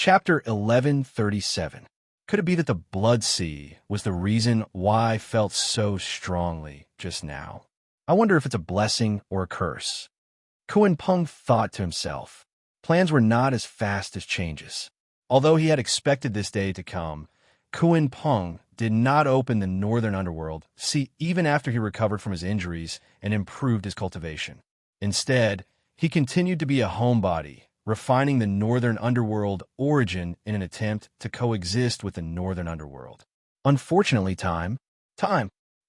Chapter 1137. Could it be that the blood sea was the reason why I felt so strongly just now? I wonder if it's a blessing or a curse. Kuan Peng thought to himself. Plans were not as fast as changes. Although he had expected this day to come, Kuan Peng did not open the northern underworld, even after he recovered from his injuries and improved his cultivation. Instead, he continued to be a homebody, refining the northern underworld origin in an attempt to coexist with the northern underworld. Unfortunately, time.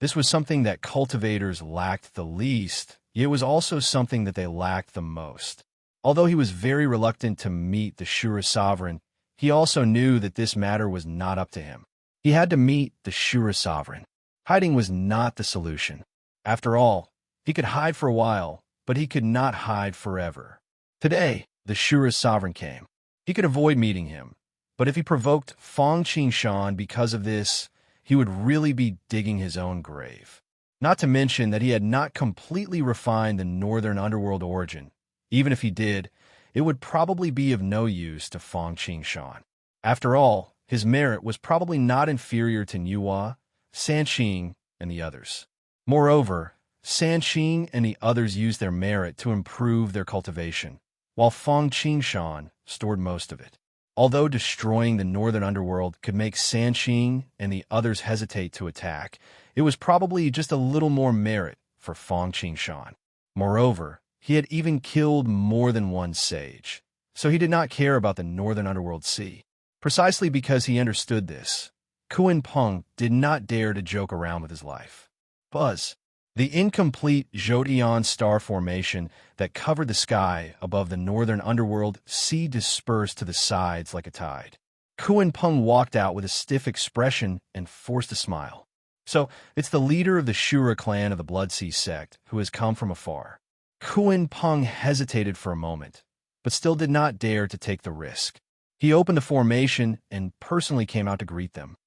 This was something that cultivators lacked the least, yet it was also something that they lacked the most. Although he was very reluctant to meet the Shura sovereign, he also knew that this matter was not up to him. He had to meet the Shura sovereign. Hiding was not the solution. After all, he could hide for a while, but he could not hide forever. Today, the Shura sovereign came. He could avoid meeting him, but if he provoked Fong Qingshan because of this, he would really be digging his own grave. Not to mention that he had not completely refined the northern underworld origin. Even if he did, it would probably be of no use to Fong Qingshan. After all, his merit was probably not inferior to Nuwa, Sanqing, and the others. Moreover, Sanqing and the others used their merit to improve their cultivation, while Fong Qingshan stored most of it. Although destroying the northern underworld could make Sanqing and the others hesitate to attack, it was probably just a little more merit for Fong Qingshan. Moreover, he had even killed more than one sage, so he did not care about the northern underworld sea. Precisely because he understood this, Kuan Peng did not dare to joke around with his life. Buzz. The incomplete Zhoutian star formation that covered the sky above the northern underworld sea dispersed to the sides like a tide. Kuan Peng walked out with a stiff expression and forced a smile. So, it's the leader of the Shura clan of the Blood Sea sect who has come from afar. Kuan Peng hesitated for a moment, but still did not dare to take the risk. He opened the formation and personally came out to greet them.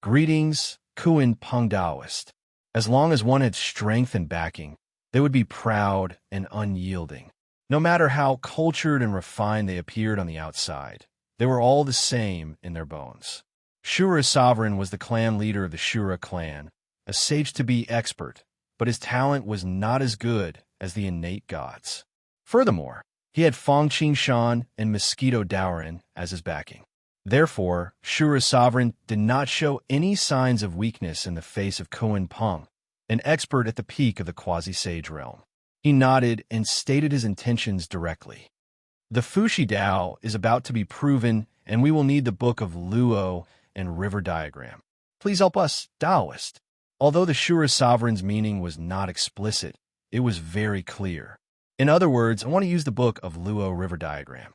Greetings, Kuan Peng Taoist. As long as one had strength and backing, they would be proud and unyielding. No matter how cultured and refined they appeared on the outside, they were all the same in their bones. Shura's sovereign was the clan leader of the Shura clan, a sage-to-be expert, but his talent was not as good as the innate gods. Furthermore, he had Fong Qingshan and Mosquito Daorin as his backing. Therefore, Shura's sovereign did not show any signs of weakness in the face of Kuan Peng, an expert at the peak of the quasi-sage realm. He nodded and stated his intentions directly. The Fushi Dao is about to be proven, and we will need the Book of Luo and River Diagram. Please help us, Taoist. Although the Shura sovereign's meaning was not explicit, it was very clear. In other words, I want to use the Book of Luo River Diagram.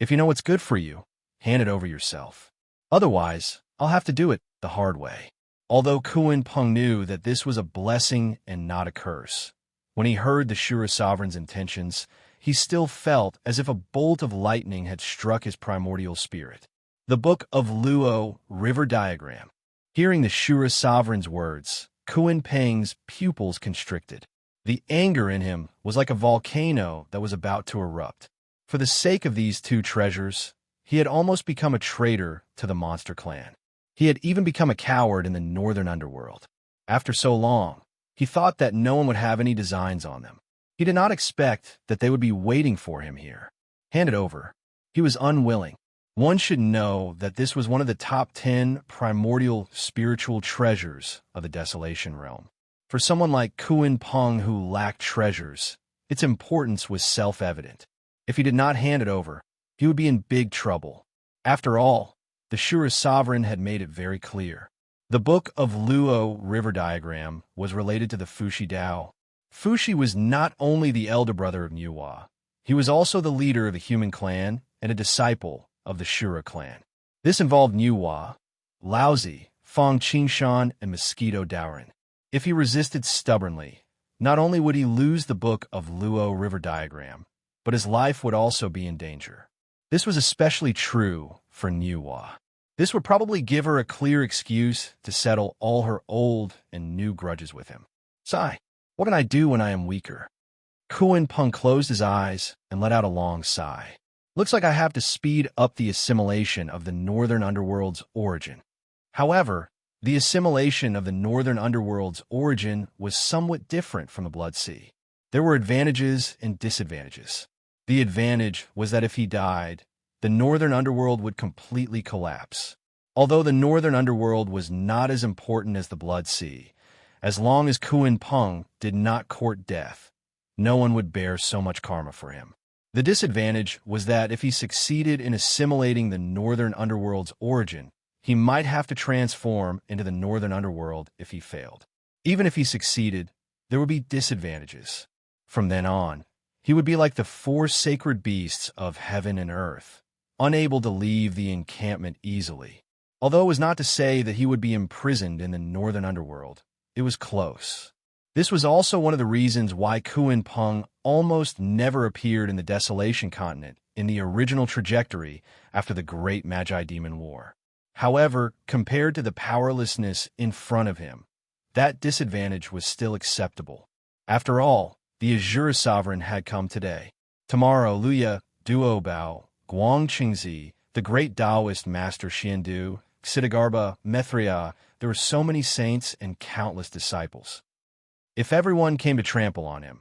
If you know what's good for you, hand it over yourself. Otherwise, I'll have to do it the hard way. Although Kuan Peng knew that this was a blessing and not a curse, when he heard the Shura sovereign's intentions, he still felt as if a bolt of lightning had struck his primordial spirit. The Book of Luo River Diagram. Hearing the Shura sovereign's words, Kuan Peng's pupils constricted. The anger in him was like a volcano that was about to erupt. For the sake of these two treasures, he had almost become a traitor to the monster clan. He had even become a coward in the northern underworld. After so long, he thought that no one would have any designs on them. He did not expect that they would be waiting for him here. Hand it over. He was unwilling. One should know that this was one of the top 10 primordial spiritual treasures of the Desolation Realm. For someone like Kuan Peng who lacked treasures, its importance was self-evident. If he did not hand it over, he would be in big trouble. After all, the Shura sovereign had made it very clear. The Book of Luo River Diagram was related to the Fushi Dao. Fushi was not only the elder brother of Nuwa, he was also the leader of the human clan and a disciple of the Shura clan. This involved Nuwa, Laozi, Fong Qingshan, and Mosquito Daorin. If he resisted stubbornly, not only would he lose the Book of Luo River Diagram, but his life would also be in danger. This was especially true for Nuwa. This would probably give her a clear excuse to settle all her old and new grudges with him. Sigh. What can I do when I am weaker? Kuan Peng closed his eyes and let out a long sigh. Looks like I have to speed up the assimilation of the Northern Underworld's origin. However, the assimilation of the Northern Underworld's origin was somewhat different from the Blood Sea. There were advantages and disadvantages. The advantage was that if he died, the Northern Underworld would completely collapse. Although the Northern Underworld was not as important as the Blood Sea, as long as Kuan Peng did not court death, no one would bear so much karma for him. The disadvantage was that if he succeeded in assimilating the Northern Underworld's origin, he might have to transform into the Northern Underworld if he failed. Even if he succeeded, there would be disadvantages. From then on, he would be like the four sacred beasts of heaven and earth, unable to leave the encampment easily. Although it was not to say that he would be imprisoned in the Northern Underworld, it was close. This was also one of the reasons why Kuan Peng almost never appeared in the Desolation Continent in the original trajectory after the Great Magi Demon War. However, compared to the powerlessness in front of him, that disadvantage was still acceptable. After all, the Azure Sovereign had come today. Tomorrow, Luya, Duo Bao, Guang Qingzi, the great Taoist master Xiandu, Xidagarba, Methria, there were so many saints and countless disciples. If everyone came to trample on him,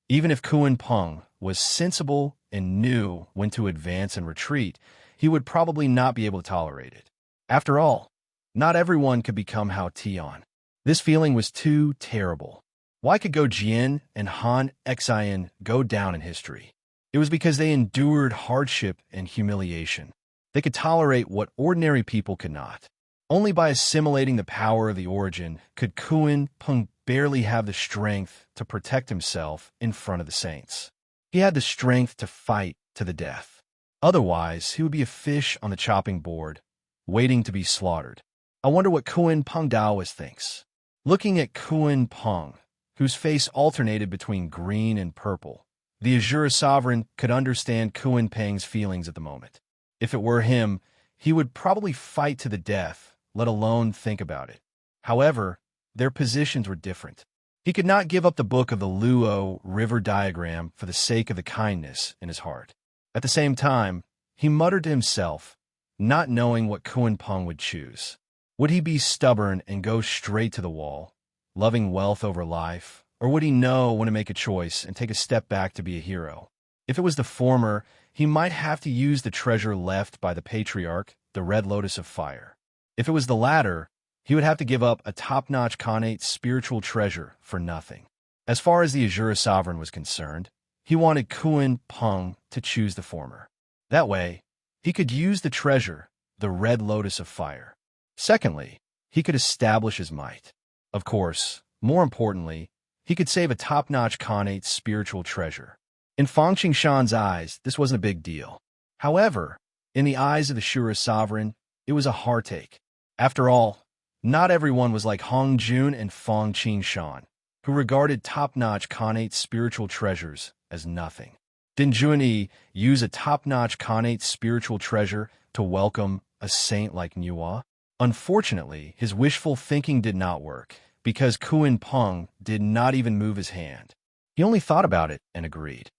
even if Kuan Peng was sensible and knew when to advance and retreat, he would probably not be able to tolerate it. After all, not everyone could become Hao Tian. This feeling was too terrible. Why could Go Jian and Han Xian go down in history? It was because they endured hardship and humiliation. They could tolerate what ordinary people could not. Only by assimilating the power of the origin could Kuan Peng barely have the strength to protect himself in front of the saints. He had the strength to fight to the death. Otherwise, he would be a fish on the chopping board, waiting to be slaughtered. I wonder what Kuan Peng Daoist thinks. Looking at Kuan Peng, whose face alternated between green and purple, the Azure Sovereign could understand Kuan Peng's feelings at the moment. If it were him, he would probably fight to the death, let alone think about it. However, their positions were different. He could not give up the book of the Luo River diagram for the sake of the kindness in his heart. At the same time, he muttered to himself, not knowing what Kuan Peng would choose. Would he be stubborn and go straight to the wall, loving wealth over life, or would he know when to make a choice and take a step back to be a hero? If it was the former, he might have to use the treasure left by the patriarch, the Red Lotus of Fire. If it was the latter, he would have to give up a top-notch Khanate spiritual treasure for nothing. As far as the Azure Sovereign was concerned, he wanted Kuan Peng to choose the former. That way, he could use the treasure, the Red Lotus of Fire. Secondly, he could establish his might. Of course, more importantly, he could save a top-notch Khanate spiritual treasure. In Fang Qingshan's eyes, this wasn't a big deal. However, in the eyes of the Shura Sovereign, it was a heartache. After all, not everyone was like Hong Jun and Fang Qingshan, who regarded top-notch Khanate spiritual treasures as nothing. Didn't Junyi use a top-notch Khanate spiritual treasure to welcome a saint like Nuwa? Unfortunately, his wishful thinking did not work, because Kuan Peng did not even move his hand. He only thought about it and agreed.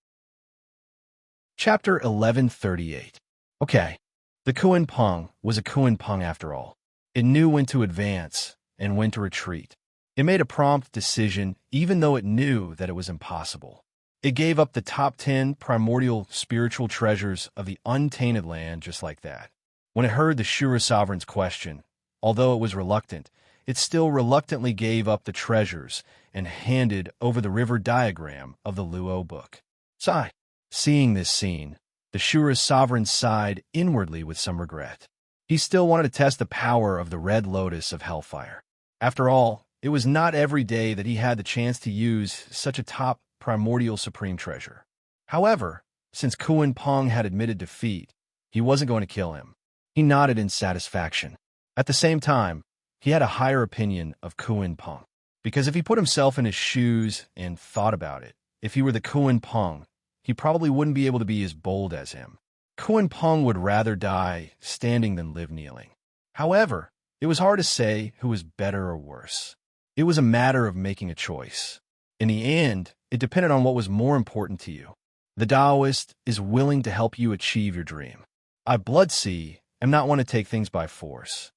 Chapter 1138. Okay, the Kuan Peng was a Kuan Peng after all. It knew when to advance and when to retreat. It made a prompt decision even though it knew that it was impossible. It gave up the top 10 primordial spiritual treasures of the untainted land just like that. When it heard the Shura Sovereign's question, although it was reluctant, it still reluctantly gave up the treasures and handed over the river diagram of the Luo book. Sigh. Seeing this scene, the Shura Sovereign sighed inwardly with some regret. He still wanted to test the power of the Red Lotus of Hellfire. After all, it was not every day that he had the chance to use such a top primordial supreme treasure. However, since Kuan Peng had admitted defeat, he wasn't going to kill him. He nodded in satisfaction. At the same time, he had a higher opinion of Kuan Peng, because if he put himself in his shoes and thought about it, if he were the Kuan Peng, he probably wouldn't be able to be as bold as him. Kuan Peng would rather die standing than live kneeling. However, it was hard to say who was better or worse. It was a matter of making a choice. In the end, it depended on what was more important to you. The Taoist is willing to help you achieve your dream. I, Blood Sea, am not one to take things by force.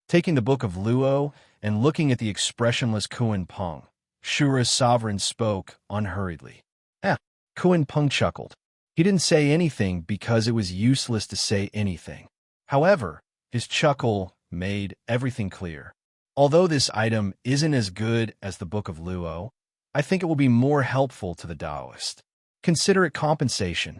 Taking the Book of Luo and looking at the expressionless Kuan Peng, Shura's sovereign spoke unhurriedly. Kuan Peng chuckled. He didn't say anything because it was useless to say anything. However, his chuckle made everything clear. Although this item isn't as good as the Book of Luo, I think it will be more helpful to the Taoist. Consider it compensation.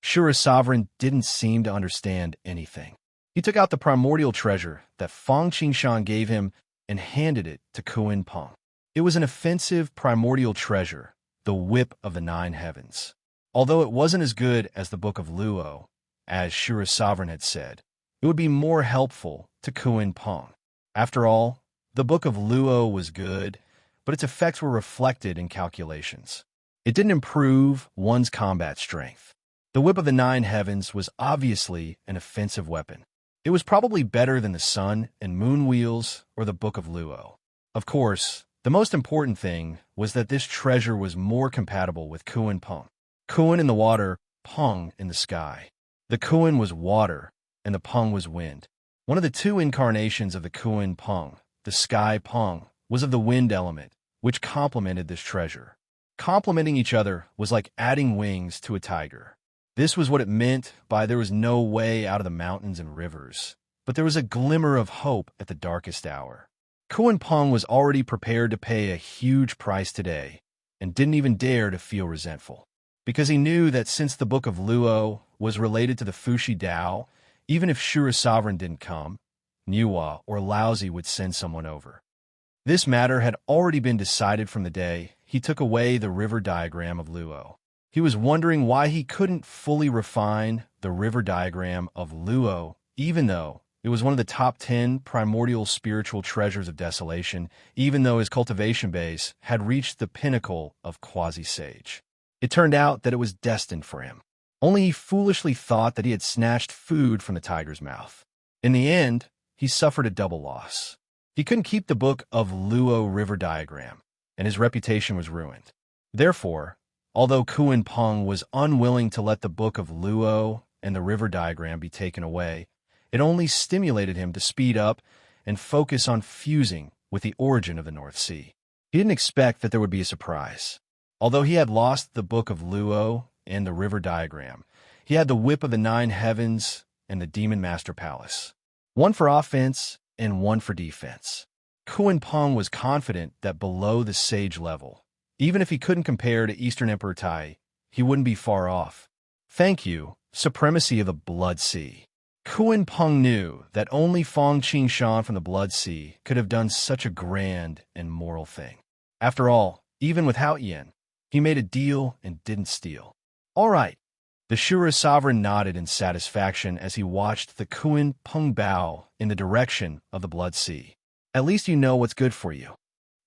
Shura's sovereign didn't seem to understand anything. He took out the primordial treasure that Fang Qingshan gave him and handed it to Kuan Peng. It was an offensive primordial treasure, the whip of the 9 heavens. Although it wasn't as good as the Book of Luo, as Shura's sovereign had said, it would be more helpful to Kuan Peng. After all, the Book of Luo was good, but its effects were reflected in calculations. It didn't improve one's combat strength. The Whip of the 9 Heavens was obviously an offensive weapon. It was probably better than the Sun and Moon Wheels or the Book of Luo. Of course, the most important thing was that this treasure was more compatible with Kuan Peng. Kuan in the water, Peng in the sky. The Kuan was water, and the Peng was wind. One of the 2 incarnations of the Kuan Peng, the sky Peng, was of the wind element, which complemented this treasure. Complementing each other was like adding wings to a tiger. This was what it meant by there was no way out of the mountains and rivers, but there was a glimmer of hope at the darkest hour. Kuan Peng was already prepared to pay a huge price today, and didn't even dare to feel resentful, because he knew that since the Book of Luo was related to the Fuxi Dao, even if Shura's sovereign didn't come, Niwa or Laozi would send someone over. This matter had already been decided from the day he took away the river diagram of Luo. He was wondering why he couldn't fully refine the river diagram of Luo, even though it was one of the top 10 primordial spiritual treasures of desolation, even though his cultivation base had reached the pinnacle of quasi-sage. It turned out that it was destined for him. Only he foolishly thought that he had snatched food from the tiger's mouth. In the end, he suffered a double loss. He couldn't keep the Book of Luo river diagram, and his reputation was ruined. Therefore, although Kuan Peng was unwilling to let the Book of Luo and the river diagram be taken away, it only stimulated him to speed up and focus on fusing with the origin of the North Sea. He didn't expect that there would be a surprise. Although he had lost the Book of Luo and the river diagram, he had the Whip of the 9 Heavens and the Demon Master Palace. One for offense and one for defense. Kuan Peng was confident that below the sage level, even if he couldn't compare to Eastern Emperor Tai, he wouldn't be far off. Thank you, supremacy of the Blood Sea. Kuan Peng knew that only Fang Qingshan from the Blood Sea could have done such a grand and moral thing. After all, even with Hao Yen, he made a deal and didn't steal. All right. The Shura sovereign nodded in satisfaction as he watched the Kuan Peng bow in the direction of the Blood Sea. At least you know what's good for you.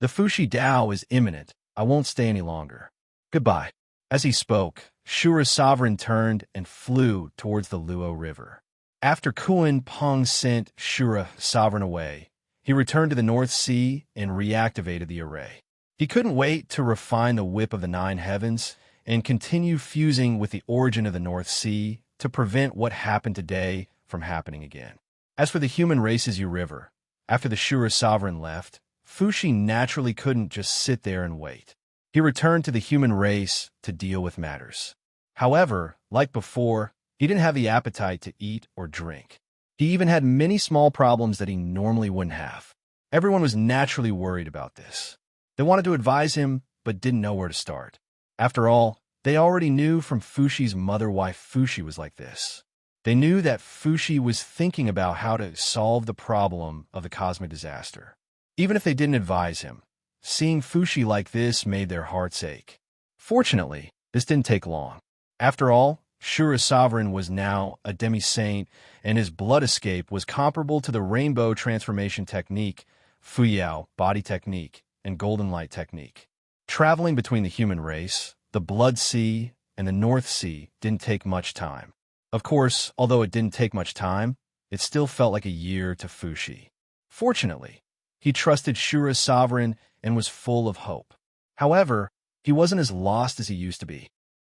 The Fuxi Dao is imminent. I won't stay any longer. Goodbye. As he spoke, Shura's sovereign turned and flew towards the Luo River. After Kuan Peng sent Shura sovereign away, he returned to the North Sea and reactivated the array. He couldn't wait to refine the Whip of the 9 Heavens and continue fusing with the origin of the North Sea to prevent what happened today from happening again. As for the human race's river, after the Shura sovereign left, Fuxi naturally couldn't just sit there and wait. He returned to the human race to deal with matters. However, like before, he didn't have the appetite to eat or drink. He even had many small problems that he normally wouldn't have. Everyone was naturally worried about this. They wanted to advise him, but didn't know where to start. After all, they already knew from Fuxi's mother why Fuxi was like this. They knew that Fuxi was thinking about how to solve the problem of the cosmic disaster. Even if they didn't advise him, seeing Fuxi like this made their hearts ache. Fortunately, this didn't take long. After all, Shura's sovereign was now a demi-saint, and his blood escape was comparable to the rainbow transformation technique, Fuyao body technique, and golden light technique. Traveling between the human race, the Blood Sea, and the North Sea didn't take much time. Of course, although it didn't take much time, it still felt like a year to Fuxi. Fortunately, he trusted Shura's sovereign and was full of hope. However, he wasn't as lost as he used to be.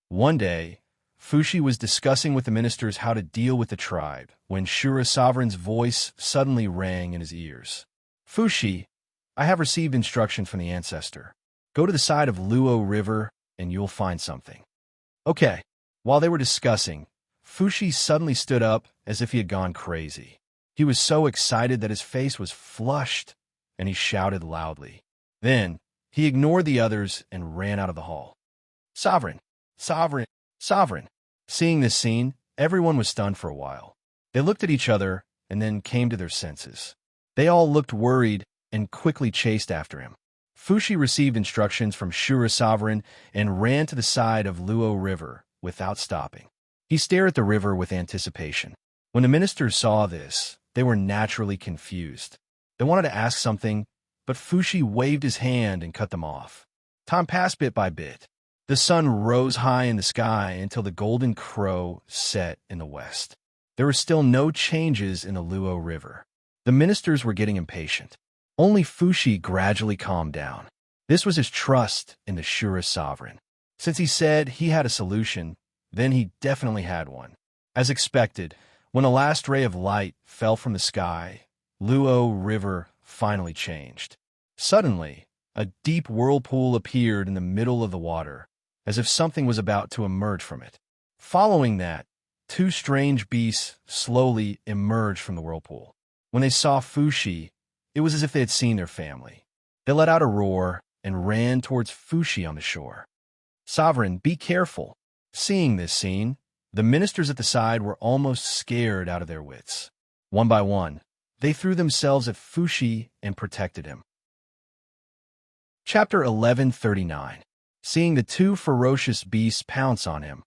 One day, Fushi was discussing with the ministers how to deal with the tribe when Shura Sovereign's voice suddenly rang in his ears. Fushi, I have received instruction from the ancestor. Go to the side of Luo River and you'll find something. Okay. While they were discussing, Fushi suddenly stood up as if he had gone crazy. He was so excited that his face was flushed, and he shouted loudly. Then, he ignored the others and ran out of the hall. Sovereign! Sovereign! Sovereign! Seeing this scene, everyone was stunned for a while. They looked at each other and then came to their senses. They all looked worried and quickly chased after him. Fushi received instructions from Shura Sovereign and ran to the side of Luo River without stopping. He stared at the river with anticipation. When the ministers saw this, they were naturally confused. They wanted to ask something, but Fushi waved his hand and cut them off. Time passed bit by bit. The sun rose high in the sky until the golden crow set in the west. There were still no changes in the Luo River. The ministers were getting impatient. Only Fushi gradually calmed down. This was his trust in the Shura Sovereign. Since he said he had a solution, then he definitely had one. As expected, when the last ray of light fell from the sky, Luo River finally changed. Suddenly, a deep whirlpool appeared in the middle of the water, as if something was about to emerge from it. Following that, two strange beasts slowly emerged from the whirlpool. When they saw Fushi, it was as if they had seen their family. They let out a roar and ran towards Fushi on the shore. Sovereign, be careful. Seeing this scene, the ministers at the side were almost scared out of their wits. One by one, they threw themselves at Fushi and protected him. Chapter 1139. Seeing the two ferocious beasts pounce on him,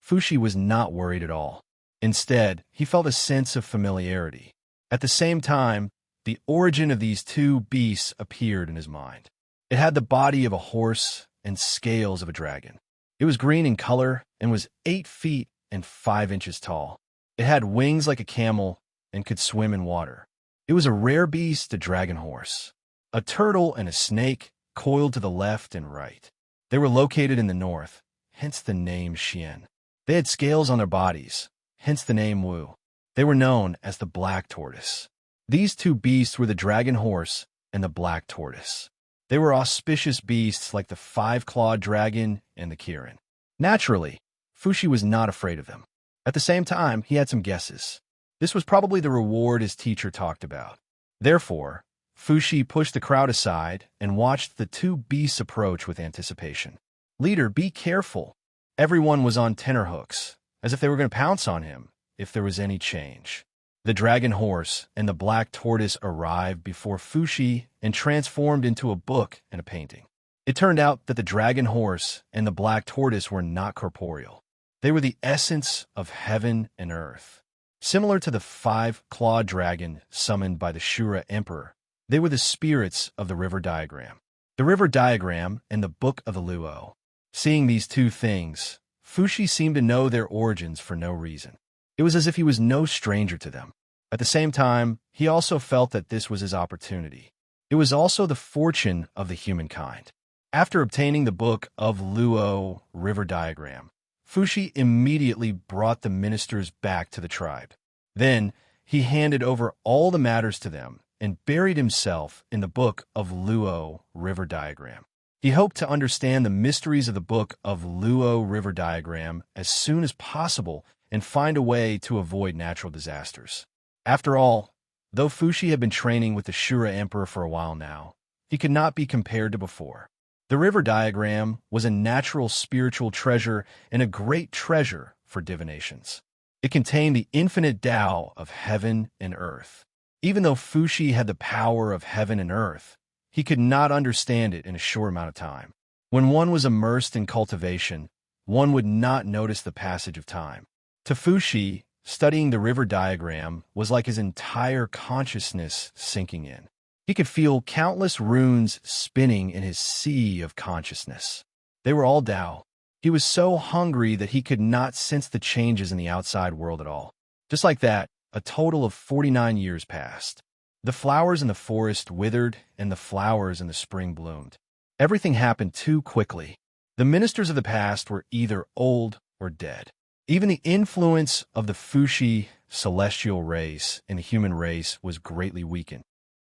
Fushi was not worried at all. Instead, he felt a sense of familiarity. At the same time, the origin of these two beasts appeared in his mind. It had the body of a horse and scales of a dragon. It was green in color and was 8 feet and 5 inches tall. It had wings like a camel and could swim in water. It was a rare beast, a dragon horse. A turtle and a snake coiled to the left and right. They were located in the north, hence the name Xian. They had scales on their bodies, hence the name Wu. They were known as the black tortoise. These two beasts were the dragon horse and the black tortoise. They were auspicious beasts like the 5-clawed dragon and the Kirin. Naturally, Fushi was not afraid of them. At the same time, he had some guesses. This was probably the reward his teacher talked about. Therefore, Fushi pushed the crowd aside and watched the two beasts approach with anticipation. Leader, be careful. Everyone was on tenterhooks, as if they were going to pounce on him if there was any change. The dragon horse and the black tortoise arrived before Fushi and transformed into a book and a painting. It turned out that the dragon horse and the black tortoise were not corporeal. They were the essence of heaven and earth. Similar to the 5-clawed dragon summoned by the Shura Emperor, they were the spirits of the river diagram. The river diagram and the Book of the Luo. Seeing these two things, Fushi seemed to know their origins for no reason. It was as if he was no stranger to them. At the same time, he also felt that this was his opportunity. It was also the fortune of the humankind. After obtaining the Book of Luo River Diagram, Fushi immediately brought the ministers back to the tribe. Then, he handed over all the matters to them and buried himself in the Book of Luo River Diagram. He hoped to understand the mysteries of the Book of Luo River Diagram as soon as possible and find a way to avoid natural disasters. After all, though Fushi had been training with the Shura Emperor for a while now, he could not be compared to before. The river diagram was a natural spiritual treasure and a great treasure for divinations. It contained the infinite Tao of heaven and earth. Even though Fushi had the power of heaven and earth, he could not understand it in a short amount of time. When one was immersed in cultivation, one would not notice the passage of time. To Fushi, studying the river diagram was like his entire consciousness sinking in. He could feel countless runes spinning in his sea of consciousness. They were all Tao. He was so hungry that he could not sense the changes in the outside world at all. Just like that, a total of 49 years passed. The flowers in the forest withered and the flowers in the spring bloomed. Everything happened too quickly. The ministers of the past were either old or dead. Even the influence of the Fushi celestial race in the human race was greatly weakened.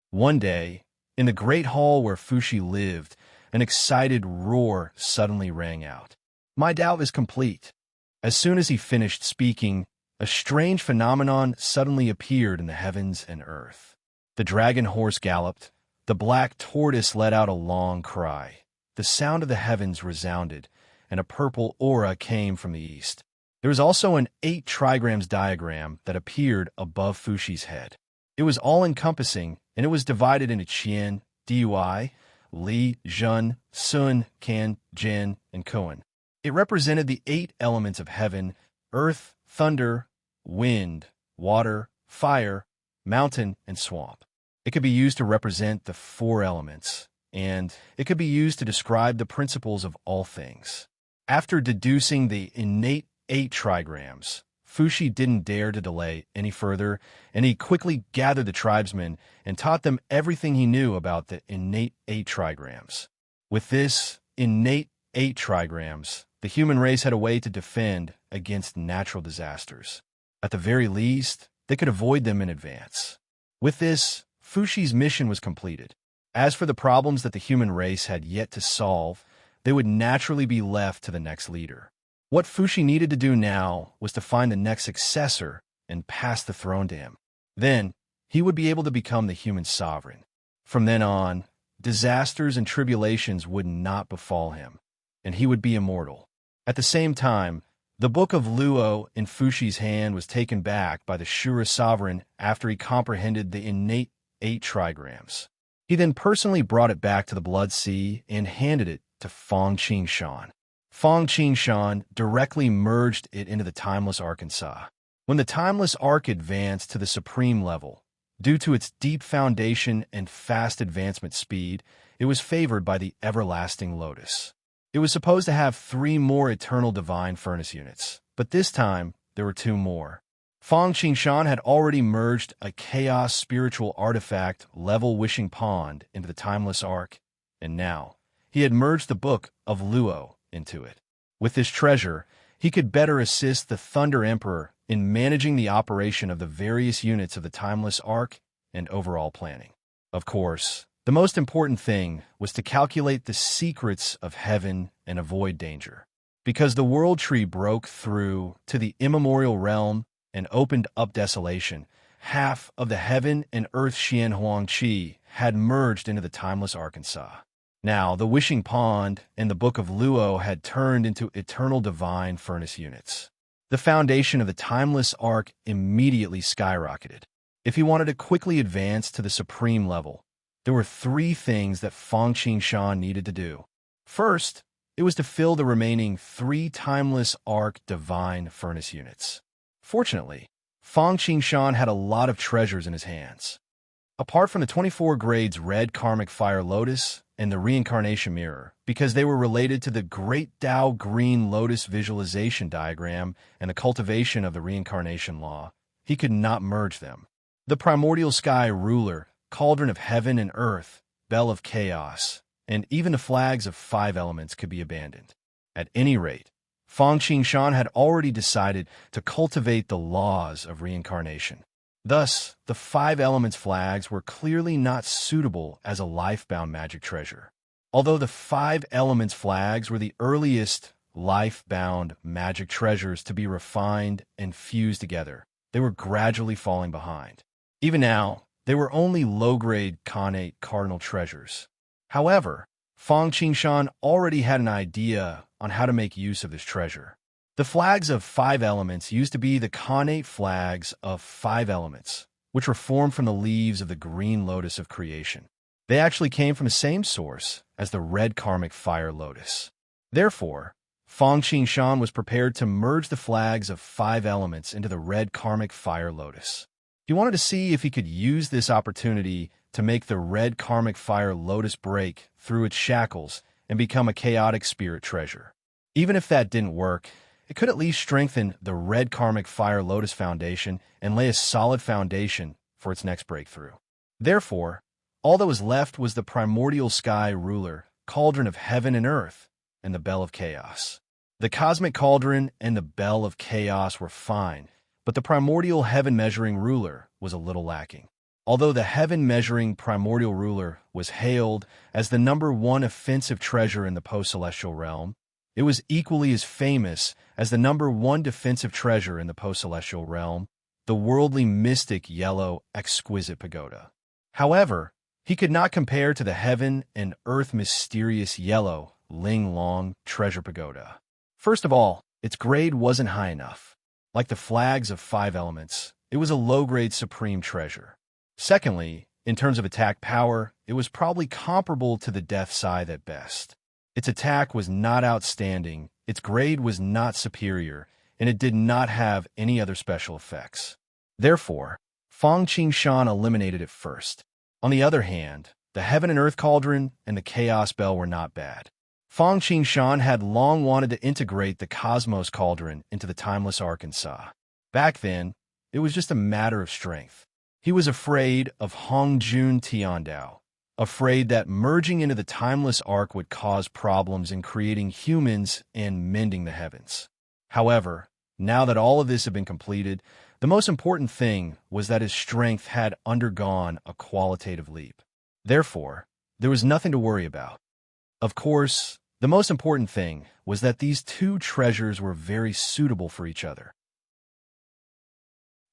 One day, in the great hall where Fushi lived, an excited roar suddenly rang out. My doubt is complete. As soon as he finished speaking, a strange phenomenon suddenly appeared in the heavens and earth. The dragon horse galloped. The black tortoise let out a long cry. The sound of the heavens resounded, and a purple aura came from the east. There was also an 8 trigrams diagram that appeared above Fushi's head. It was all-encompassing, and it was divided into Qian, Dui, Li, Zhen, Sun, Kan, Jin, and Kuan. It represented the 8 elements of heaven: earth, thunder, wind, water, fire, mountain, and swamp. It could be used to represent the 4 elements, and it could be used to describe the principles of all things. After deducing the innate 8 trigrams, Fushi didn't dare to delay any further, and he quickly gathered the tribesmen and taught them everything he knew about the innate 8 trigrams. With this innate 8 trigrams, the human race had a way to defend against natural disasters. At the very least, they could avoid them in advance. With this, Fushi's mission was completed. As for the problems that the human race had yet to solve, they would naturally be left to the next leader. What Fushi needed to do now was to find the next successor and pass the throne to him. Then, he would be able to become the human sovereign. From then on, disasters and tribulations would not befall him, and he would be immortal. At the same time, the Book of Luo in Fushi's hand was taken back by the Shura sovereign after he comprehended the innate 8 trigrams. He then personally brought it back to the Blood Sea and handed it to Feng Qingshan. Feng Qingshan directly merged it into the Timeless Arkansas. When the Timeless Ark advanced to the supreme level, due to its deep foundation and fast advancement speed, it was favored by the Everlasting Lotus. It was supposed to have 3 more Eternal Divine Furnace units, but this time there were 2 more. Feng Qingshan had already merged a Chaos Spiritual Artifact level Wishing Pond into the Timeless Ark, and now he had merged the Book of Luo into it. With this treasure, he could better assist the Thunder Emperor in managing the operation of the various units of the Timeless Ark and overall planning. Of course, the most important thing was to calculate the secrets of heaven and avoid danger. Because the World Tree broke through to the immemorial realm and opened up desolation, half of the heaven and earth Xian Huang Qi had merged into the Timeless Arkansas. Now, the Wishing Pond and the Book of Luo had turned into Eternal Divine Furnace units. The foundation of the Timeless Ark immediately skyrocketed. If he wanted to quickly advance to the supreme level, there were 3 things that Feng Qingshan needed to do. First, it was to fill the remaining 3 Timeless Ark Divine Furnace units. Fortunately, Feng Qingshan had a lot of treasures in his hands. Apart from the 24 grades Red Karmic Fire Lotus and the Reincarnation Mirror, because they were related to the Great Tao Green Lotus Visualization Diagram and the cultivation of the Reincarnation Law, he could not merge them. The Primordial Sky Ruler, Cauldron of Heaven and Earth, Bell of Chaos, and even the flags of 5 elements could be abandoned. At any rate, Feng Qingshan had already decided to cultivate the laws of reincarnation. Thus, the 5 elements flags were clearly not suitable as a life-bound magic treasure. Although the 5 elements flags were the earliest life-bound magic treasures to be refined and fused together, they were gradually falling behind. Even now, they were only low-grade Khanate cardinal treasures. However, Feng Qingshan already had an idea on how to make use of this treasure. The flags of 5 elements used to be the Khanate flags of 5 elements, which were formed from the leaves of the green lotus of creation. They actually came from the same source as the red karmic fire lotus. Therefore, Feng Qingshan was prepared to merge the flags of 5 elements into the red karmic fire lotus. He wanted to see if he could use this opportunity to make the red karmic fire lotus break through its shackles and become a chaotic spirit treasure. Even if that didn't work, it could at least strengthen the red karmic fire lotus foundation and lay a solid foundation for its next breakthrough. Therefore, all that was left was the primordial sky ruler, cauldron of heaven and earth, and the bell of chaos. The cosmic cauldron and the bell of chaos were fine, but the primordial heaven-measuring ruler was a little lacking. Although the heaven-measuring primordial ruler was hailed as the #1 offensive treasure in the post-celestial realm, it was equally as famous as the #1 defensive treasure in the post-celestial realm, the worldly mystic yellow exquisite pagoda. However, he could not compare to the heaven and earth mysterious yellow Ling Long treasure pagoda. First of all, its grade wasn't high enough. Like the flags of 5 elements, it was a low-grade supreme treasure. Secondly, in terms of attack power, it was probably comparable to the Death Scythe at best. Its attack was not outstanding, its grade was not superior, and it did not have any other special effects. Therefore, Fang Qingshan eliminated it first. On the other hand, the Heaven and Earth Cauldron and the Chaos Bell were not bad. Fang Qingshan had long wanted to integrate the Cosmos Cauldron into the Timeless Ark and Sa. Back then, it was just a matter of strength. He was afraid of Hongjun Tiandao, afraid that merging into the Timeless Ark would cause problems in creating humans and mending the heavens. However, now that all of this had been completed, the most important thing was that his strength had undergone a qualitative leap. Therefore, there was nothing to worry about. Of course, the most important thing was that these two treasures were very suitable for each other.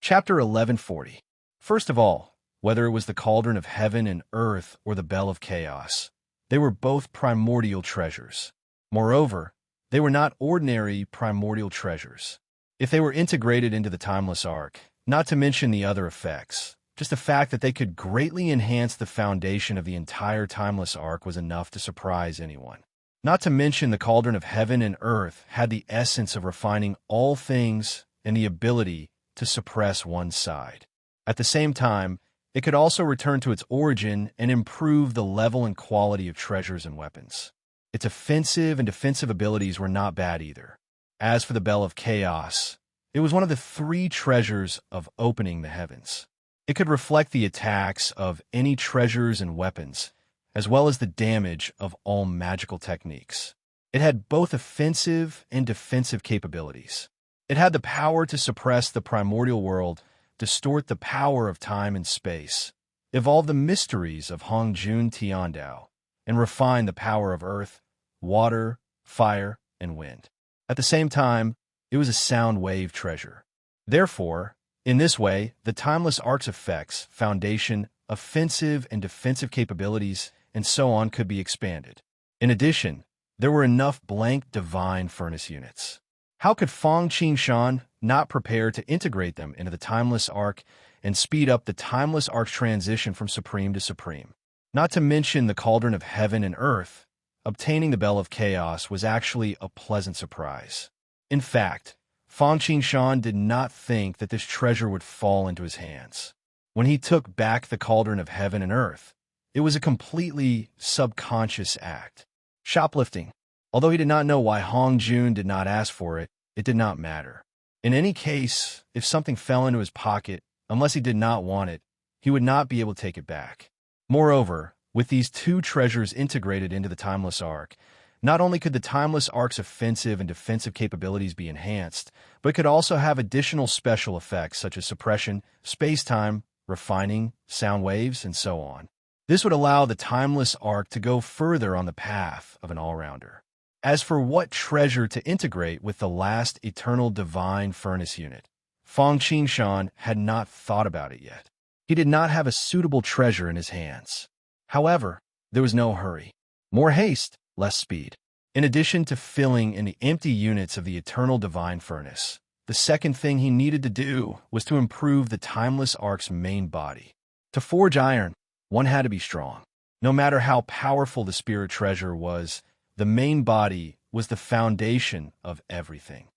Chapter 1140. First of all, whether it was the Cauldron of Heaven and Earth or the Bell of Chaos, they were both primordial treasures. Moreover, they were not ordinary primordial treasures. If they were integrated into the Timeless Ark, not to mention the other effects, just the fact that they could greatly enhance the foundation of the entire Timeless Ark was enough to surprise anyone. Not to mention the Cauldron of Heaven and Earth had the essence of refining all things and the ability to suppress one side. At the same time, it could also return to its origin and improve the level and quality of treasures and weapons. Its offensive and defensive abilities were not bad either. As for the Bell of Chaos, it was one of the 3 treasures of opening the heavens. It could reflect the attacks of any treasures and weapons, as well as the damage of all magical techniques. It had both offensive and defensive capabilities. It had the power to suppress the primordial world, distort the power of time and space, evolve the mysteries of Hongjun Tiandao, and refine the power of earth, water, fire, and wind. At the same time, it was a sound wave treasure. Therefore, in this way, the Timeless Ark's effects, foundation, offensive and defensive capabilities, and so on could be expanded. In addition, there were enough blank divine furnace units. How could Fang Qingshan not prepare to integrate them into the Timeless Ark and speed up the Timeless Ark's transition from supreme to supreme? Not to mention the Cauldron of Heaven and Earth, obtaining the Bell of Chaos was actually a pleasant surprise. In fact, Fang Qingshan did not think that this treasure would fall into his hands. When he took back the Cauldron of Heaven and Earth, it was a completely subconscious act. Shoplifting. Although he did not know why Hongjun did not ask for it, it did not matter. In any case, if something fell into his pocket, unless he did not want it, he would not be able to take it back. Moreover, with these 2 treasures integrated into the Timeless Ark, not only could the Timeless Ark's offensive and defensive capabilities be enhanced, but it could also have additional special effects such as suppression, space-time, refining, sound waves, and so on. This would allow the Timeless Ark to go further on the path of an all-rounder. As for what treasure to integrate with the last Eternal Divine Furnace unit, Fang Qingshan had not thought about it yet. He did not have a suitable treasure in his hands. However, there was no hurry. More haste, less speed. In addition to filling in the empty units of the Eternal Divine Furnace, the second thing he needed to do was to improve the Timeless Ark's main body. To forge iron, one had to be strong. No matter how powerful the spirit treasure was, the main body was the foundation of everything.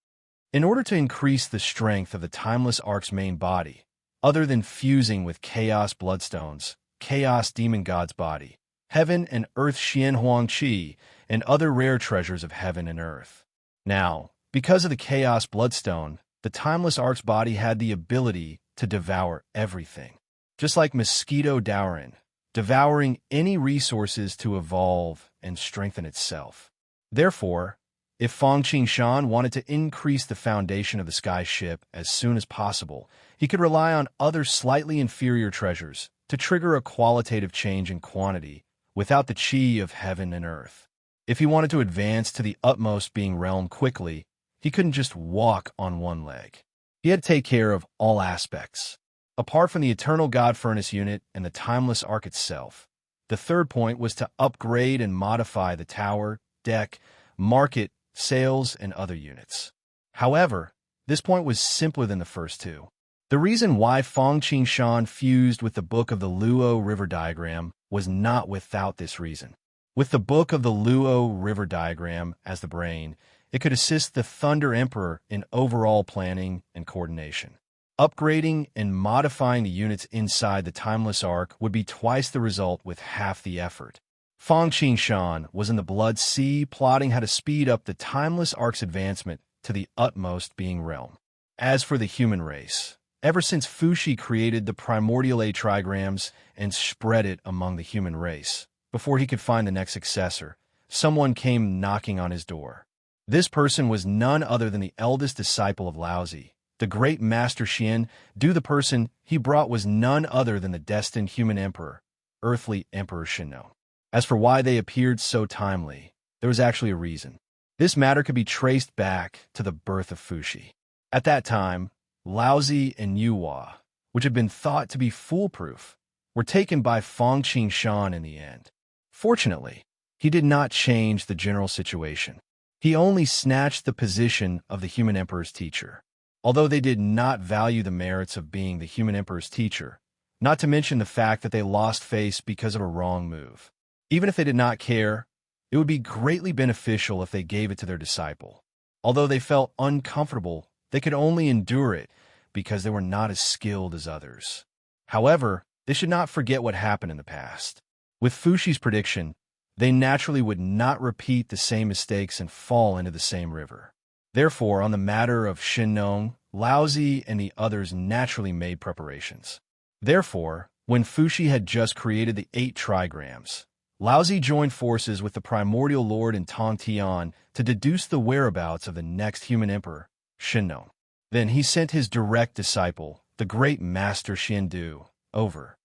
In order to increase the strength of the Timeless Ark's main body, other than fusing with Chaos Bloodstones, Chaos Demon God's body, Heaven and Earth Xian Huang Qi, and other rare treasures of heaven and earth. Now, because of the Chaos Bloodstone, the Timeless Ark's body had the ability to devour everything. Just like Mosquito Daurin, devouring any resources to evolve and strengthen itself. Therefore, If Fang Qingshan wanted to increase the foundation of the sky ship as soon as possible, he could rely on other slightly inferior treasures to trigger a qualitative change in quantity without the qi of heaven and earth. If he wanted to advance to the utmost being realm quickly, he couldn't just walk on one leg. He had to take care of all aspects. Apart from the eternal God furnace unit and the timeless arc itself, the third point was to upgrade and modify the tower, deck, market, sails, and other units. However, this point was simpler than the first two. The reason why Fang Qingshan fused with the Book of the Luo River Diagram was not without this reason. With the Book of the Luo River Diagram as the brain, it could assist the Thunder Emperor in overall planning and coordination. Upgrading and modifying the units inside the timeless arc would be twice the result with half the effort. Fang Qingshan was in the Blood Sea plotting how to speed up the timeless arc's advancement to the utmost being realm. As for the human race, ever since Fuxi created the primordial A trigrams and spread it among the human race, before he could find the next successor, someone came knocking on his door. This person was none other than the eldest disciple of Laozi, the great Master Xian. The person he brought was none other than the destined human emperor, earthly Emperor Shinno. As for why they appeared so timely, there was actually a reason. This matter could be traced back to the birth of Fuxi. At that time, Laozi and Yuhua, which had been thought to be foolproof, were taken by Fang Qingshan in the end. Fortunately, he did not change the general situation. He only snatched the position of the human emperor's teacher. Although they did not value the merits of being the human emperor's teacher, not to mention the fact that they lost face because of a wrong move. Even if they did not care, it would be greatly beneficial if they gave it to their disciple. Although they felt uncomfortable, they could only endure it because they were not as skilled as others. However, they should not forget what happened in the past. With Fuxi's prediction, they naturally would not repeat the same mistakes and fall into the same river. Therefore, on the matter of Shinnong, Laozi and the others naturally made preparations. Therefore, when Fuxi had just created the 8 trigrams, Laozi joined forces with the primordial lord in Tongtian to deduce the whereabouts of the next human emperor, Shinnong. Then he sent his direct disciple, the great Master Xiandu, over.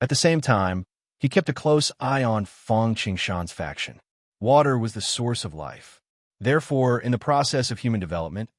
At the same time, he kept a close eye on Fang Qingshan's faction. Water was the source of life. Therefore, in the process of human development,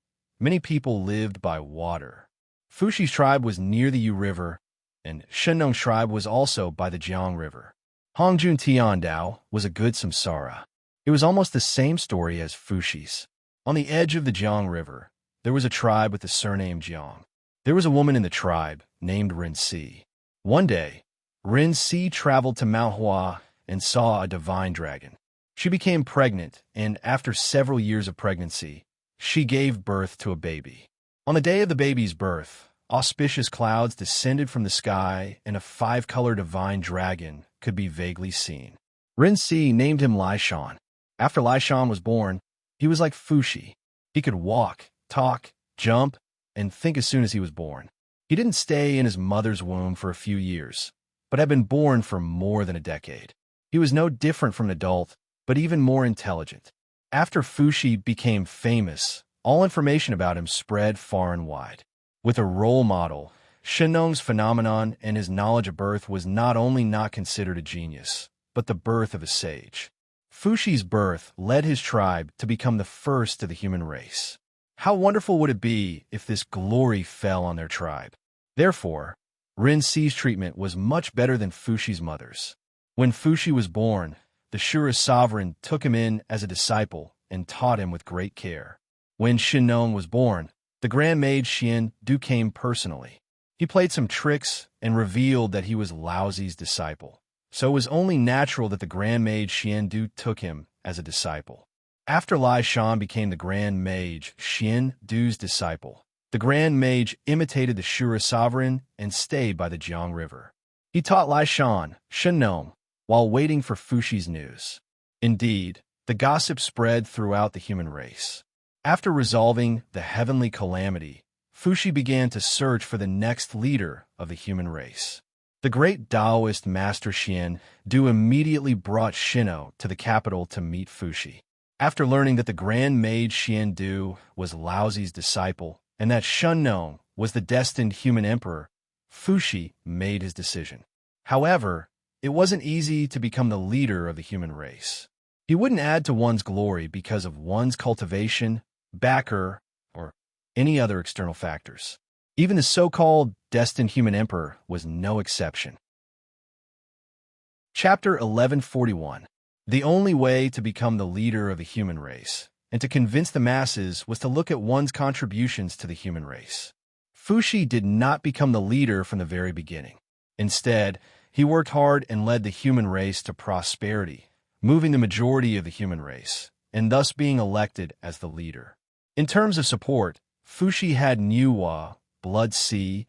many people lived by water. Fuxi's tribe was near the Yu River, and Shinnong's tribe was also by the Jiang River. Hongjun Tiandao was a good samsara. It was almost the same story as Fuxi's. On the edge of the Jiang River, there was a tribe with the surname Jiang. There was a woman in the tribe named Ren-Si. One day, Ren-Si traveled to Mount Hua and saw a divine dragon. She became pregnant, and after several years of pregnancy, she gave birth to a baby. On the day of the baby's birth, auspicious clouds descended from the sky, and a 5-color divine dragon could be vaguely seen. Ren-Si named him Laishan. After Laishan was born, he was like Fuxi. He could walk, talk, jump, and think as soon as he was born. He didn't stay in his mother's womb for a few years, but had been born for more than a decade. He was no different from an adult, but even more intelligent. After Fuxi became famous, all information about him spread far and wide. With a role model, Shinnong's phenomenon and his knowledge of birth was not only not considered a genius, but the birth of a sage. Fuxi's birth led his tribe to become the first of the human race. How wonderful would it be if this glory fell on their tribe? Therefore, Ren-Si's treatment was much better than Fuxi's mother's. When Fuxi was born, the Shura sovereign took him in as a disciple and taught him with great care. When Shinnong was born, the Grand Mage Xiandu came personally. He played some tricks and revealed that he was Laozi's disciple. So it was only natural that the Grand Mage Xiandu took him as a disciple. After Lai Shan became the Grand Mage Xiandu's disciple, the Grand Mage imitated the Shura sovereign and stayed by the Jiang River. He taught Lai Shan, Shinnong, while waiting for Fuxi's news. Indeed, the gossip spread throughout the human race. After resolving the heavenly calamity, Fuxi began to search for the next leader of the human race. The great Taoist Master Xiandu immediately brought Shinno to the capital to meet Fuxi. After learning that the Grand Mage Xiandu was Laozi's disciple and that Shennong was the destined human emperor, Fuxi made his decision. However, it wasn't easy to become the leader of the human race. He wouldn't add to one's glory because of one's cultivation, backer, or any other external factors. Even the so-called destined human emperor was no exception. Chapter 1141. The only way to become the leader of the human race and to convince the masses was to look at one's contributions to the human race. Fuxi did not become the leader from the very beginning. Instead, he worked hard and led the human race to prosperity, moving the majority of the human race, and thus being elected as the leader. In terms of support, Fuxi had Nuwa, Blood Sea,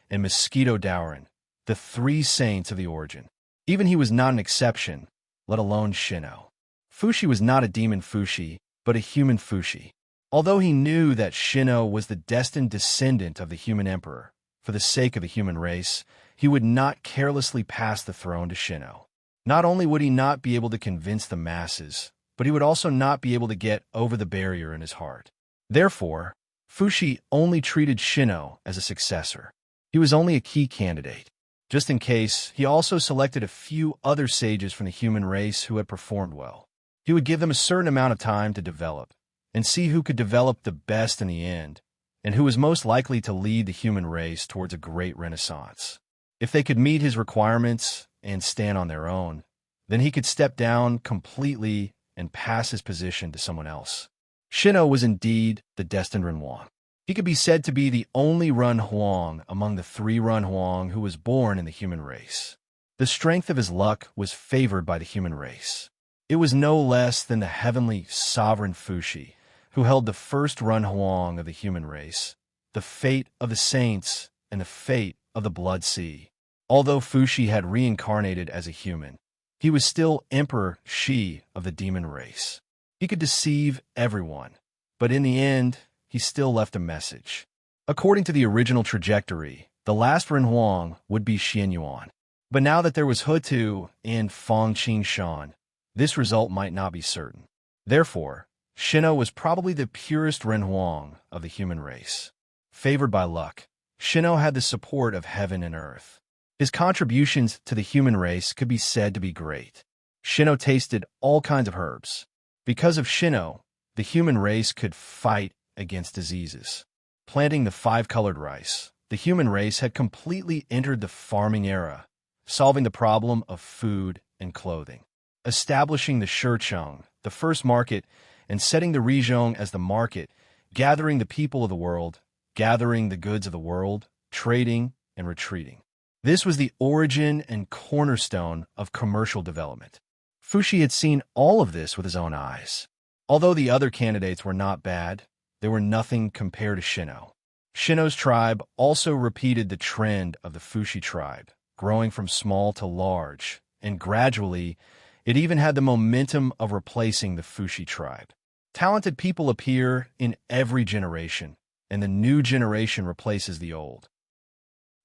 and Mosquito Dauren, the three saints of the origin. Even he was not an exception, let alone Shino. Fuxi was not a demon Fuxi, but a human Fuxi. Although he knew that Shino was the destined descendant of the human emperor, for the sake of the human race, he would not carelessly pass the throne to Shino. Not only would he not be able to convince the masses, but he would also not be able to get over the barrier in his heart. Therefore, Fuxi only treated Shino as a successor. He was only a key candidate. Just in case, he also selected a few other sages from the human race who had performed well. He would give them a certain amount of time to develop, and see who could develop the best in the end, and who was most likely to lead the human race towards a great renaissance. If they could meet his requirements and stand on their own, then he could step down completely and pass his position to someone else. Shino was indeed the destined Renhuang. He could be said to be the only Renhuang among the three Renhuang who was born in the human race. The strength of his luck was favored by the human race. It was no less than the heavenly sovereign Fuxi, who held the first Renhuang of the human race, the fate of the saints, and the fate of the Blood Sea. Although Fuxi had reincarnated as a human, he was still Emperor Shi of the demon race. He could deceive everyone, but in the end, he still left a message. According to the original trajectory, the last Renhuang would be Xianyuan. But now that there was Hutu and Fang Qingshan, this result might not be certain. Therefore, Shino was probably the purest Renhuang of the human race. Favored by luck, Shino had the support of heaven and earth. His contributions to the human race could be said to be great. Shino tasted all kinds of herbs. Because of Shino, the human race could fight against diseases. Planting the five-colored rice, the human race had completely entered the farming era, solving the problem of food and clothing. Establishing the Shicheng, the first market, and setting the Rizhong as the market, gathering the people of the world, gathering the goods of the world, trading and retreating. This was the origin and cornerstone of commercial development. Fuxi had seen all of this with his own eyes. Although the other candidates were not bad, they were nothing compared to Shino. Shino's tribe also repeated the trend of the Fuxi tribe, growing from small to large, and gradually, it even had the momentum of replacing the Fuxi tribe. Talented people appear in every generation, and the new generation replaces the old.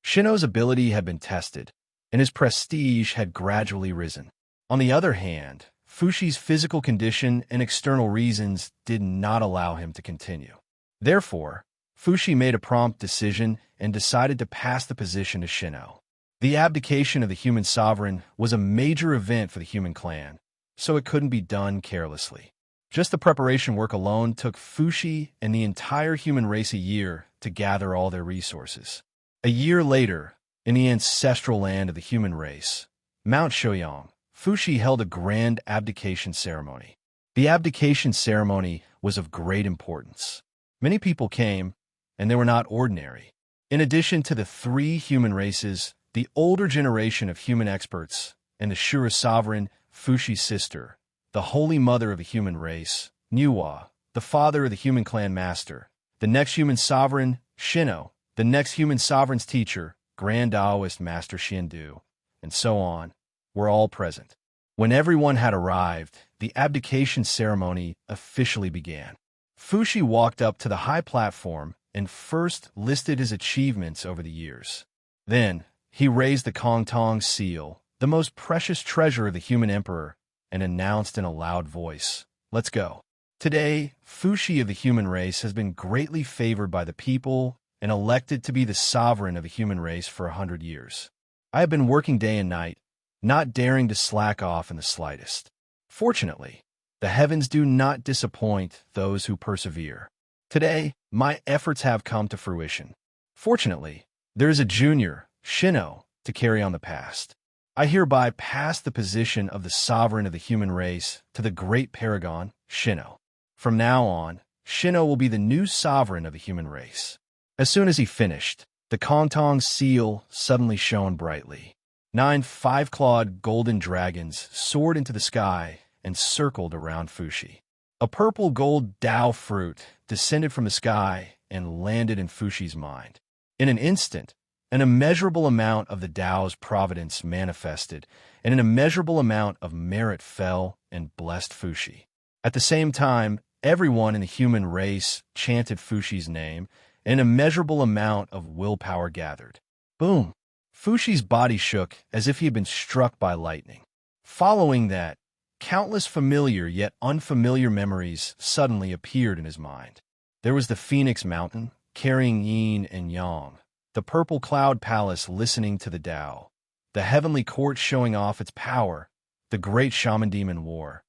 Shino's ability had been tested, and his prestige had gradually risen. On the other hand, Fuxi's physical condition and external reasons did not allow him to continue. Therefore, Fuxi made a prompt decision and decided to pass the position to Shino. The abdication of the human sovereign was a major event for the human clan, so it couldn't be done carelessly. Just the preparation work alone took Fuxi and the entire human race a year to gather all their resources. A year later, in the ancestral land of the human race, Mount Shouyang, Fuxi held a grand abdication ceremony. The abdication ceremony was of great importance. Many people came, and they were not ordinary. In addition to the three human races, the older generation of human experts, and the Shura sovereign, Fuxi's sister, the holy mother of the human race, Nuwa, the father of the human clan master, the next human sovereign, Shino, the next human sovereign's teacher, Grand Taoist Master Xiandu, and so on, were all present. When everyone had arrived, the abdication ceremony officially began. Fuxi walked up to the high platform and first listed his achievements over the years. Then, he raised the Kongtong seal, the most precious treasure of the human emperor, and announced in a loud voice, "Let's go." Today, Fushi of the human race has been greatly favored by the people and elected to be the sovereign of the human race for 100 years. I have been working day and night, not daring to slack off in the slightest. Fortunately, the heavens do not disappoint those who persevere. Today, my efforts have come to fruition. Fortunately, there is a junior, Shino, to carry on the past. I hereby pass the position of the sovereign of the human race to the great paragon, Shino. From now on, Shino will be the new sovereign of the human race. As soon as he finished, the Kontong seal suddenly shone brightly. 9 five-clawed golden dragons soared into the sky and circled around Fushi. A purple gold Dao fruit descended from the sky and landed in Fushi's mind. In an instant, an immeasurable amount of the Dao's providence manifested, and an immeasurable amount of merit fell and blessed Fushi. At the same time, everyone in the human race chanted Fushi's name, and an immeasurable amount of willpower gathered. Boom! Fushi's body shook as if he had been struck by lightning. Following that, countless familiar yet unfamiliar memories suddenly appeared in his mind. There was the Phoenix Mountain, carrying yin and yang, the purple cloud palace listening to the Tao, the heavenly court showing off its power, the great shaman-demon war.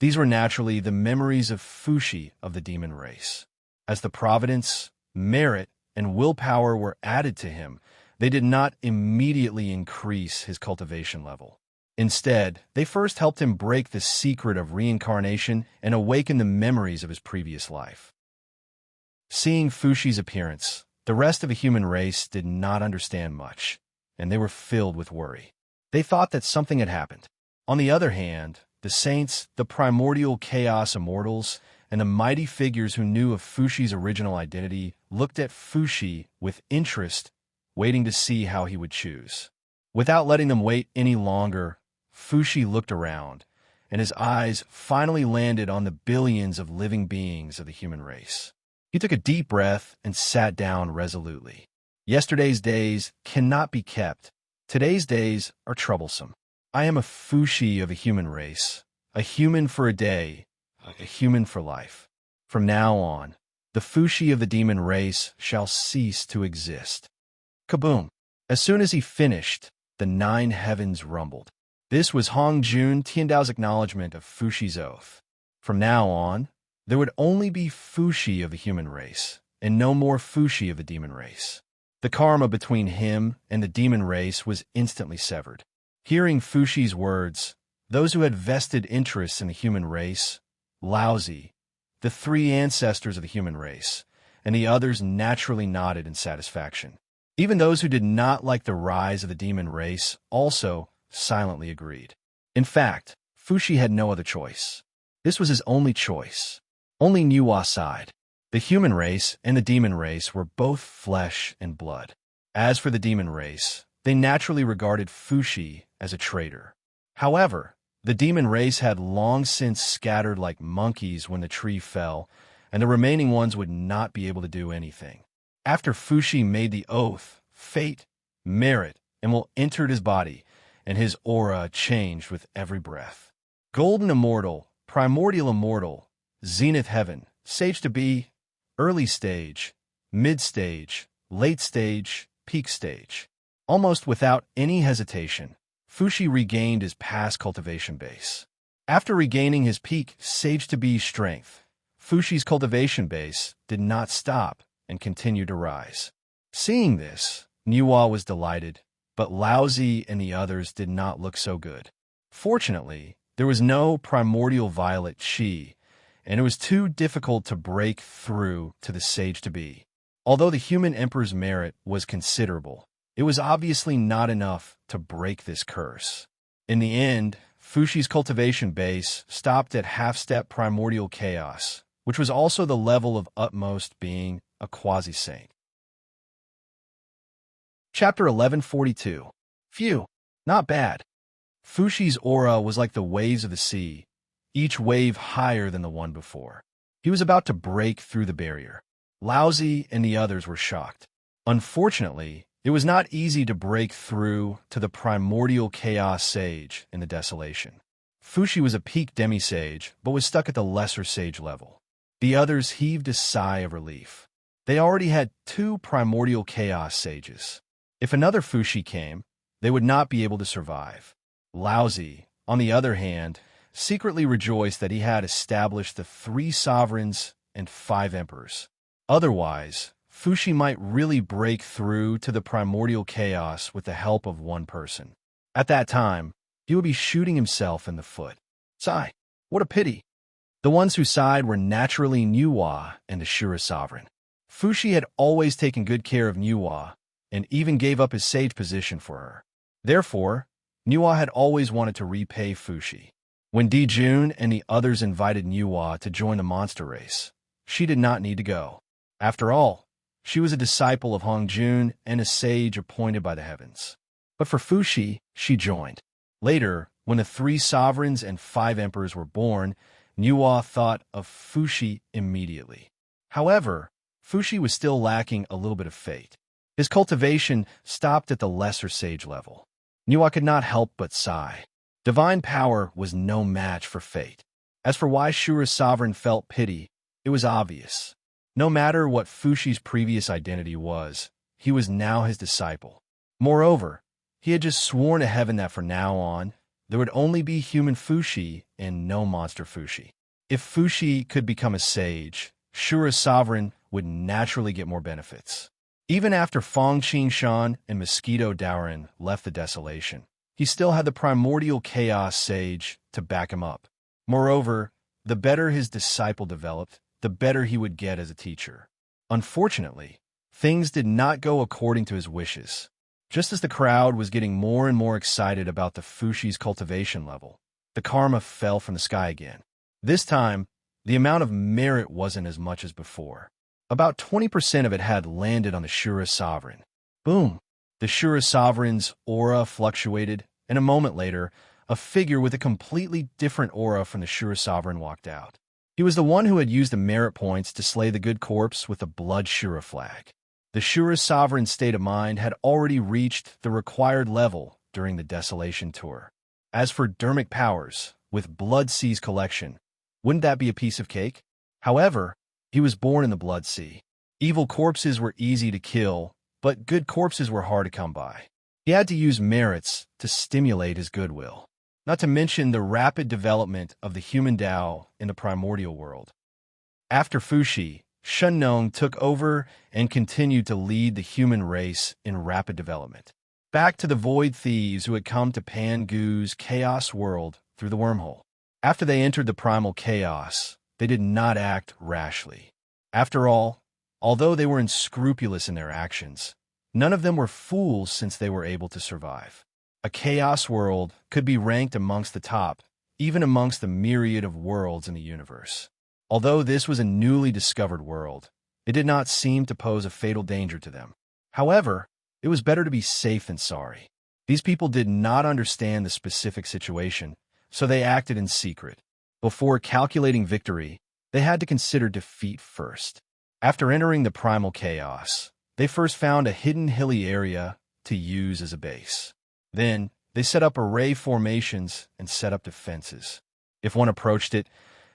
These were naturally the memories of Fushi of the demon race. As the providence, merit, and willpower were added to him, they did not immediately increase his cultivation level. Instead, they first helped him break the secret of reincarnation and awaken the memories of his previous life. Seeing Fushi's appearance, the rest of the human race did not understand much, and they were filled with worry. They thought that something had happened. On the other hand, the saints, the primordial chaos immortals, and the mighty figures who knew of Fushi's original identity looked at Fushi with interest, waiting to see how he would choose. Without letting them wait any longer, Fushi looked around, and his eyes finally landed on the billions of living beings of the human race. He took a deep breath and sat down resolutely. Yesterday's days cannot be kept. Today's days are troublesome. I am a Fushi of the human race, a human for a day, a human for life. From now on, the Fushi of the demon race shall cease to exist. Kaboom! As soon as he finished, the 9 heavens rumbled. This was Hong Jun Tiandao's acknowledgement of Fushi's oath. From now on, there would only be Fushi of the human race, and no more Fushi of the demon race. The karma between him and the demon race was instantly severed. Hearing Fushi's words, those who had vested interests in the human race, Laozi, the 3 ancestors of the human race, and the others naturally nodded in satisfaction. Even those who did not like the rise of the demon race also silently agreed. In fact, Fushi had no other choice. This was his only choice. Only Nuwa sighed. The human race and the demon race were both flesh and blood. As for the demon race, they naturally regarded Fushi as a traitor. However, the demon race had long since scattered like monkeys when the tree fell, and the remaining ones would not be able to do anything. After Fushi made the oath, fate, merit, and will entered his body, and his aura changed with every breath. Golden immortal, primordial immortal, zenith heaven, sage to be, early stage, mid stage, late stage, peak stage. Almost without any hesitation, Fushi regained his past cultivation base. After regaining his peak sage to be strength, Fushi's cultivation base did not stop and continued to rise. Seeing this, Nuwa was delighted, but Laozi and the others did not look so good. Fortunately, there was no primordial violet chi, and it was too difficult to break through to the sage to be. Although the human emperor's merit was considerable, it was obviously not enough to break this curse. In the end, Fushi's cultivation base stopped at half-step primordial chaos, which was also the level of utmost being a quasi-saint. Chapter 1142. Phew, not bad. Fushi's aura was like the waves of the sea, each wave higher than the one before. He was about to break through the barrier. Laozi and the others were shocked. Unfortunately, it was not easy to break through to the primordial chaos sage in the desolation. Fushi was a peak demi-sage, but was stuck at the lesser sage level. The others heaved a sigh of relief. They already had 2 primordial chaos sages. If another Fushi came, they would not be able to survive. Laozi, on the other hand, secretly rejoiced that he had established the 3 sovereigns and 5 emperors. Otherwise, Fushi might really break through to the primordial chaos with the help of one person. At that time, he would be shooting himself in the foot. Sigh, what a pity. The ones who sighed were naturally Nuwa and the Shura sovereign. Fushi had always taken good care of Nuwa, and even gave up his sage position for her. Therefore, Nuwa had always wanted to repay Fushi. When Dijun and the others invited Nuwa to join the monster race, she did not need to go. After all, she was a disciple of Hongjun and a sage appointed by the heavens. But for Fushi, she joined. Later, when the 3 sovereigns and 5 emperors were born, Nuwa thought of Fushi immediately. However, Fushi was still lacking a little bit of fate. His cultivation stopped at the lesser sage level. Nuwa could not help but sigh. Divine power was no match for fate. As for why Shura's sovereign felt pity, it was obvious. No matter what Fushi's previous identity was, he was now his disciple. Moreover, he had just sworn to heaven that from now on, there would only be human Fushi and no monster Fushi. If Fushi could become a sage, Shura's sovereign would naturally get more benefits. Even after Fong Qingshan and Mosquito Daoran left the desolation, he still had the primordial chaos sage to back him up. Moreover, the better his disciple developed, the better he would get as a teacher. Unfortunately, things did not go according to his wishes. Just as the crowd was getting more and more excited about the Fushi's cultivation level, the karma fell from the sky again. This time, the amount of merit wasn't as much as before. About 20% of it had landed on the Shura sovereign. Boom! The Shura sovereign's aura fluctuated, and a moment later, a figure with a completely different aura from the Shura sovereign walked out. He was the one who had used the merit points to slay the good corpse with the blood Shura flag. The Shura sovereign's state of mind had already reached the required level during the Desolation Tour. As for dermic powers, with Blood Sea's collection, wouldn't that be a piece of cake? However, he was born in the Blood Sea. Evil corpses were easy to kill, but good corpses were hard to come by. He had to use merits to stimulate his goodwill, not to mention the rapid development of the human Tao in the primordial world. After Fushi, Shunnong took over and continued to lead the human race in rapid development. Back to the Void Thieves who had come to Pangu's chaos world through the wormhole. After they entered the primal chaos, they did not act rashly. After all, although they were unscrupulous in their actions, none of them were fools since they were able to survive. A chaos world could be ranked amongst the top, even amongst the myriad of worlds in the universe. Although this was a newly discovered world, it did not seem to pose a fatal danger to them. However, it was better to be safe than sorry. These people did not understand the specific situation, so they acted in secret. Before calculating victory, they had to consider defeat first. After entering the primal chaos, they first found a hidden hilly area to use as a base. Then, they set up array formations and set up defenses. If one approached it,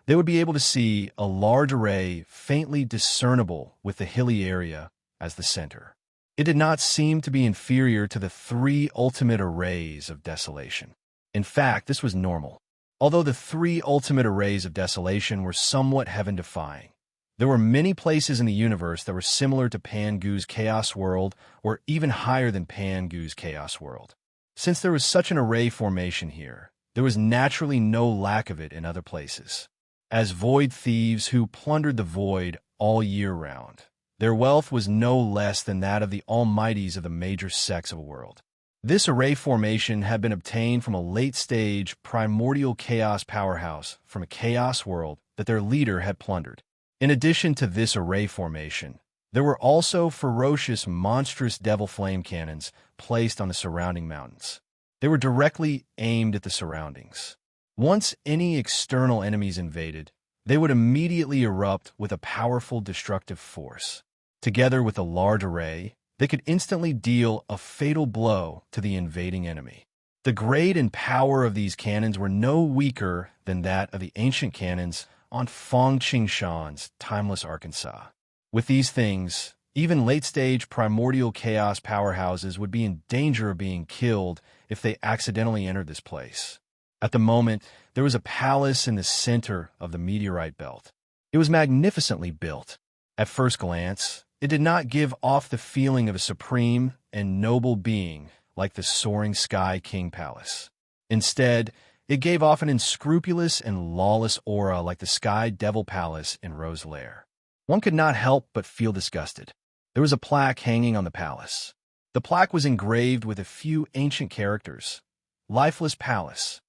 they would be able to see a large array faintly discernible with the hilly area as the center. It did not seem to be inferior to the 3 ultimate arrays of desolation. In fact, this was normal. Although the 3 ultimate arrays of desolation were somewhat heaven-defying, there were many places in the universe that were similar to Pangu's chaos world or even higher than Pangu's chaos world. Since there was such an array formation here, there was naturally no lack of it in other places. As void thieves who plundered the void all year round, their wealth was no less than that of the almighties of the major sects of a world. This array formation had been obtained from a late-stage primordial chaos powerhouse from a chaos world that their leader had plundered. In addition to this array formation, there were also ferocious, monstrous devil flame cannons placed on the surrounding mountains. They were directly aimed at the surroundings. Once any external enemies invaded, they would immediately erupt with a powerful destructive force. Together with a large array, they could instantly deal a fatal blow to the invading enemy. The grade and power of these cannons were no weaker than that of the ancient cannons on Fengqingshan's timeless Arkansas. With these things, even late-stage primordial chaos powerhouses would be in danger of being killed if they accidentally entered this place. At the moment, there was a palace in the center of the meteorite belt. It was magnificently built. At first glance, it did not give off the feeling of a supreme and noble being like the soaring Sky King Palace. Instead, it gave off an unscrupulous and lawless aura like the Sky Devil Palace in Rose Lair. One could not help but feel disgusted. There was a plaque hanging on the palace. The plaque was engraved with a few ancient characters. Lifeless Palace.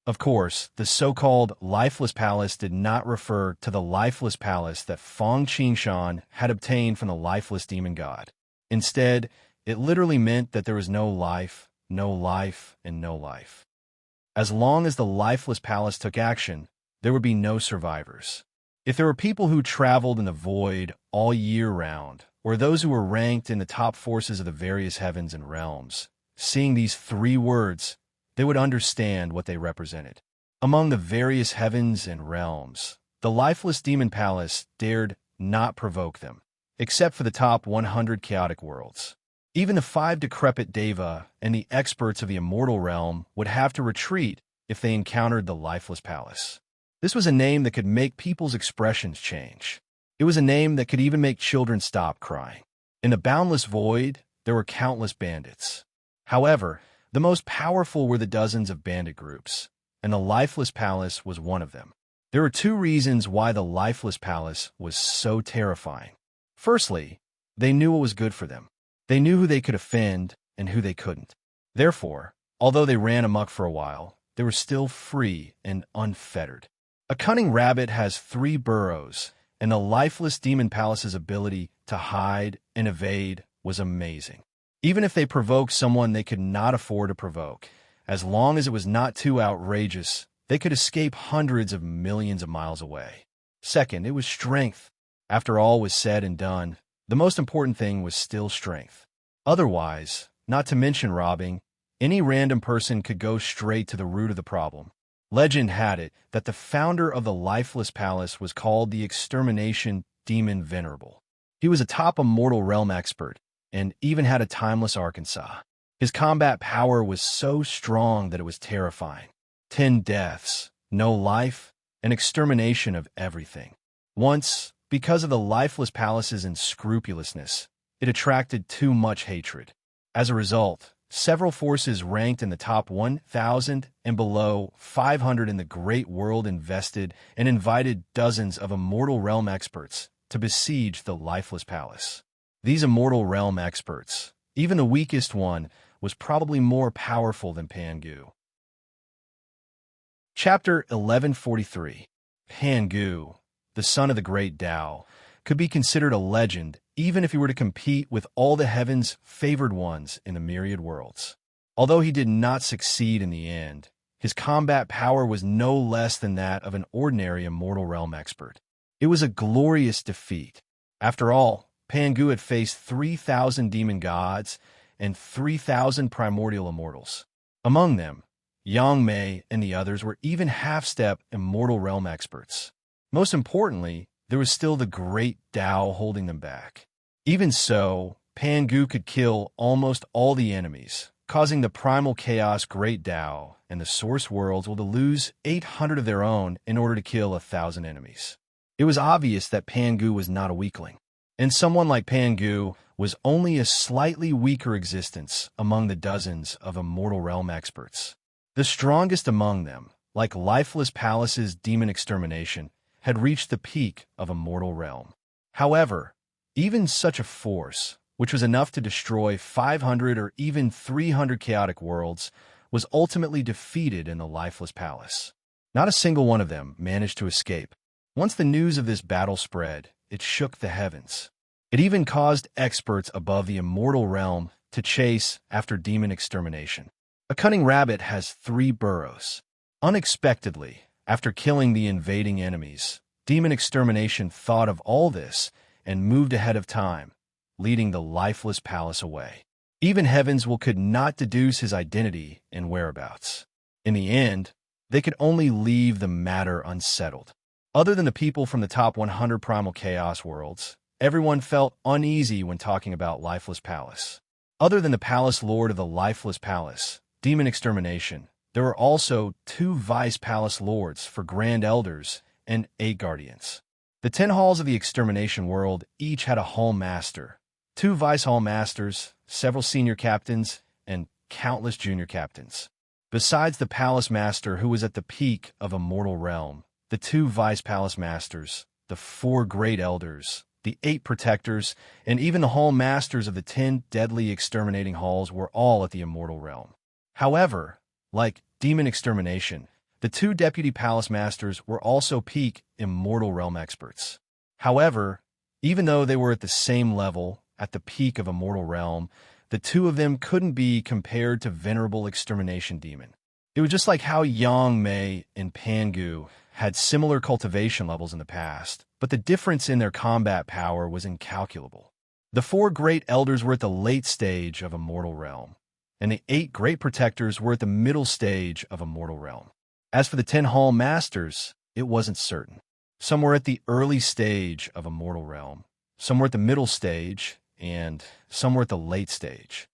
Of course, the so-called Lifeless Palace did not refer to the lifeless palace that Fengqingshan had obtained from the lifeless demon god. Instead, it literally meant that there was no life, and no life. As long as the lifeless palace took action, there would be no survivors. If there were people who traveled in the void all year round, or those who were ranked in the top forces of the various heavens and realms, seeing these 3 words, they would understand what they represented. Among the various heavens and realms, the lifeless demon palace dared not provoke them, except for the top 100 chaotic worlds. Even the 5 decrepit Deva and the experts of the immortal realm would have to retreat if they encountered the lifeless palace. This was a name that could make people's expressions change. It was a name that could even make children stop crying. In the boundless void, there were countless bandits. However, the most powerful were the dozens of bandit groups, and the lifeless palace was one of them. There were 2 reasons why the lifeless palace was so terrifying. Firstly, they knew what was good for them. They knew who they could offend and who they couldn't. Therefore, although they ran amok for a while, they were still free and unfettered. A cunning rabbit has 3 burrows, and the lifeless demon palace's ability to hide and evade was amazing. Even if they provoked someone they could not afford to provoke, as long as it was not too outrageous, they could escape hundreds of millions of miles away. Second, it was strength. After all was said and done, the most important thing was still strength. Otherwise, not to mention robbing, any random person could go straight to the root of the problem. Legend had it that the founder of the lifeless palace was called the Extermination Demon Venerable. He was a top immortal realm expert, and even had a timeless Arkansas. His combat power was so strong that it was terrifying. 10 deaths, no life, and extermination of everything. Once, because of the lifeless palace's unscrupulousness, it attracted too much hatred. As a result, several forces ranked in the top 1,000 and below 500 in the great world invested and invited dozens of immortal realm experts to besiege the lifeless palace. These immortal realm experts, even the weakest one, was probably more powerful than Pangu. Chapter 1143. Pangu, the son of the great Tao, could be considered a legend even if he were to compete with all the heaven's favored ones in the myriad worlds. Although he did not succeed in the end, his combat power was no less than that of an ordinary immortal realm expert. It was a glorious defeat. After all, Pangu had faced 3,000 demon gods and 3,000 primordial immortals. Among them, Yang Mei and the others were even half-step immortal realm experts. Most importantly, there was still the great Tao holding them back. Even so, Pangu could kill almost all the enemies, causing the primal chaos great Tao and the source worlds to lose 800 of their own in order to kill 1,000 enemies. It was obvious that Pangu was not a weakling, and someone like Pangu was only a slightly weaker existence among the dozens of immortal realm experts. The strongest among them, like Lifeless Palace's demon extermination, had reached the peak of immortal realm. However, even such a force, which was enough to destroy 500 or even 300 chaotic worlds, was ultimately defeated in the Lifeless Palace. Not a single one of them managed to escape. Once the news of this battle spread, it shook the heavens. It even caused experts above the immortal realm to chase after demon extermination. A cunning rabbit has 3 burrows. Unexpectedly, after killing the invading enemies, demon extermination thought of all this and moved ahead of time, leading the Lifeless Palace away. Even Heavens will could not deduce his identity and whereabouts. In the end, they could only leave the matter unsettled. Other than the people from the top 100 primal chaos worlds, everyone felt uneasy when talking about Lifeless Palace. Other than the Palace Lord of the Lifeless Palace, Demon Extermination, there were also 2 Vice Palace Lords for Grand Elders and 8 Guardians. The 10 halls of the Extermination world each had a Hall Master, 2 Vice Hall Masters, several Senior Captains, and countless Junior Captains. Besides the Palace Master who was at the peak of a mortal realm, the 2 Vice Palace Masters, the 4 Great Elders, the 8 Protectors, and even the Hall Masters of the 10 deadly exterminating halls were all at the immortal realm. However, like Demon Extermination, the 2 Deputy Palace Masters were also peak immortal realm experts. However, even though they were at the same level, at the peak of immortal realm, the 2 of them couldn't be compared to Venerable Extermination Demon. It was just like how Yang Mei and Pangu had similar cultivation levels in the past, but the difference in their combat power was incalculable. The 4 Great Elders were at the late stage of immortal realm, and the 8 Great Protectors were at the middle stage of immortal realm. As for the 10 Hall Masters, it wasn't certain. Some were at the early stage of immortal realm, some were at the middle stage, and some were at the late stage.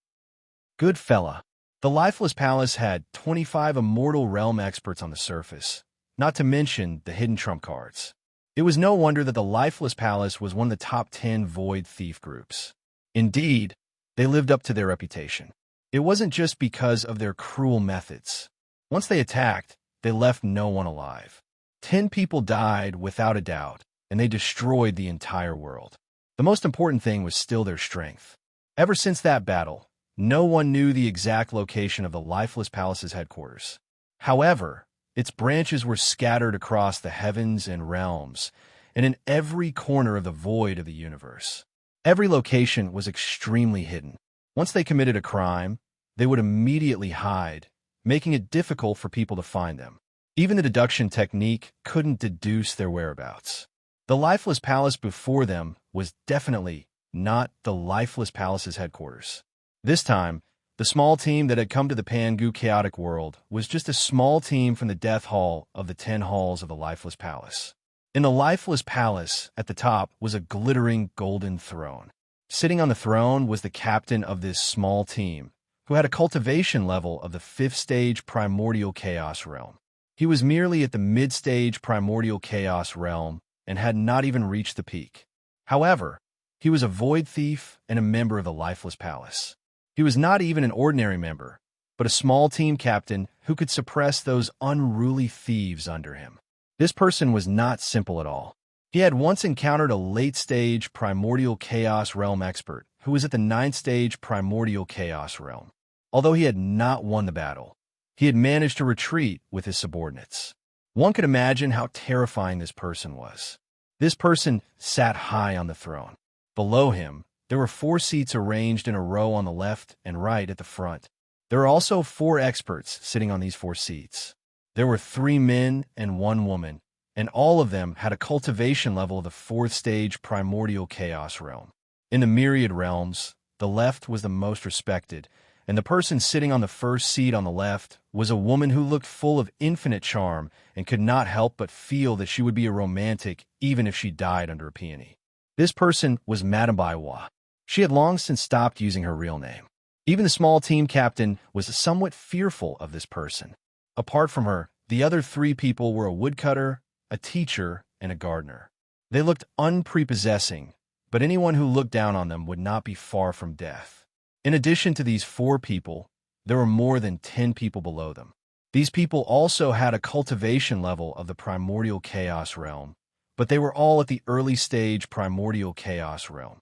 Good fella. The Lifeless Palace had 25 immortal realm experts on the surface, not to mention the hidden trump cards. It was no wonder that the Lifeless Palace was one of the top 10 void thief groups. Indeed, they lived up to their reputation. It wasn't just because of their cruel methods. Once they attacked, they left no one alive. 10 people died without a doubt, and they destroyed the entire world. The most important thing was still their strength. Ever since that battle, no one knew the exact location of the Lifeless Palace's headquarters. However, its branches were scattered across the heavens and realms, and in every corner of the void of the universe. Every location was extremely hidden. Once they committed a crime, they would immediately hide, making it difficult for people to find them. Even the deduction technique couldn't deduce their whereabouts. The Lifeless Palace before them was definitely not the Lifeless Palace's headquarters. This time, the small team that had come to the Pangu chaotic world was just a small team from the Death Hall of the 10 halls of the Lifeless Palace. In the Lifeless Palace, at the top, was a glittering golden throne. Sitting on the throne was the captain of this small team, who had a cultivation level of the 5th stage primordial chaos realm. He was merely at the mid-stage primordial chaos realm and had not even reached the peak. However, he was a void thief and a member of the Lifeless Palace. He was not even an ordinary member, but a small team captain who could suppress those unruly thieves under him. This person was not simple at all. He had once encountered a late-stage primordial chaos realm expert who was at the 9th stage primordial chaos realm. Although he had not won the battle, he had managed to retreat with his subordinates. One could imagine how terrifying this person was. This person sat high on the throne. Below him, there were 4 seats arranged in a row on the left and right at the front. There were also 4 experts sitting on these 4 seats. There were 3 men and 1 woman, and all of them had a cultivation level of the 4th stage primordial chaos realm. In the myriad realms, the left was the most respected, and the person sitting on the first seat on the left was a woman who looked full of infinite charm and could not help but feel that she would be a romantic even if she died under a peony. This person was Madame Baiwa. She had long since stopped using her real name. Even the small team captain was somewhat fearful of this person. Apart from her, the other 3 people were a woodcutter, a teacher, and a gardener. They looked unprepossessing, but anyone who looked down on them would not be far from death. In addition to these 4 people, there were more than 10 people below them. These people also had a cultivation level of the primordial chaos realm, but they were all at the early stage primordial chaos realm.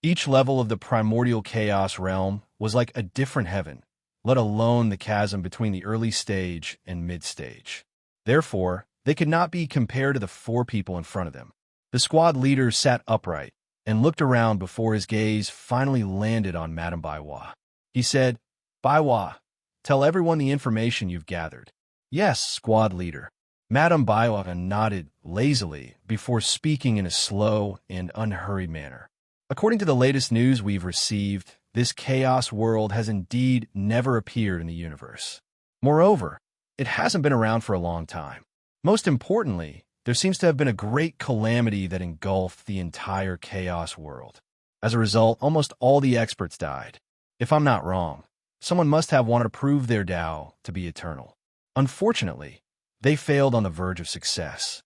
Each level of the primordial chaos realm was like a different heaven, let alone the chasm between the early stage and mid-stage. Therefore, they could not be compared to the 4 people in front of them. The squad leader sat upright and looked around before his gaze finally landed on Madame Baiwa. He said, "Baiwa, tell everyone the information you've gathered." "Yes, squad leader." Madame Baiwa nodded lazily before speaking in a slow and unhurried manner. "According to the latest news we've received, this chaos world has indeed never appeared in the universe. Moreover, it hasn't been around for a long time. Most importantly, there seems to have been a great calamity that engulfed the entire chaos world. As a result, almost all the experts died. If I'm not wrong, someone must have wanted to prove their Tao to be eternal. Unfortunately, they failed on the verge of success.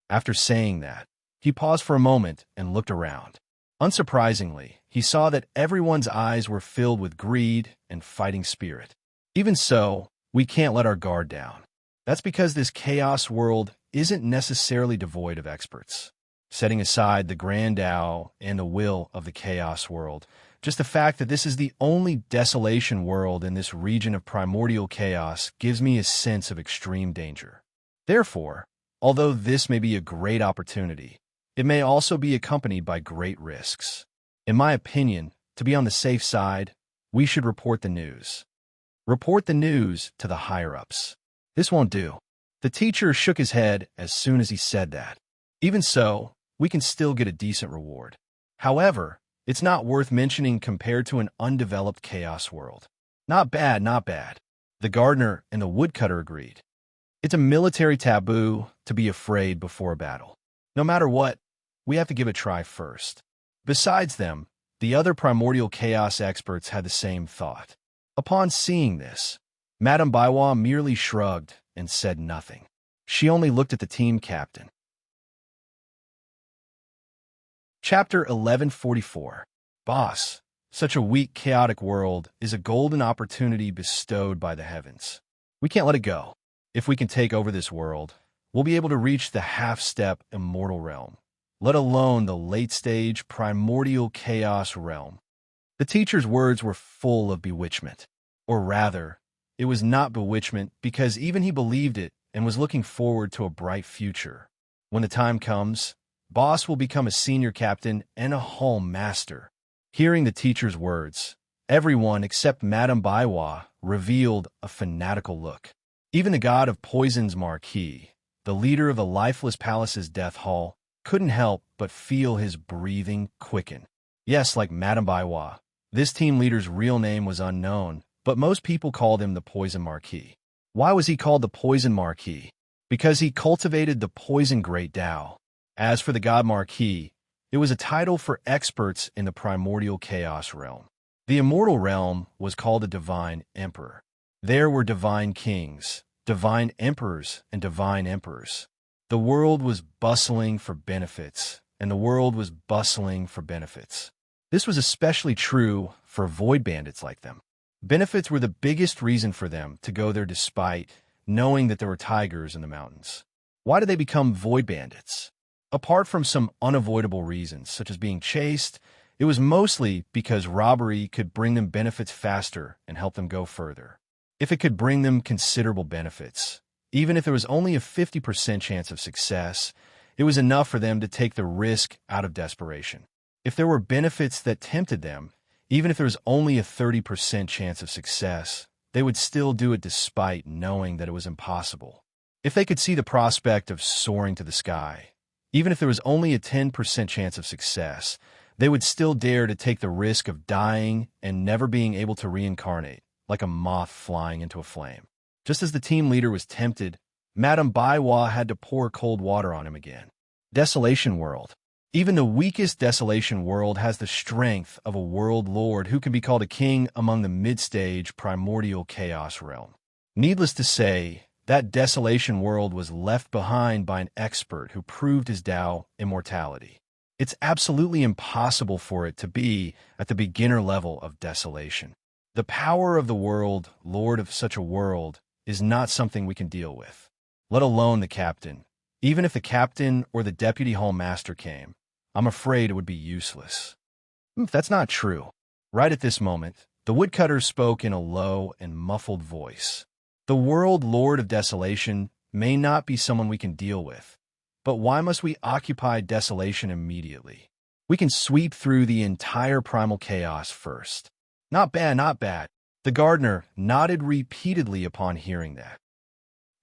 After saying that, he paused for a moment and looked around. Unsurprisingly, he saw that everyone's eyes were filled with greed and fighting spirit. Even so, we can't let our guard down. That's because this chaos world isn't necessarily devoid of experts. Setting aside the grand Tao and the will of the chaos world, just the fact that this is the only desolation world in this region of primordial chaos gives me a sense of extreme danger. Therefore, although this may be a great opportunity, it may also be accompanied by great risks. In my opinion, to be on the safe side, we should report the news. Report the news to the higher-ups. This won't do. The teacher shook his head as soon as he said that. Even so, we can still get a decent reward. However, it's not worth mentioning compared to an undeveloped chaos world. Not bad, not bad. The gardener and the woodcutter agreed. It's a military taboo to be afraid before a battle. No matter what, we have to give it a try first. Besides them, the other primordial chaos experts had the same thought. Upon seeing this, Madame Baiwa merely shrugged and said nothing. She only looked at the team captain. Chapter 1144. Boss, such a weak, chaotic world is a golden opportunity bestowed by the heavens. We can't let it go. If we can take over this world, we'll be able to reach the half-step immortal realm, let alone the late-stage primordial chaos realm. The teacher's words were full of bewitchment. Or rather, it was not bewitchment because even he believed it and was looking forward to a bright future. When the time comes, Boss will become a senior captain and a home master. Hearing the teacher's words, everyone except Madame Baiwa revealed a fanatical look. Even the god of poison's marquis, the leader of the lifeless palace's death hall, couldn't help but feel his breathing quicken. Yes, like Madame Baiwa, this team leader's real name was unknown, but most people called him the Poison Marquis. Why was he called the Poison Marquis? Because he cultivated the poison great Tao. As for the God Marquis, it was a title for experts in the primordial chaos realm. The immortal realm was called a divine emperor. There were divine kings, divine emperors, and divine emperors. The world was bustling for benefits, and the world was bustling for benefits. This was especially true for void bandits like them. Benefits were the biggest reason for them to go there despite knowing that there were tigers in the mountains. Why did they become void bandits? Apart from some unavoidable reasons, such as being chased, it was mostly because robbery could bring them benefits faster and help them go further. If it could bring them considerable benefits, even if there was only a 50% chance of success, it was enough for them to take the risk out of desperation. If there were benefits that tempted them, even if there was only a 30% chance of success, they would still do it despite knowing that it was impossible. If they could see the prospect of soaring to the sky, even if there was only a 10% chance of success, they would still dare to take the risk of dying and never being able to reincarnate, like a moth flying into a flame. Just as the team leader was tempted, Madame Baiwa had to pour cold water on him again. Desolation World. Even the weakest Desolation World has the strength of a world lord who can be called a king among the mid-stage primordial chaos realm. Needless to say, that Desolation World was left behind by an expert who proved his Tao immortality. It's absolutely impossible for it to be at the beginner level of desolation. The power of the world, lord of such a world, is not something we can deal with, let alone the captain. Even if the captain or the deputy hall master came, I'm afraid it would be useless. That's not true. Right at this moment, the woodcutter spoke in a low and muffled voice. The world lord of desolation may not be someone we can deal with, but why must we occupy desolation immediately? We can sweep through the entire primal chaos first. Not bad, not bad. The gardener nodded repeatedly upon hearing that.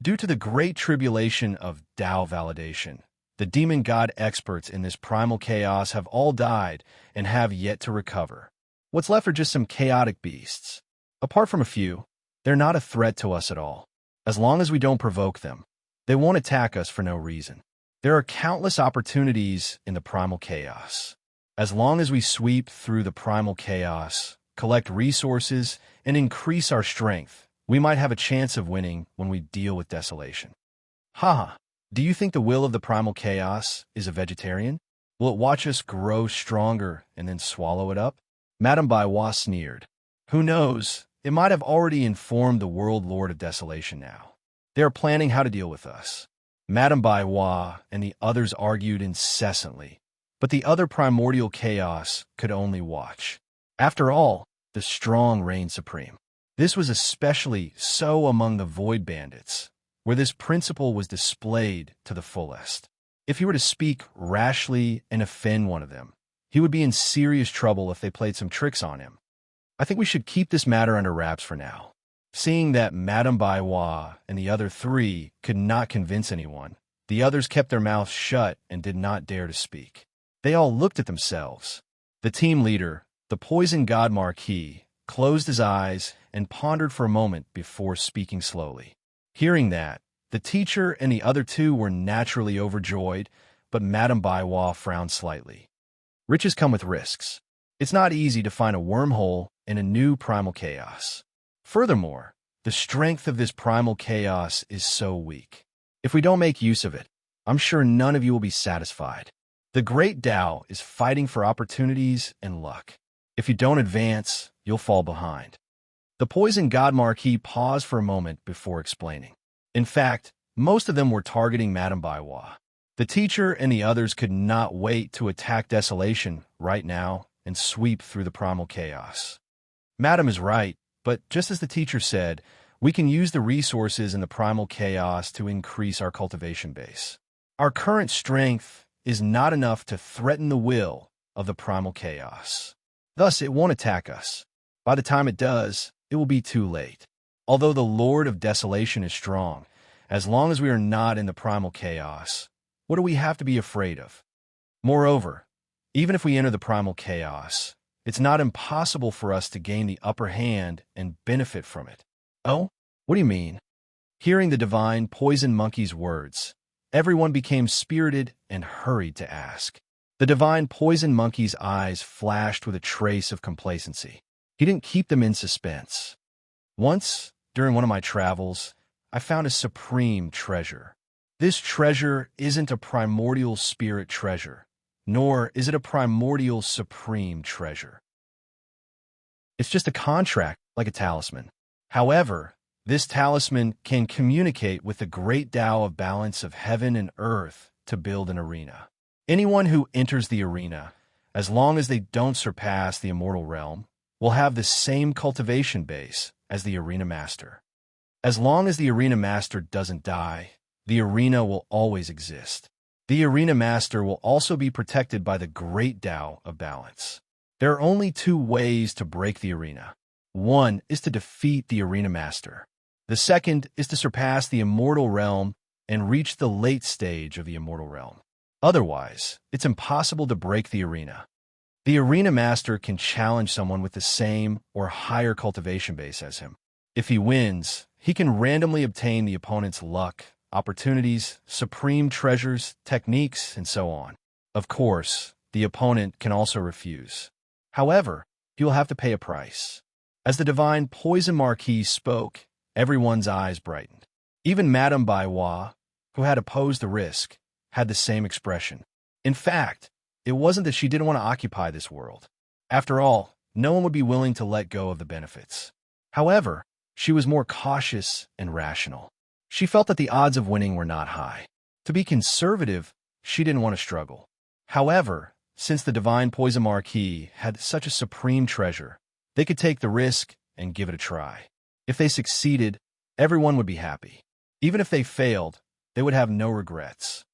Due to the great tribulation of Tao validation, the demon god experts in this primal chaos have all died and have yet to recover. What's left are just some chaotic beasts. Apart from a few, they're not a threat to us at all. As long as we don't provoke them, they won't attack us for no reason. There are countless opportunities in the primal chaos. As long as we sweep through the primal chaos, collect resources, and increase our strength, we might have a chance of winning when we deal with desolation. Haha, do you think the will of the primal chaos is a vegetarian? Will it watch us grow stronger and then swallow it up? Madame Baiwa sneered. Who knows? It might have already informed the world lord of desolation now. They are planning how to deal with us. Madame Baiwa and the others argued incessantly, but the other primordial chaos could only watch. After all, the strong reigned supreme. This was especially so among the void bandits, where this principle was displayed to the fullest. If he were to speak rashly and offend one of them, he would be in serious trouble if they played some tricks on him. I think we should keep this matter under wraps for now. Seeing that Madame Baiwa and the other three could not convince anyone, the others kept their mouths shut and did not dare to speak. They all looked at themselves. The team leader, the poison god Marquis, closed his eyes and pondered for a moment before speaking slowly. Hearing that, the teacher and the other two were naturally overjoyed, but Madame Baiwa frowned slightly. Riches come with risks. It's not easy to find a wormhole in a new primal chaos. Furthermore, the strength of this primal chaos is so weak. If we don't make use of it, I'm sure none of you will be satisfied. The great Tao is fighting for opportunities and luck. If you don't advance, you'll fall behind. The poison god Marquis paused for a moment before explaining. In fact, most of them were targeting Madame Baiwa. The teacher and the others could not wait to attack desolation right now and sweep through the primal chaos. Madame is right, but just as the teacher said, we can use the resources in the primal chaos to increase our cultivation base. Our current strength is not enough to threaten the will of the primal chaos. Thus, it won't attack us. By the time it does, it will be too late. Although the Lord of Desolation is strong, as long as we are not in the primal chaos, what do we have to be afraid of? Moreover, even if we enter the primal chaos, it's not impossible for us to gain the upper hand and benefit from it. Oh, what do you mean? Hearing the divine poison monkey's words, everyone became spirited and hurried to ask. The divine poison monkey's eyes flashed with a trace of complacency. He didn't keep them in suspense. Once, during one of my travels, I found a supreme treasure. This treasure isn't a primordial spirit treasure, nor is it a primordial supreme treasure. It's just a contract, like a talisman. However, this talisman can communicate with the great Tao of balance of heaven and earth to build an arena. Anyone who enters the arena, as long as they don't surpass the immortal realm, will have the same cultivation base as the arena master. As long as the arena master doesn't die, the arena will always exist. The arena master will also be protected by the great Tao of balance. There are only two ways to break the arena. One is to defeat the arena master. The second is to surpass the immortal realm and reach the late stage of the immortal realm. Otherwise, it's impossible to break the arena. The arena master can challenge someone with the same or higher cultivation base as him. If he wins, he can randomly obtain the opponent's luck, opportunities, supreme treasures, techniques, and so on. Of course, the opponent can also refuse. However, he will have to pay a price. As the divine poison Marquis spoke, everyone's eyes brightened. Even Madame Baiwa, who had opposed the risk, had the same expression. In fact, it wasn't that she didn't want to occupy this world. After all, no one would be willing to let go of the benefits. However, she was more cautious and rational. She felt that the odds of winning were not high. To be conservative, she didn't want to struggle. However, since the divine poison Marquis had such a supreme treasure, they could take the risk and give it a try. If they succeeded, everyone would be happy. Even if they failed, they would have no regrets.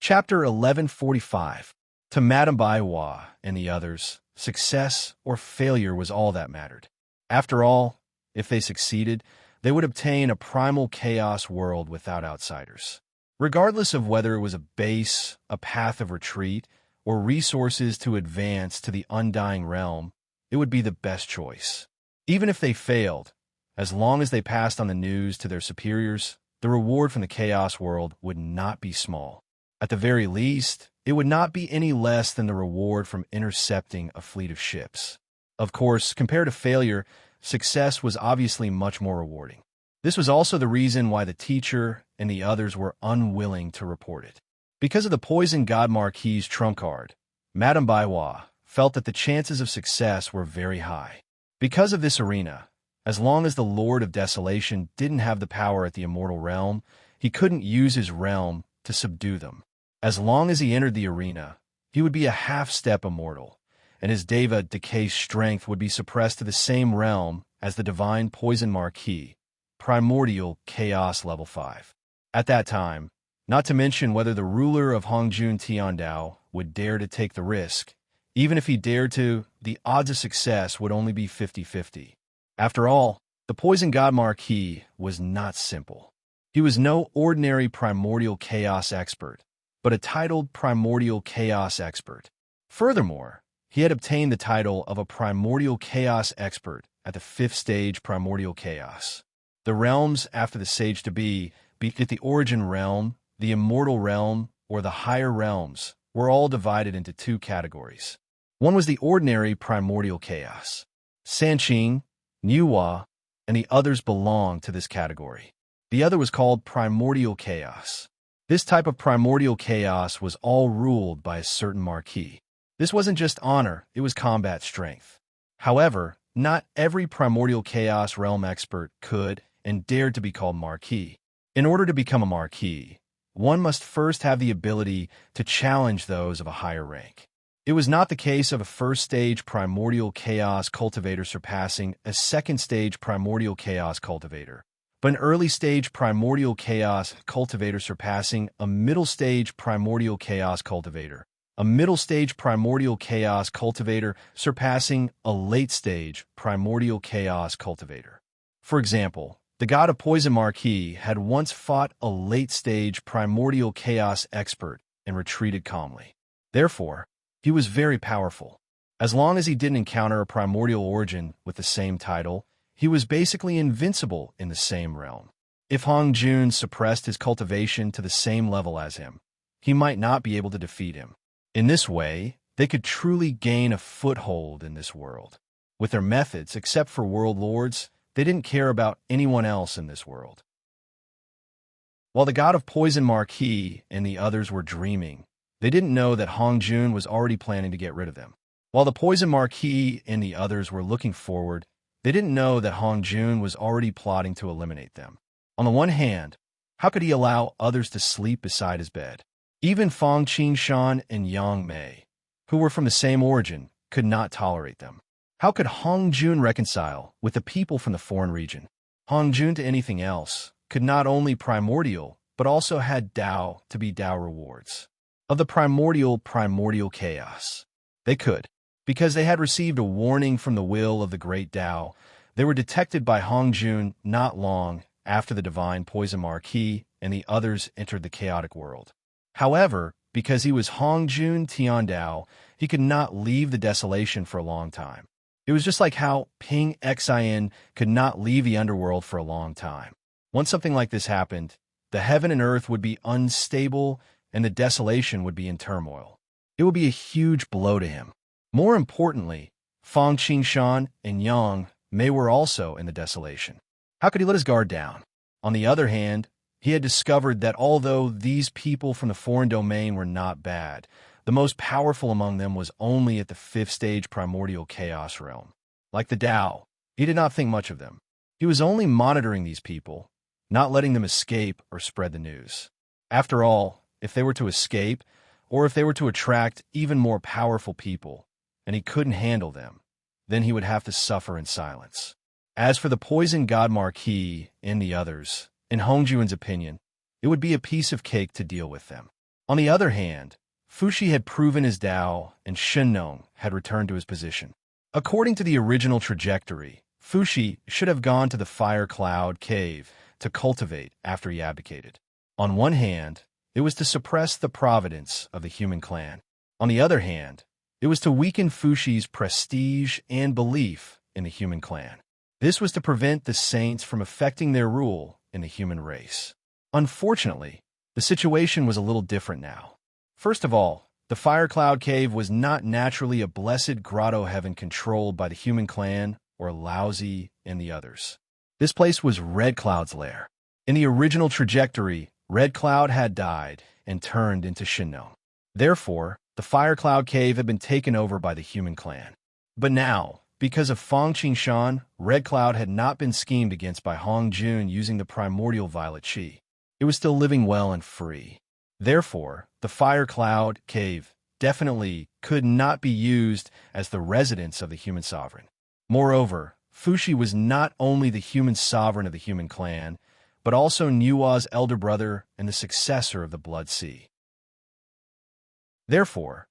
Chapter 1145. To Madame Baiwa and the others, success or failure was all that mattered. After all, if they succeeded, they would obtain a primal chaos world without outsiders. Regardless of whether it was a base, a path of retreat, or resources to advance to the undying realm, it would be the best choice. Even if they failed, as long as they passed on the news to their superiors, the reward from the chaos world would not be small. At the very least, it would not be any less than the reward from intercepting a fleet of ships. Of course, compared to failure, success was obviously much more rewarding. This was also the reason why the teacher and the others were unwilling to report it. Because of the poison god Marquis's trump card, Madame Baiwa felt that the chances of success were very high. Because of this arena, as long as the Lord of Desolation didn't have the power at the immortal realm, he couldn't use his realm to subdue them. As long as he entered the arena, he would be a half-step immortal, and his Deva Decay strength would be suppressed to the same realm as the divine Poison Marquis, Primordial Chaos Level 5. At that time, not to mention whether the ruler of Hongjun Tiandao would dare to take the risk, even if he dared to, the odds of success would only be 50-50. After all, the Poison God Marquis was not simple. He was no ordinary primordial chaos expert, but a titled primordial chaos expert. Furthermore, he had obtained the title of a primordial chaos expert at the 5th stage primordial chaos. The realms after the sage-to-be, be it the origin realm, the immortal realm, or the higher realms, were all divided into two categories. One was the ordinary primordial chaos. Sanqing, Niuhua, and the others belonged to this category. The other was called primordial chaos. This type of primordial chaos was all ruled by a certain marquis. This wasn't just honor, it was combat strength. However, not every primordial chaos realm expert could and dared to be called marquis. In order to become a marquis, one must first have the ability to challenge those of a higher rank. It was not the case of a first-stage primordial chaos cultivator surpassing a second-stage primordial chaos cultivator, but an early-stage primordial chaos cultivator surpassing a middle-stage primordial chaos cultivator, a middle-stage primordial chaos cultivator surpassing a late-stage primordial chaos cultivator. For example, the god of Poison Marquis had once fought a late-stage primordial chaos expert and retreated calmly. Therefore, he was very powerful. As long as he didn't encounter a primordial origin with the same title, he was basically invincible in the same realm. If Hong Jun suppressed his cultivation to the same level as him, he might not be able to defeat him. In this way, they could truly gain a foothold in this world. With their methods, except for world lords, they didn't care about anyone else in this world. While the god of Poison Marquis and the others were dreaming, they didn't know that Hong Jun was already planning to get rid of them. While the Poison Marquis and the others were looking forward, they didn't know that Hong Jun was already plotting to eliminate them. On the one hand, how could he allow others to sleep beside his bed? Even Fang Qingshan and Yang Mei, who were from the same origin, could not tolerate them. How could Hong Jun reconcile with the people from the foreign region? Hong Jun to anything else could not only primordial, but also had Dao to be Dao rewards. Of the primordial chaos. They could, because they had received a warning from the will of the great Dao. They were detected by Hong Jun not long after the divine Poison Marquis and the others entered the chaotic world. However, because he was Hong Jun Tiandao, he could not leave the desolation for a long time. It was just like how Ping Xin could not leave the underworld for a long time. Once something like this happened, the heaven and earth would be unstable and the desolation would be in turmoil. It would be a huge blow to him. More importantly, Fang Qingshan and Yang Mei were also in the desolation. How could he let his guard down? On the other hand, he had discovered that although these people from the foreign domain were not bad, the most powerful among them was only at the 5th stage primordial chaos realm. Like the Tao, he did not think much of them. He was only monitoring these people, not letting them escape or spread the news. After all, if they were to escape, or if they were to attract even more powerful people, and he couldn't handle them, then he would have to suffer in silence. As for the Poison God Marquis and the others, in Hongjuan's opinion, it would be a piece of cake to deal with them. On the other hand, Fuxi had proven his Dao, and Shenong had returned to his position. According to the original trajectory, Fuxi should have gone to the Fire Cloud Cave to cultivate after he abdicated. On one hand, it was to suppress the providence of the human clan. On the other hand, it was to weaken Fushi's prestige and belief in the human clan. This was to prevent the saints from affecting their rule in the human race. Unfortunately, the situation was a little different now. First of all, the Fire Cloud Cave was not naturally a blessed grotto heaven controlled by the human clan or Laozi and the others. This place was Red Cloud's lair. In the original trajectory, Red Cloud had died and turned into Shinnong. Therefore, the Fire Cloud Cave had been taken over by the human clan. But now, because of Fang Qingshan, Red Cloud had not been schemed against by Hong Jun using the primordial violet chi. It was still living well and free. Therefore, the Fire Cloud Cave definitely could not be used as the residence of the human sovereign. Moreover, Fushi was not only the human sovereign of the human clan, but also Niua's elder brother and the successor of the Blood Sea. Therefore,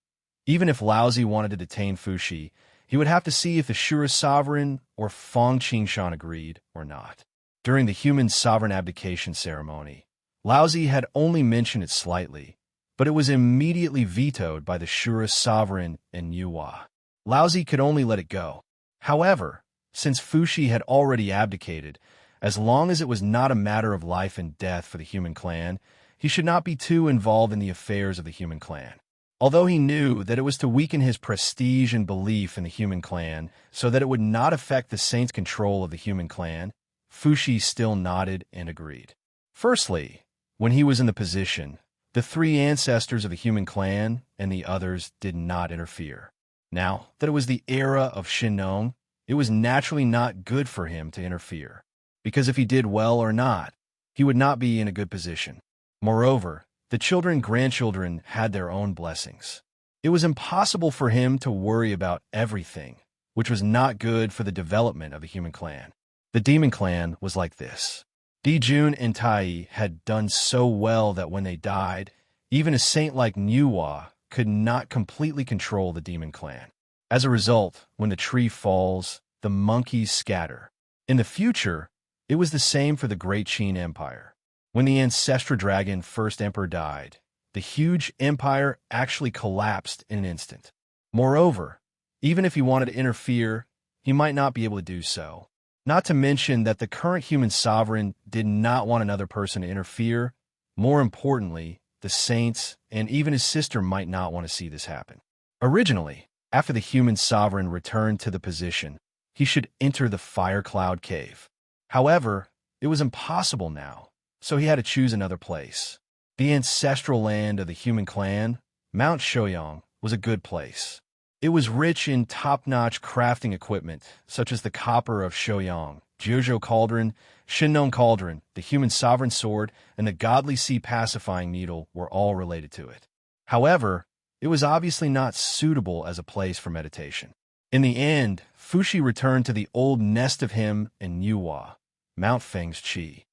even if Laozi wanted to detain Fushi, he would have to see if the Shura sovereign or Fang Qingshan agreed or not. During the human sovereign abdication ceremony, Laozi had only mentioned it slightly, but it was immediately vetoed by the Shura sovereign and Niua. Laozi could only let it go. However, since Fushi had already abdicated, as long as it was not a matter of life and death for the human clan, he should not be too involved in the affairs of the human clan. Although he knew that it was to weaken his prestige and belief in the human clan so that it would not affect the saints' control of the human clan, Fushi still nodded and agreed. Firstly, when he was in the position, the three ancestors of the human clan and the others did not interfere. Now that it was the era of Shinnong, it was naturally not good for him to interfere, because if he did well or not, he would not be in a good position. Moreover, the children and grandchildren had their own blessings. It was impossible for him to worry about everything, which was not good for the development of the human clan. The demon clan was like this. Dijun and Tai had done so well that when they died, even a saint like Niua could not completely control the demon clan. As a result, when the tree falls, the monkeys scatter. In the future, it was the same for the Great Qin Empire. When the ancestral dragon first emperor died, the huge empire actually collapsed in an instant. Moreover, even if he wanted to interfere, he might not be able to do so. Not to mention that the current human sovereign did not want another person to interfere. More importantly, the saints and even his sister might not want to see this happen. Originally, after the human sovereign returned to the position, he should enter the Fire Cloud Cave. However, it was impossible now, so he had to choose another place. The ancestral land of the human clan, Mount Shoyang, was a good place. It was rich in top-notch crafting equipment, such as the copper of Shoyang, Jiuzhou Cauldron, Shinnong Cauldron, the human sovereign sword, and the godly sea pacifying needle were all related to it. However, it was obviously not suitable as a place for meditation. In the end, Fushi returned to the old nest of him and Niua, Mount Feng's Qi.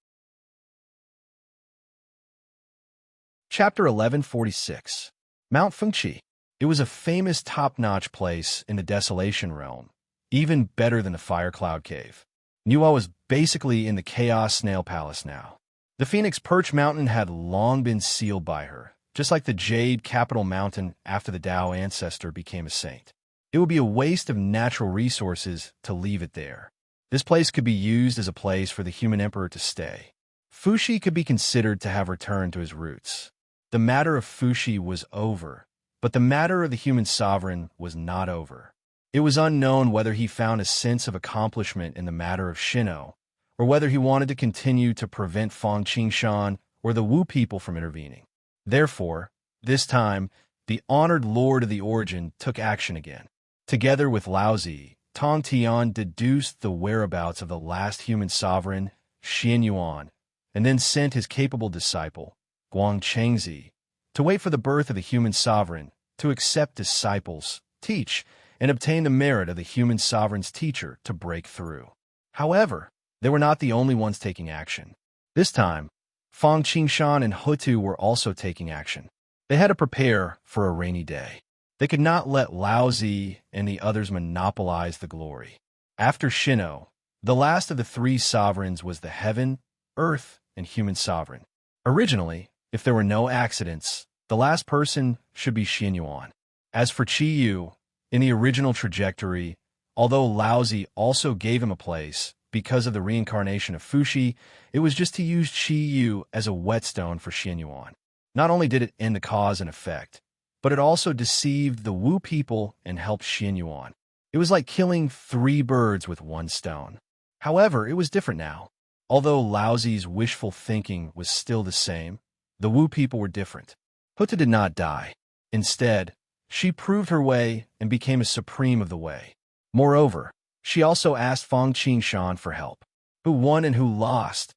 Chapter 1146. Mount Fengqi. It was a famous top-notch place in the Desolation Realm, even better than the Fire Cloud Cave. Niua was basically in the Chaos Snail Palace now. The Phoenix Perch Mountain had long been sealed by her, just like the Jade Capital Mountain after the Dao ancestor became a saint. It would be a waste of natural resources to leave it there. This place could be used as a place for the human emperor to stay. Fushi could be considered to have returned to his roots. The matter of Fushi was over, but the matter of the human sovereign was not over. It was unknown whether he found a sense of accomplishment in the matter of Shino, or whether he wanted to continue to prevent Fang Qingshan or the Wu people from intervening. Therefore, this time, the honored lord of the origin took action again. Together with Laozi, Tong Tian deduced the whereabouts of the last human sovereign, Xian Yuan, and then sent his capable disciple, Guang Chengzi, to wait for the birth of the human sovereign, to accept disciples, teach, and obtain the merit of the human sovereign's teacher to break through. However, they were not the only ones taking action. This time, Fang Qingshan and Hutu were also taking action. They had to prepare for a rainy day. They could not let Laozi and the others monopolize the glory. After Shino, the last of the three sovereigns was the heaven, earth, and human sovereign. Originally, if there were no accidents, the last person should be Xian Yuan. As for Chi Yu, in the original trajectory, although Laozi also gave him a place because of the reincarnation of Fuxi, it was just to use Chi Yu as a whetstone for Xianyuan. Not only did it end the cause and effect, but it also deceived the Wu people and helped Xianyuan. It was like killing 3 birds with 1 stone. However, it was different now. Although Laozi's wishful thinking was still the same, the Wu people were different. Huta did not die. Instead, she proved her way and became a supreme of the way. Moreover, she also asked Feng Qingshan for help. Who won and who lost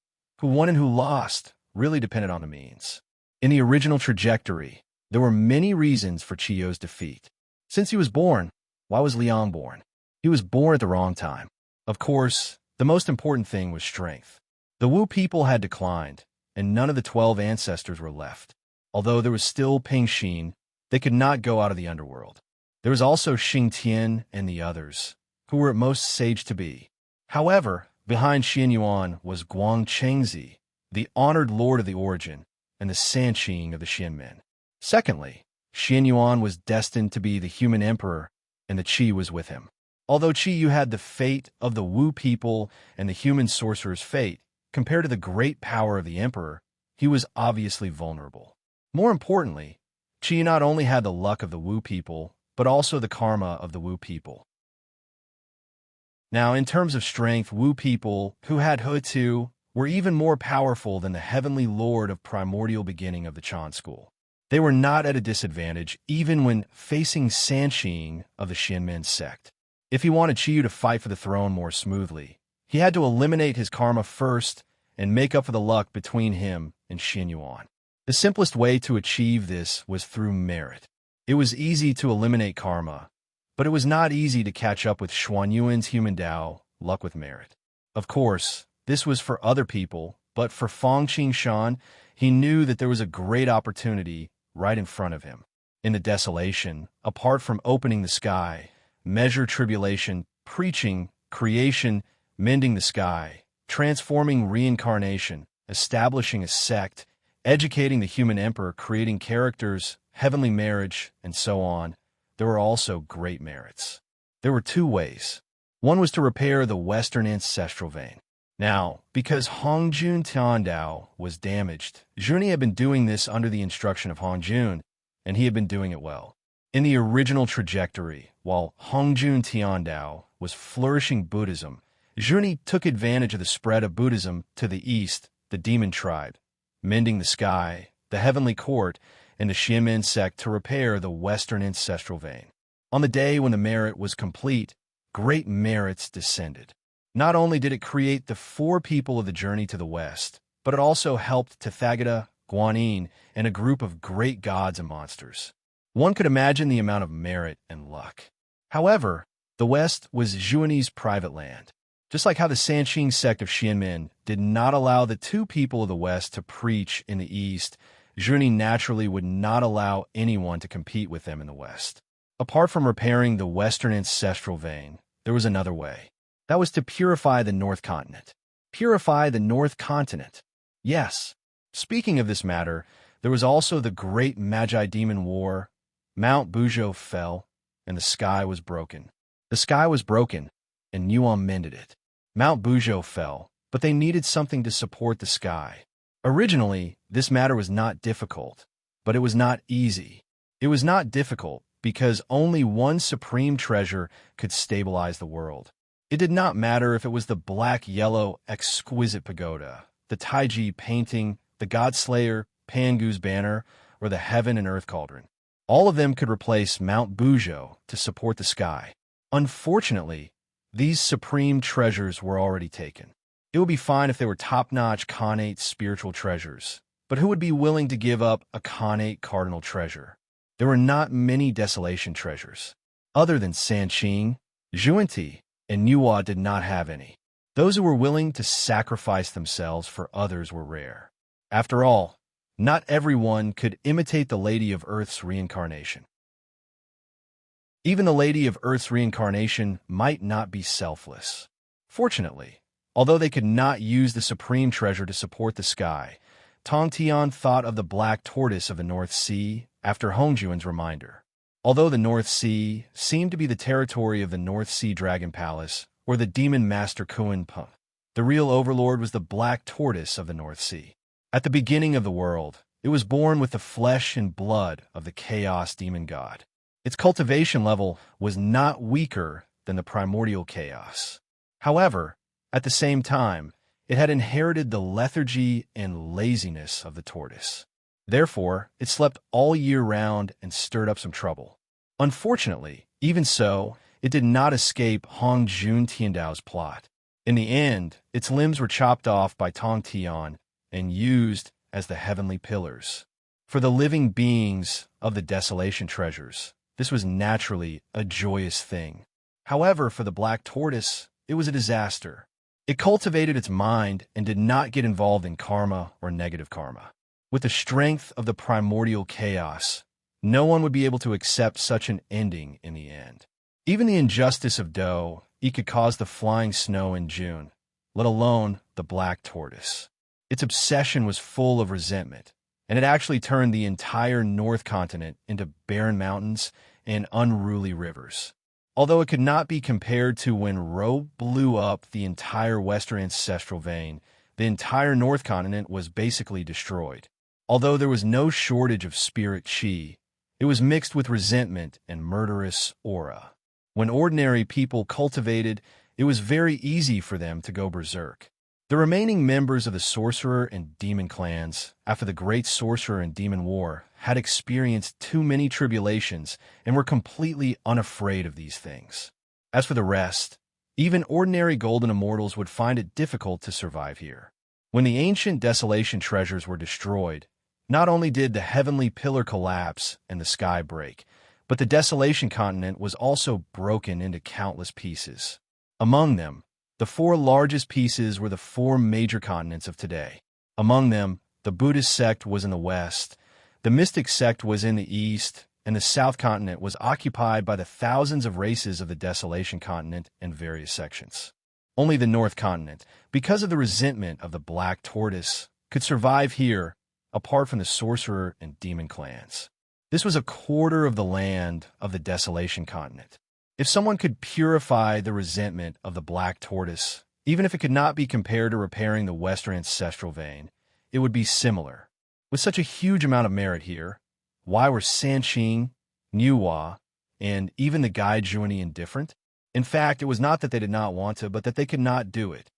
really depended on the means. In the original trajectory, there were many reasons for Chiyo's defeat. Since he was born, why was Liang born? He was born at the wrong time. Of course, the most important thing was strength. The Wu people had declined, and none of the 12 ancestors were left. Although there was still Ping Xin, they could not go out of the underworld. There was also Xing Tian and the others, who were at most sage to be. However, behind Xianyuan was Guang Chengzi, the honored lord of the origin, and the Sanqing of the Xianmen. Secondly, Xianyuan was destined to be the human emperor, and the Qi was with him. Although Qi Yu had the fate of the Wu people and the human sorcerer's fate, compared to the great power of the emperor, he was obviously vulnerable. More importantly, Qi Yu not only had the luck of the Wu people, but also the karma of the Wu people. Now, in terms of strength, Wu people, who had Hutu, were even more powerful than the heavenly lord of primordial beginning of the Chan school. They were not at a disadvantage even when facing Sanqing of the Xianmen sect. If he wanted Qi Yu to fight for the throne more smoothly, he had to eliminate his karma first and make up for the luck between him and Xianyuan. The simplest way to achieve this was through merit. It was easy to eliminate karma, but it was not easy to catch up with Xuanyuan's human Dao, luck with merit. Of course, this was for other people, but for Feng Qingshan, he knew that there was a great opportunity right in front of him. In the desolation, apart from opening the sky, measure tribulation, preaching, creation, mending the sky, transforming reincarnation, establishing a sect, educating the human emperor, creating characters, heavenly marriage, and so on, there were also great merits. There were 2 ways. One was to repair the Western ancestral vein. Now, because Hongjun Tiandao was damaged, Zhuni had been doing this under the instruction of Hongjun, and he had been doing it well. In the original trajectory, while Hongjun Tiandao was flourishing Buddhism, Zhuni took advantage of the spread of Buddhism to the east, the demon tribe, mending the sky, the heavenly court, and the Xianmen sect to repair the Western ancestral vein. On the day when the merit was complete, great merits descended. Not only did it create the 4 people of the journey to the west, but it also helped Tathagata, Guanyin, and a group of great gods and monsters. One could imagine the amount of merit and luck. However, the west was Zhuani's private land. Just like how the Sanqing sect of Xianmen did not allow the 2 people of the west to preach in the east, Zhuani naturally would not allow anyone to compete with them in the west. Apart from repairing the Western ancestral vein, there was another way. That was to purify the North Continent. Purify the North Continent. Yes. Speaking of this matter, there was also the great Magi Demon War. Mount Buzhou fell, and the sky was broken. The sky was broken, and Yuan mended it. Mount Buzhou fell, but they needed something to support the sky. Originally, this matter was not difficult, but it was not easy. It was not difficult because only one supreme treasure could stabilize the world. It did not matter if it was the black-yellow exquisite pagoda, the Taiji painting, the Godslayer Pangu's banner, or the heaven and earth cauldron. All of them could replace Mount Buzhou to support the sky. Unfortunately, these supreme treasures were already taken. It would be fine if they were top-notch Khanate spiritual treasures, but who would be willing to give up a Khanate cardinal treasure? There were not many desolation treasures. Other than Sanqing, Zhuanti, and Nuwa did not have any. Those who were willing to sacrifice themselves for others were rare. After all, not everyone could imitate the Lady of Earth's reincarnation. Even the Lady of Earth's reincarnation might not be selfless. Fortunately, although they could not use the supreme treasure to support the sky, Tong Tian thought of the black tortoise of the North Sea after Hongjuan's reminder. Although the North Sea seemed to be the territory of the North Sea Dragon Palace or the demon master Kuan, the real overlord was the black tortoise of the North Sea. At the beginning of the world, it was born with the flesh and blood of the chaos demon god. Its cultivation level was not weaker than the primordial chaos. However, at the same time, it had inherited the lethargy and laziness of the tortoise. Therefore, it slept all year round and stirred up some trouble. Unfortunately, even so, it did not escape Hong Jun Tiandao's plot. In the end, its limbs were chopped off by Tong Tian and used as the heavenly pillars. For the living beings of the desolation treasures, this was naturally a joyous thing. However, for the black tortoise, it was a disaster. It cultivated its mind and did not get involved in karma or negative karma. With the strength of the primordial chaos, no one would be able to accept such an ending in the end. Even the injustice of Do, it could cause the flying snow in June, let alone the black tortoise. Its obsession was full of resentment, and it actually turned the entire North Continent into barren mountains and unruly rivers. Although it could not be compared to when Ro blew up the entire Western ancestral vein, the entire North Continent was basically destroyed. Although there was no shortage of spirit chi, it was mixed with resentment and murderous aura. When ordinary people cultivated, it was very easy for them to go berserk. The remaining members of the Sorcerer and Demon clans, after the Great Sorcerer and Demon War, had experienced too many tribulations and were completely unafraid of these things. As for the rest, even ordinary golden immortals would find it difficult to survive here. When the ancient desolation treasures were destroyed, not only did the heavenly pillar collapse and the sky break, but the desolation continent was also broken into countless pieces. Among them, the four largest pieces were the four major continents of today. Among them, the Buddhist sect was in the west, the mystic sect was in the east, and the south continent was occupied by the thousands of races of the desolation continent in various sections. Only the north continent, because of the resentment of the black tortoise, could survive here, apart from the sorcerer and demon clans. This was a quarter of the land of the desolation continent. If someone could purify the resentment of the black tortoise, even if it could not be compared to repairing the Western ancestral vein, it would be similar. With such a huge amount of merit here, why were Sanqing, Niuhua, and even the Gai Juani indifferent? In fact, it was not that they did not want to, but that they could not do it.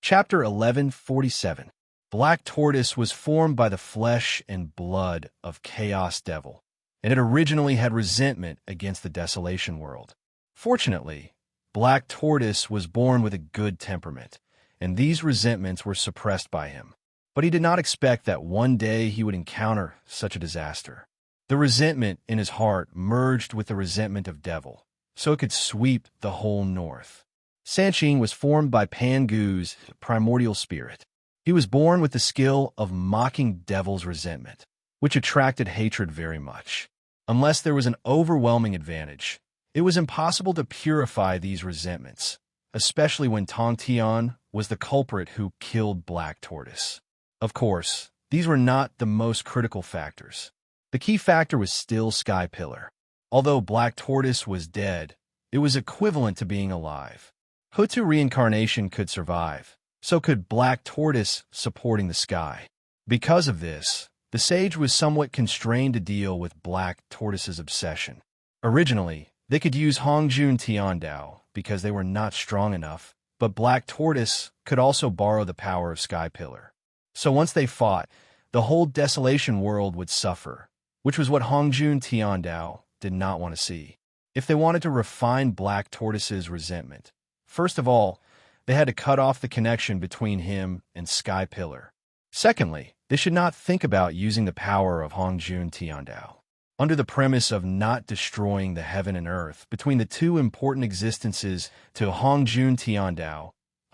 Chapter 1147. Black Tortoise was formed by the flesh and blood of Chaos Devil, and it originally had resentment against the desolation world. Fortunately, Black Tortoise was born with a good temperament, and these resentments were suppressed by him. But he did not expect that one day he would encounter such a disaster. The resentment in his heart merged with the resentment of Devil, so it could sweep the whole north. Sanqing was formed by Pangu's primordial spirit. He was born with the skill of mocking Devil's resentment, which attracted hatred very much. Unless there was an overwhelming advantage, it was impossible to purify these resentments, especially when Tong Tian was the culprit who killed Black Tortoise. Of course, these were not the most critical factors. The key factor was still Sky Pillar. Although Black Tortoise was dead, it was equivalent to being alive. Hutu reincarnation could survive, so could Black Tortoise supporting the sky. Because of this, the sage was somewhat constrained to deal with Black Tortoise's obsession. Originally, they could use Hongjun Tiandao because they were not strong enough, but Black Tortoise could also borrow the power of Sky Pillar. So once they fought, the whole desolation world would suffer, which was what Hongjun Tiandao did not want to see. If they wanted to refine Black Tortoise's resentment, first of all, they had to cut off the connection between him and Sky Pillar. Secondly, they should not think about using the power of Hongjun Tiandao. Under the premise of not destroying the heaven and earth between the two important existences to Hongjun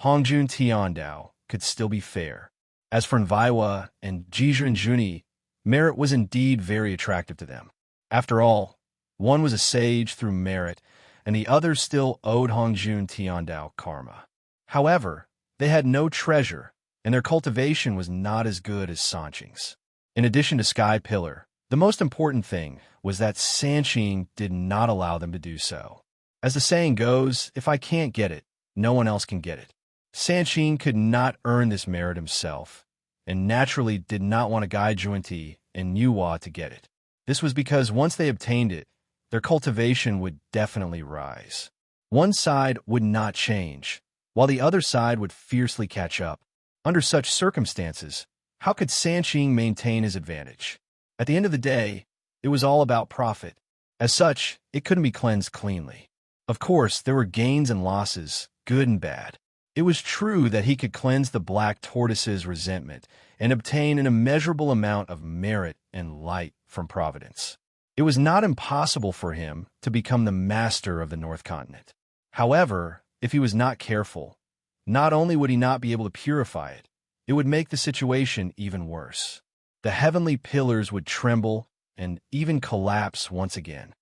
Tiandao could still be fair. As for Nvaiwa and Jizren Juni, merit was indeed very attractive to them. After all, one was a sage through merit, and the other still owed Hongjun Tiandao karma. However, they had no treasure, and their cultivation was not as good as Sanqing's. In addition to Sky Pillar, the most important thing was that Sanshing did not allow them to do so. As the saying goes, if I can't get it, no one else can get it. Sanshing could not earn this merit himself, and naturally did not want to guide Juanti and Nuwa to get it. This was because once they obtained it, their cultivation would definitely rise. One side would not change, while the other side would fiercely catch up. Under such circumstances, how could Sanshing maintain his advantage? At the end of the day, it was all about profit. As such, it couldn't be cleansed cleanly. Of course, there were gains and losses, good and bad. It was true that he could cleanse the Black Tortoise's resentment and obtain an immeasurable amount of merit and light from Providence. It was not impossible for him to become the master of the North Continent. However, if he was not careful, not only would he not be able to purify it, it would make the situation even worse. The heavenly pillars would tremble and even collapse once again.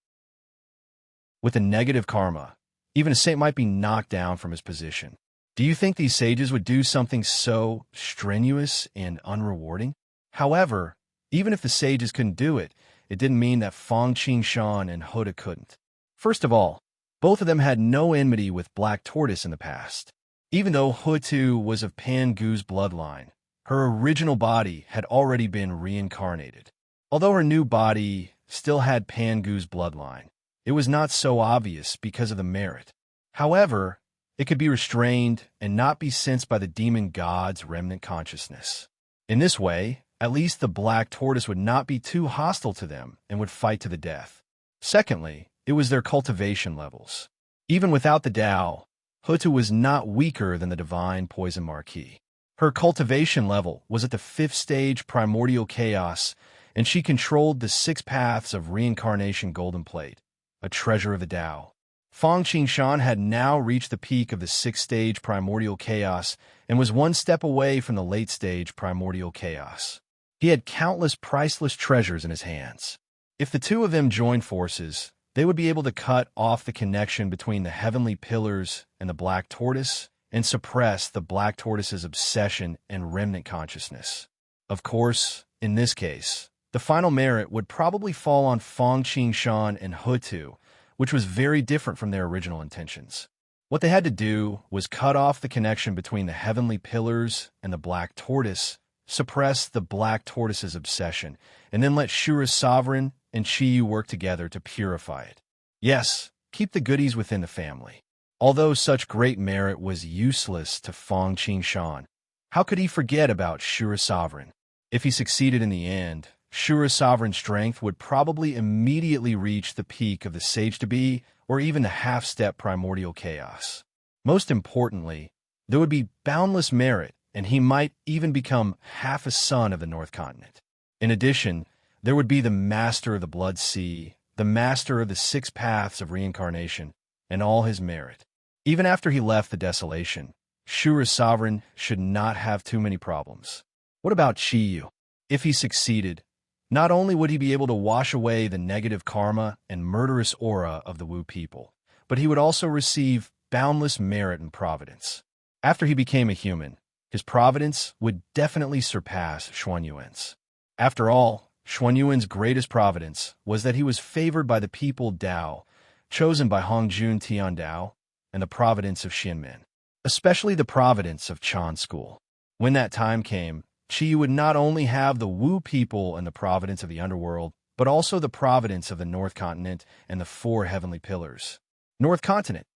With a negative karma, even a saint might be knocked down from his position. Do you think these sages would do something so strenuous and unrewarding? However, even if the sages couldn't do it, it didn't mean that Fong Qingshan and Huda couldn't. First of all, both of them had no enmity with Black Tortoise in the past. Even though Hutu was of Pan Gu's bloodline, her original body had already been reincarnated. Although her new body still had Pan Gu's bloodline, it was not so obvious because of the merit. However, it could be restrained and not be sensed by the demon god's remnant consciousness. In this way, at least the Black Tortoise would not be too hostile to them and would fight to the death. Secondly, it was their cultivation levels. Even without the Tao, Hutu was not weaker than the divine Poison Marquis. Her cultivation level was at the 5th stage primordial chaos, and she controlled the 6 paths of reincarnation golden plate, a treasure of the Tao. Fong Qingshan had now reached the peak of the 6th stage primordial chaos and was one step away from the late stage primordial chaos. He had countless priceless treasures in his hands. If the two of them joined forces, they would be able to cut off the connection between the heavenly pillars and the Black Tortoise and suppress the Black Tortoise's obsession and remnant consciousness. Of course, in this case, the final merit would probably fall on Fong Qingshan and Hutu, which was very different from their original intentions. What they had to do was cut off the connection between the heavenly pillars and the Black Tortoise, suppress the Black Tortoise's obsession, and then let Shura's sovereign and Chiyu work together to purify it. Yes, keep the goodies within the family. Although such great merit was useless to Fong Qingshan, how could he forget about Shura's sovereign? If he succeeded in the end, Shura's sovereign strength would probably immediately reach the peak of the Sage-to-Be or even the half-step primordial chaos. Most importantly, there would be boundless merit, and he might even become half a son of the North Continent. In addition, there would be the master of the Blood Sea, the master of the 6 paths of reincarnation, and all his merit. Even after he left the desolation, Shura's sovereign should not have too many problems. What about Chiyu? If he succeeded, not only would he be able to wash away the negative karma and murderous aura of the Wu people, but he would also receive boundless merit and providence. After he became a human, his providence would definitely surpass Xuanyuan's. After all, Xuanyuan's greatest providence was that he was favored by the people Dao, chosen by Hongjun Tiandao, and the providence of Xianmen, especially the providence of Chan School. When that time came, Chiyu would not only have the Wu people and the providence of the underworld, but also the providence of the North Continent and the 4 heavenly pillars. North Continent.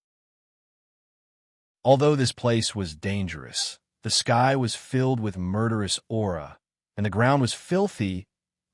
Although this place was dangerous, the sky was filled with murderous aura, and the ground was filthy,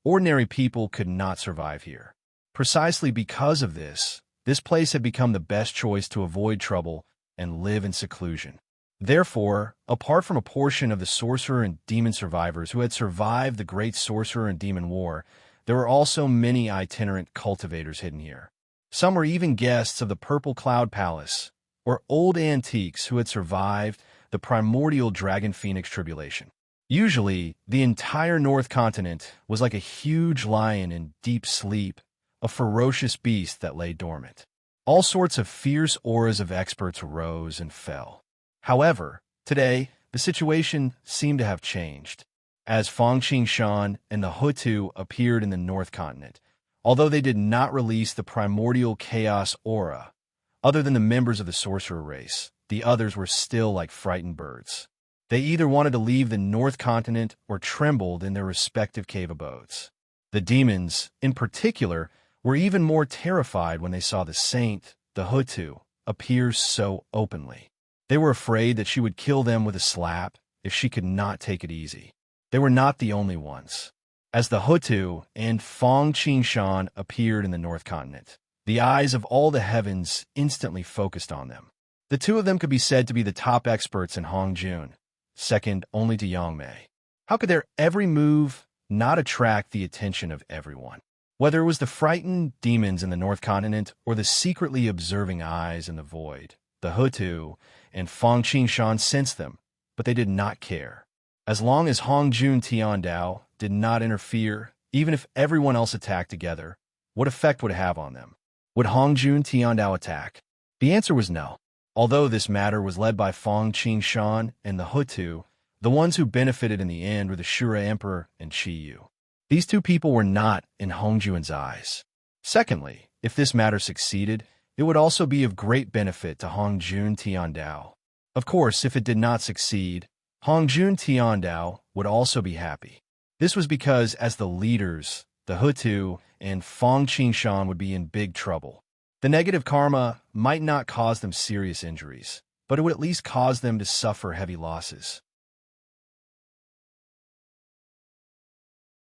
ordinary people could not survive here. Precisely because of this place had become the best choice to avoid trouble and live in seclusion. Therefore, apart from a portion of the sorcerer and demon survivors who had survived the great sorcerer and demon war, there were also many itinerant cultivators hidden here. Some were even guests of the Purple Cloud Palace, or old antiques who had survived the primordial Dragon Phoenix tribulation. Usually, the entire North Continent was like a huge lion in deep sleep, a ferocious beast that lay dormant. All sorts of fierce auras of experts rose and fell. However, today, the situation seemed to have changed. as Fang Shan and the Hutu appeared in the North Continent. Although they did not release the primordial chaos aura, other than the members of the sorcerer race, the others were still like frightened birds. They either wanted to leave the North Continent or trembled in their respective cave abodes. The demons, in particular, were even more terrified when they saw the saint, the Hutu, appear so openly. They were afraid that she would kill them with a slap if she could not take it easy. They were not the only ones. As the Hutu and Fang Shan appeared in the North Continent, the eyes of all the heavens instantly focused on them. The two of them could be said to be the top experts in Hongjun, second only to Yangmei. How could their every move not attract the attention of everyone? Whether it was the frightened demons in the North Continent or the secretly observing eyes in the void, the Hutu and Fang Shan sensed them, but they did not care. As long as Hongjun Tiandao did not interfere, even if everyone else attacked together, what effect would it have on them? Would Hongjun Tiandao attack? The answer was no. Although this matter was led by Fang Shan and the Hutu, the ones who benefited in the end were the Shura Emperor and Qiyu. These two people were not in Hongjun's eyes. Secondly, if this matter succeeded, it would also be of great benefit to Hongjun Tiandao. Of course, if it did not succeed, Hongjun Tiandao would also be happy. This was because, as the leaders, the Hutu and Fang Shan would be in big trouble. The negative karma might not cause them serious injuries, but it would at least cause them to suffer heavy losses.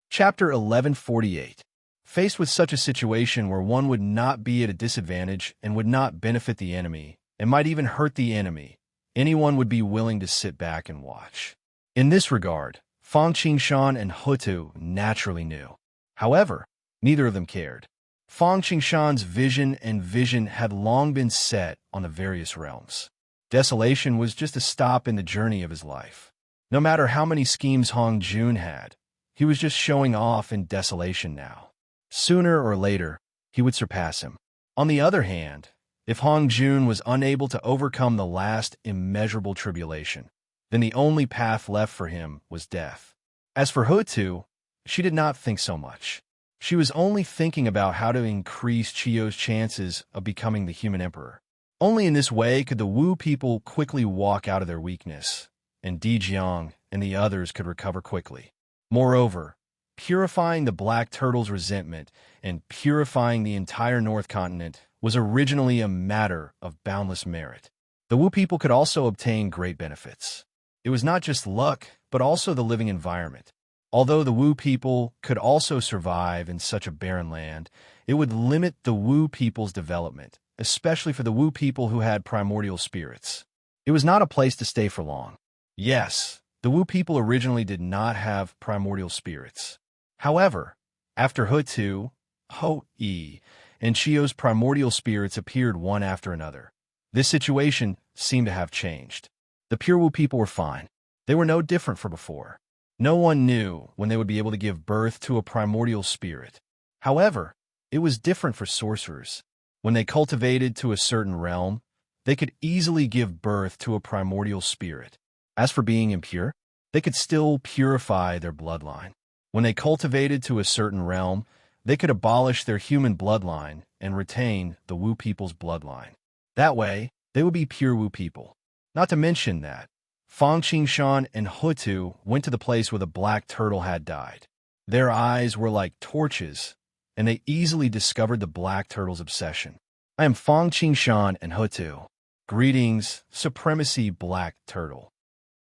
Chapter 1148. Faced with such a situation where one would not be at a disadvantage and would not benefit the enemy, and might even hurt the enemy, anyone would be willing to sit back and watch. In this regard, Fang Shan and Hutu naturally knew. However, neither of them cared. Fang Shan's vision had long been set on the various realms. Desolation was just a stop in the journey of his life. No matter how many schemes Hongjun had, he was just showing off in desolation now. Sooner or later, he would surpass him. On the other hand, if Hongjun was unable to overcome the last immeasurable tribulation, then the only path left for him was death. As for Hutu, she did not think so much. She was only thinking about how to increase Qiyou's chances of becoming the human emperor. Only in this way could the Wu people quickly walk out of their weakness, and Dijiang and the others could recover quickly. Moreover, purifying the Black Turtle's resentment and purifying the entire North Continent was originally a matter of boundless merit. The Wu people could also obtain great benefits. It was not just luck, but also the living environment. Although the Wu people could also survive in such a barren land, it would limit the Wu people's development, especially for the Wu people who had primordial spirits. It was not a place to stay for long. Yes, the Wu people originally did not have primordial spirits. However, after Hutu, Ho-E, and Qiyou's primordial spirits appeared one after another, this situation seemed to have changed. The pure Wu people were fine. They were no different from before. No one knew when they would be able to give birth to a primordial spirit. However, it was different for sorcerers. When they cultivated to a certain realm, they could easily give birth to a primordial spirit. As for being impure, they could still purify their bloodline. When they cultivated to a certain realm, they could abolish their human bloodline and retain the Wu people's bloodline. That way, they would be pure Wu people. Not to mention that Fang Shan and Hutu went to the place where the Black Turtle had died. Their eyes were like torches, and they easily discovered the Black Turtle's obsession. I am Fang Shan and Hutu. Greetings, Supremacy Black Turtle.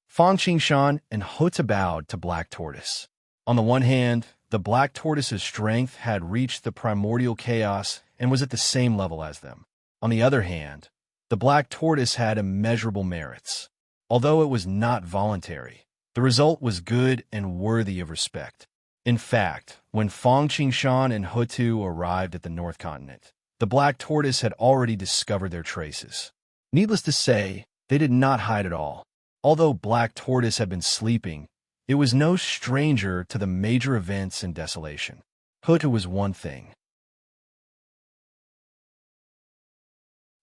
Fang Shan and Hutu bowed to Black Tortoise. On the one hand, the Black Tortoise's strength had reached the primordial chaos and was at the same level as them. On the other hand, the Black Tortoise had immeasurable merits. Although it was not voluntary, the result was good and worthy of respect. In fact, when Fang Shan and Hutu arrived at the North Continent, the Black Tortoise had already discovered their traces. Needless to say, they did not hide at all. Although Black Tortoise had been sleeping, it was no stranger to the major events in desolation. Hutu was one thing.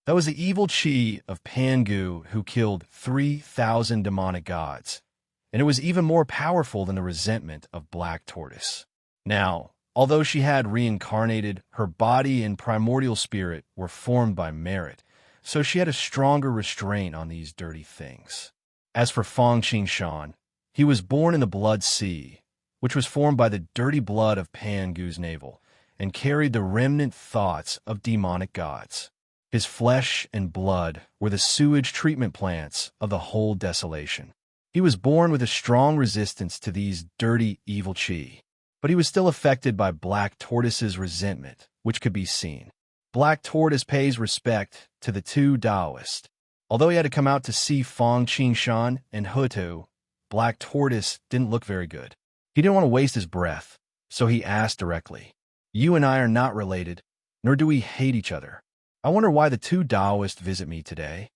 That was the evil Qi of Pangu who killed 3,000 demonic gods, and it was even more powerful than the resentment of Black Tortoise. Now, although she had reincarnated, her body and primordial spirit were formed by merit, so she had a stronger restraint on these dirty things. As for Fang Qingshan, he was born in the blood sea, which was formed by the dirty blood of Pangu's navel, and carried the remnant thoughts of demonic gods. His flesh and blood were the sewage treatment plants of the whole desolation. He was born with a strong resistance to these dirty, evil chi, but he was still affected by Black Tortoise's resentment, which could be seen. Black Tortoise pays respect to the two Taoists. Although he had to come out to see Fang Qingshan and Hutu, Black Tortoise didn't look very good. He didn't want to waste his breath, so he asked directly, "You and I are not related, nor do we hate each other. I wonder why the two Taoists visit me today.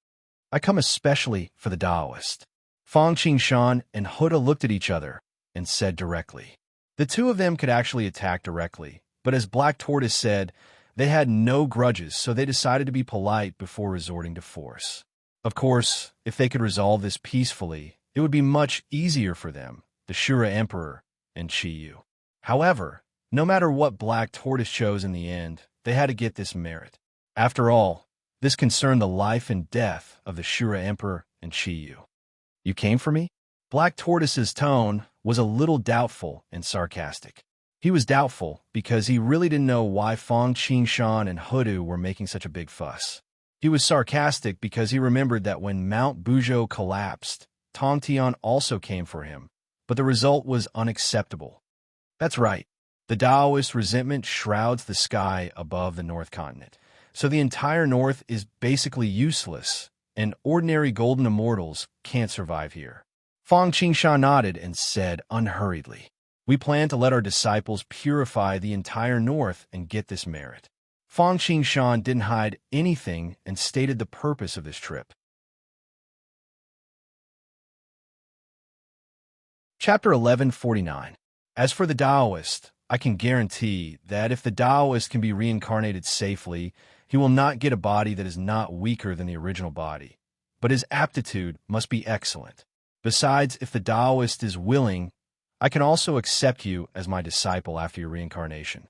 I come especially for the Taoist." Fang Qingshan and Hutu looked at each other and said directly. The two of them could actually attack directly, but as Black Tortoise said, they had no grudges, so they decided to be polite before resorting to force. Of course, if they could resolve this peacefully, it would be much easier for them, the Shura Emperor and Chiyu. However, no matter what Black Tortoise chose in the end, they had to get this merit. After all, this concerned the life and death of the Shura Emperor and Chiyu. "You came for me?" Black Tortoise's tone was a little doubtful and sarcastic. He was doubtful because he really didn't know why Fang Qingshan and Hutu were making such a big fuss. He was sarcastic because he remembered that when Mount Buzhou collapsed, Tong Tian also came for him, but the result was unacceptable. That's right, the Taoist resentment shrouds the sky above the North Continent, so the entire North is basically useless, and ordinary golden immortals can't survive here. Fang Qingshan nodded and said unhurriedly, "We plan to let our disciples purify the entire North and get this merit." Fang Qingshan didn't hide anything and stated the purpose of this trip. Chapter 1149. As for the Taoist, I can guarantee that if the Taoist can be reincarnated safely, he will not get a body that is not weaker than the original body, but his aptitude must be excellent. Besides, if the Taoist is willing, I can also accept you as my disciple after your reincarnation.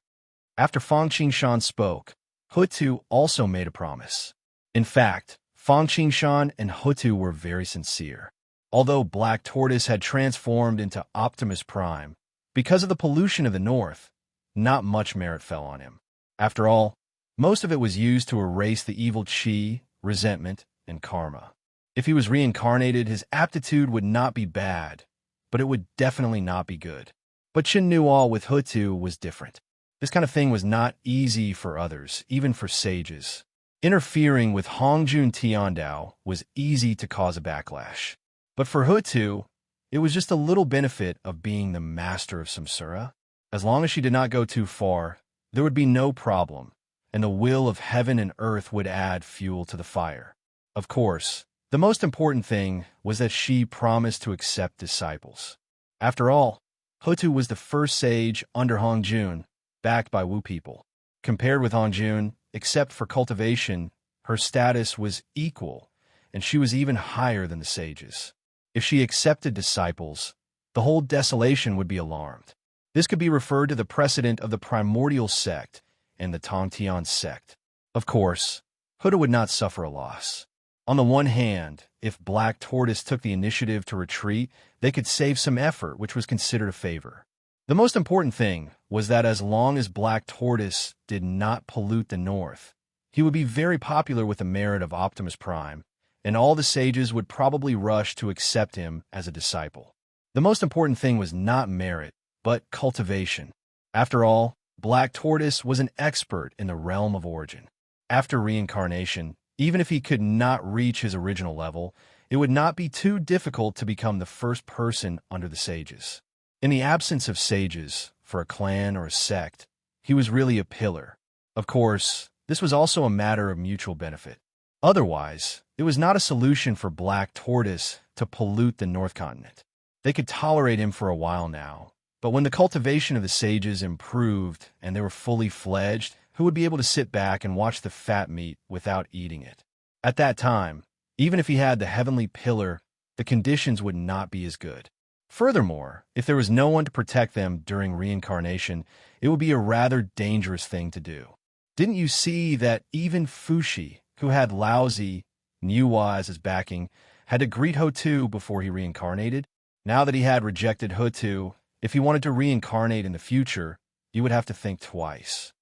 After Fang Qingshan spoke, Hutu also made a promise. In fact, Fang Qingshan and Hutu were very sincere. Although Black Tortoise had transformed into Optimus Prime, because of the pollution of the North, not much merit fell on him. After all, most of it was used to erase the evil chi, resentment, and karma. If he was reincarnated, his aptitude would not be bad, but it would definitely not be good. But Chen Nual with Hutu was different. This kind of thing was not easy for others, even for sages. Interfering with Hongjun Tiandao was easy to cause a backlash. But for Hutu, it was just a little benefit of being the master of Samsara. As long as she did not go too far, there would be no problem, and the will of heaven and earth would add fuel to the fire. Of course, the most important thing was that she promised to accept disciples. After all, Hutu was the first sage under Hongjun, backed by Wu people. Compared with Hongjun, except for cultivation, her status was equal, and she was even higher than the sages. If she accepted disciples, the whole desolation would be alarmed. This could be referred to the precedent of the primordial sect and the Tongtian sect. Of course, Hutu would not suffer a loss. On the one hand, if Black Tortoise took the initiative to retreat, they could save some effort, which was considered a favor. The most important thing was that as long as Black Tortoise did not pollute the North, he would be very popular with the merit of Optimus Prime, and all the sages would probably rush to accept him as a disciple. The most important thing was not merit, but cultivation. After all, Black Tortoise was an expert in the realm of origin. After reincarnation, even if he could not reach his original level, it would not be too difficult to become the first person under the sages. In the absence of sages, for a clan or a sect, he was really a pillar. Of course, this was also a matter of mutual benefit. Otherwise, it was not a solution for Black Tortoise to pollute the North Continent. They could tolerate him for a while now, but when the cultivation of the sages improved and they were fully fledged, who would be able to sit back and watch the fat meat without eating it? At that time, even if he had the heavenly pillar, the conditions would not be as good. Furthermore, if there was no one to protect them during reincarnation, it would be a rather dangerous thing to do. Didn't you see that even Fushi, who had lousy Niuwa as his backing, had to greet Hotu before he reincarnated? Now that he had rejected Hotu, if he wanted to reincarnate in the future, he would have to think twice.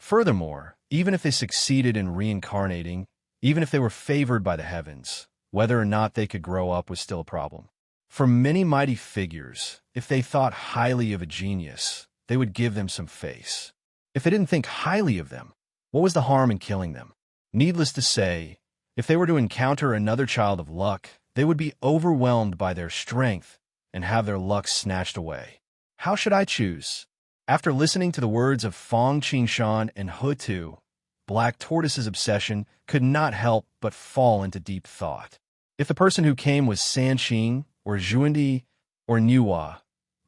Furthermore, even if they succeeded in reincarnating, even if they were favored by the heavens, whether or not they could grow up was still a problem. For many mighty figures, if they thought highly of a genius, they would give them some face. If they didn't think highly of them, what was the harm in killing them? Needless to say, if they were to encounter another child of luck, they would be overwhelmed by their strength and have their luck snatched away. How should I choose? After listening to the words of Fong Qingshan and Hotu, Black Tortoise's obsession could not help but fall into deep thought. If the person who came was Sanqing, or Xuandi, or Niuwa,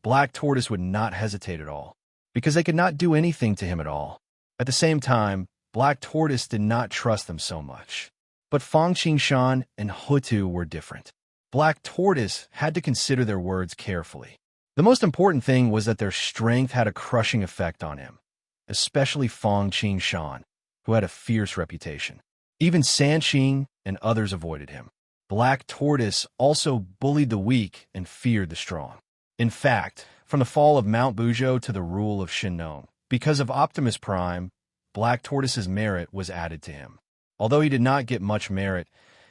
Black Tortoise would not hesitate at all, because they could not do anything to him at all. At the same time, Black Tortoise did not trust them so much. But Fong Qingshan and Hotu were different. Black Tortoise had to consider their words carefully. The most important thing was that their strength had a crushing effect on him, especially Fong Qingshan, who had a fierce reputation. Even Sanqing and others avoided him. Black Tortoise also bullied the weak and feared the strong. In fact, from the fall of Mount Buzhou to the rule of Shinnong, because of Optimus Prime, Black Tortoise's merit was added to him. Although he did not get much merit,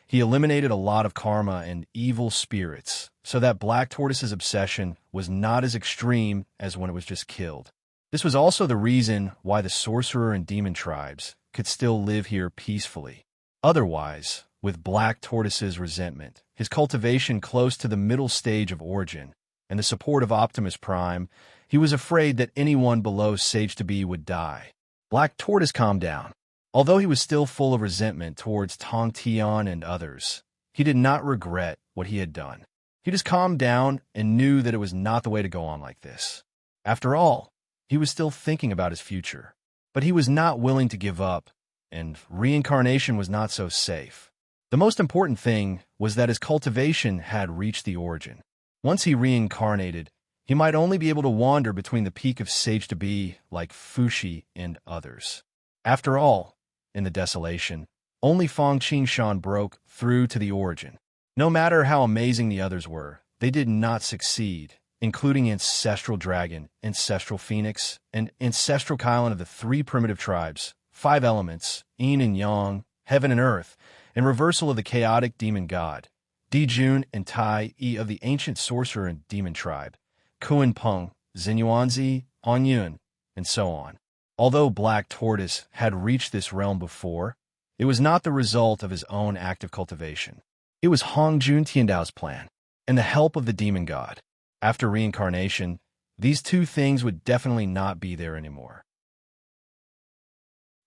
he eliminated a lot of karma and evil spirits, so that Black Tortoise's obsession was not as extreme as when it was just killed. This was also the reason why the sorcerer and demon tribes could still live here peacefully. Otherwise, with Black Tortoise's resentment, his cultivation close to the middle stage of origin, and the support of Optimus Prime, he was afraid that anyone below Sage to Be would die. Black Tortoise calmed down. Although he was still full of resentment towards Tong Tian and others, he did not regret what he had done. He just calmed down and knew that it was not the way to go on like this. After all, he was still thinking about his future. But he was not willing to give up, and reincarnation was not so safe. The most important thing was that his cultivation had reached the origin. Once he reincarnated, he might only be able to wander between the peak of Sage to Be like Fushi and others. After all, in the desolation, only Fong Qingshan broke through to the origin. No matter how amazing the others were, they did not succeed, including Ancestral Dragon, Ancestral Phoenix, and Ancestral Kylan of the three primitive tribes, five elements, Yin and Yang, heaven and earth, and reversal of the chaotic demon god, Dijun and Tai E of the ancient sorcerer and demon tribe, Kuan Peng, Xinyuanzi, Anyun, and so on. Although Black Tortoise had reached this realm before, it was not the result of his own active cultivation. It was Hongjun Tiandao's plan, and the help of the demon god. After reincarnation, these two things would definitely not be there anymore.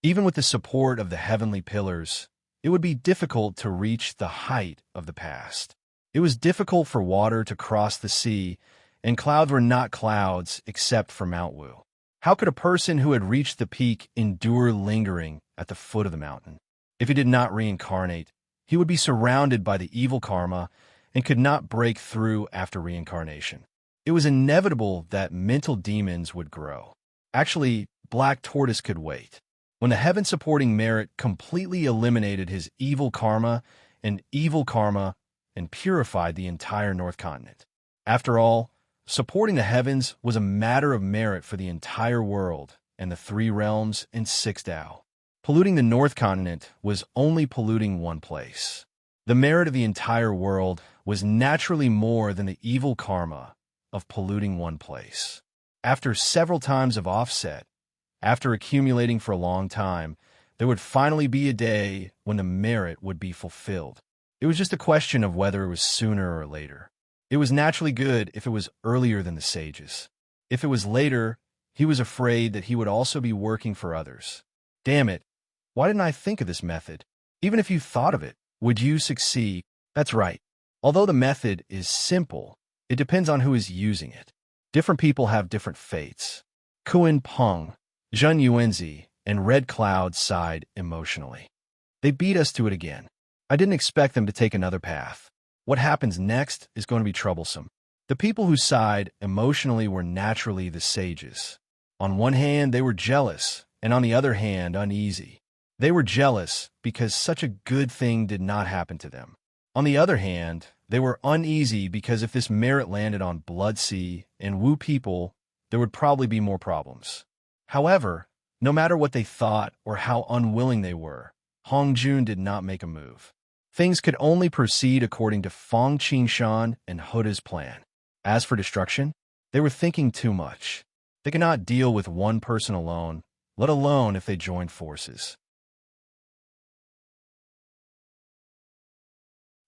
Even with the support of the heavenly pillars, it would be difficult to reach the height of the past. It was difficult for water to cross the sea, and clouds were not clouds except for Mount Wu. How could a person who had reached the peak endure lingering at the foot of the mountain? If he did not reincarnate, he would be surrounded by the evil karma and could not break through after reincarnation. It was inevitable that mental demons would grow. Actually, Black Tortoise could wait. When the heaven-supporting merit completely eliminated his evil karma and purified the entire North Continent. After all, supporting the heavens was a matter of merit for the entire world and the three realms and six Tao. Polluting the North Continent was only polluting one place. The merit of the entire world was naturally more than the evil karma of polluting one place. After several times of offset, after accumulating for a long time, there would finally be a day when the merit would be fulfilled. It was just a question of whether it was sooner or later. It was naturally good if it was earlier than the sages. If it was later, he was afraid that he would also be working for others. Damn it, why didn't I think of this method? Even if you thought of it, would you succeed? That's right. Although the method is simple, it depends on who is using it. Different people have different fates. Kuan Peng, Zhen Yuanzi, and Red Cloud sighed emotionally. They beat us to it again. I didn't expect them to take another path. What happens next is going to be troublesome. The people who sighed emotionally were naturally the sages. On one hand, they were jealous, and on the other hand, uneasy. They were jealous because such a good thing did not happen to them. On the other hand, they were uneasy because if this merit landed on Bloodsea and Wu people, there would probably be more problems. However, no matter what they thought or how unwilling they were, Hong Jun did not make a move. Things could only proceed according to Fang Qingshan and Huda's plan. As for destruction, they were thinking too much. They could not deal with one person alone, let alone if they joined forces.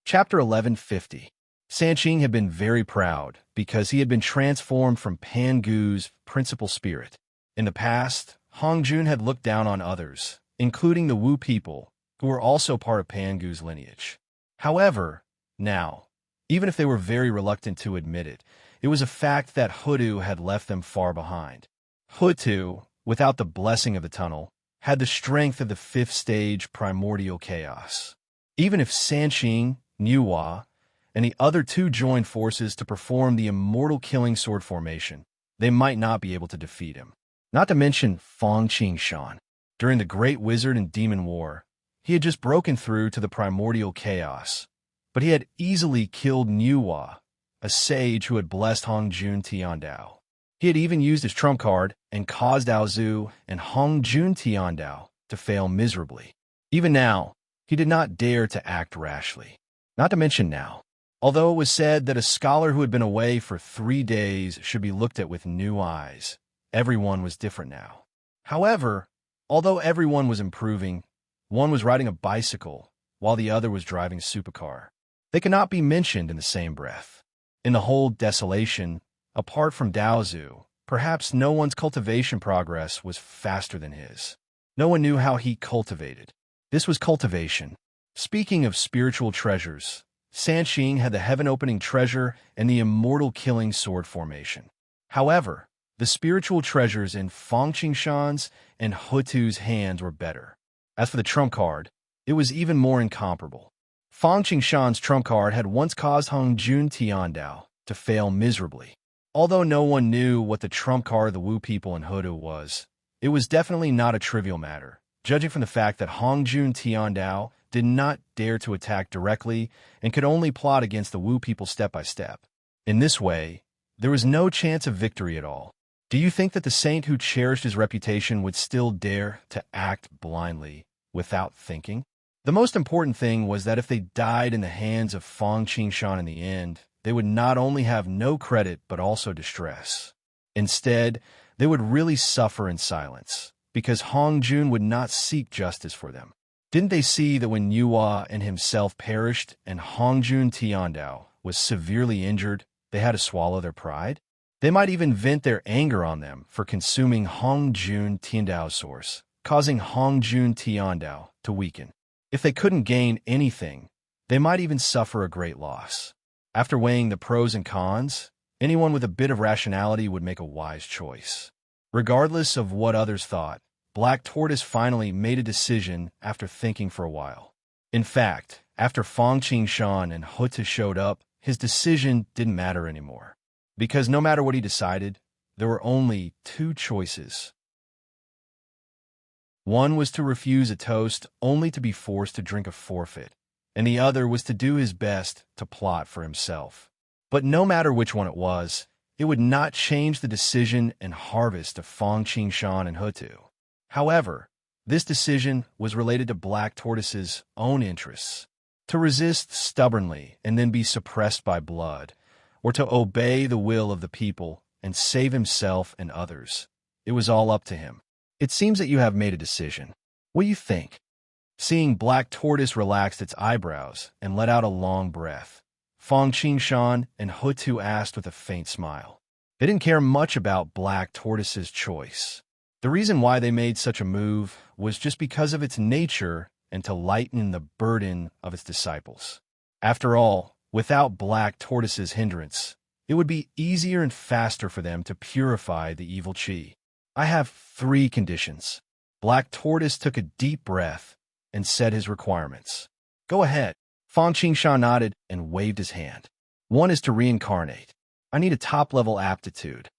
Chapter 1150. Sanqing had been very proud because he had been transformed from Pangu's principal spirit. In the past, Hong Jun had looked down on others, including the Wu people, who were also part of Pangu's lineage. However, now, even if they were very reluctant to admit it, it was a fact that Hudu had left them far behind. Hutu, without the blessing of the tunnel, had the strength of the fifth stage primordial chaos. Even if Sanqing, Niuhua, and the other two joined forces to perform the immortal killing sword formation, they might not be able to defeat him. Not to mention Fang Qingshan. During the Great Wizard and Demon War, he had just broken through to the primordial chaos, but he had easily killed Niuhua, a sage who had blessed Hong Jun Tiandao. He had even used his trump card and caused Daozu and Hong Jun Tiandao to fail miserably. Even now, he did not dare to act rashly. Not to mention now, although it was said that a scholar who had been away for 3 days should be looked at with new eyes, everyone was different now. However, although everyone was improving, one was riding a bicycle while the other was driving a supercar. They could not be mentioned in the same breath. In the whole desolation, apart from Daozu, perhaps no one's cultivation progress was faster than his. No one knew how he cultivated. This was cultivation. Speaking of spiritual treasures, Sanqing had the heaven-opening treasure and the immortal killing sword formation. However, the spiritual treasures in Fang Qingshan's and Hutu's hands were better. As for the trump card, it was even more incomparable. Fang Qingshan's trump card had once caused Hong Jun Tiandao to fail miserably. Although no one knew what the trump card of the Wu people in Hudu was, it was definitely not a trivial matter, judging from the fact that Hong Jun Tiandao did not dare to attack directly and could only plot against the Wu people step by step. In this way, there was no chance of victory at all. Do you think that the saint who cherished his reputation would still dare to act blindly, without thinking? The most important thing was that if they died in the hands of Fang Qingshan in the end, they would not only have no credit but also distress. Instead, they would really suffer in silence, because Hong Jun would not seek justice for them. Didn't they see that when Niuhua and himself perished and Hong Jun Tiandao was severely injured, they had to swallow their pride? They might even vent their anger on them for consuming Hong Jun Tiandao's source, causing Hong Jun Tiandao to weaken. If they couldn't gain anything, they might even suffer a great loss. After weighing the pros and cons, anyone with a bit of rationality would make a wise choice. Regardless of what others thought, Black Tortoise finally made a decision after thinking for a while. In fact, after Fang Qingshan and Hutu showed up, his decision didn't matter anymore. Because no matter what he decided, there were only 2 choices. One was to refuse a toast only to be forced to drink a forfeit, and the other was to do his best to plot for himself. But no matter which one it was, it would not change the decision and harvest of Fang Qingshan and Hutu. However, this decision was related to Black Tortoise's own interests. To resist stubbornly and then be suppressed by blood, or to obey the will of the people and save himself and others. It was all up to him. It seems that you have made a decision. What do you think? Seeing Black Tortoise relaxed its eyebrows and let out a long breath, Fang Qingshan and Hutu asked with a faint smile. They didn't care much about Black Tortoise's choice. The reason why they made such a move was just because of its nature and to lighten the burden of its disciples. After all, without Black Tortoise's hindrance, it would be easier and faster for them to purify the evil qi. I have 3 conditions. Black Tortoise took a deep breath and said his requirements. Go ahead. Fang Qingshan nodded and waved his hand. One is to reincarnate. I need a top-level aptitude.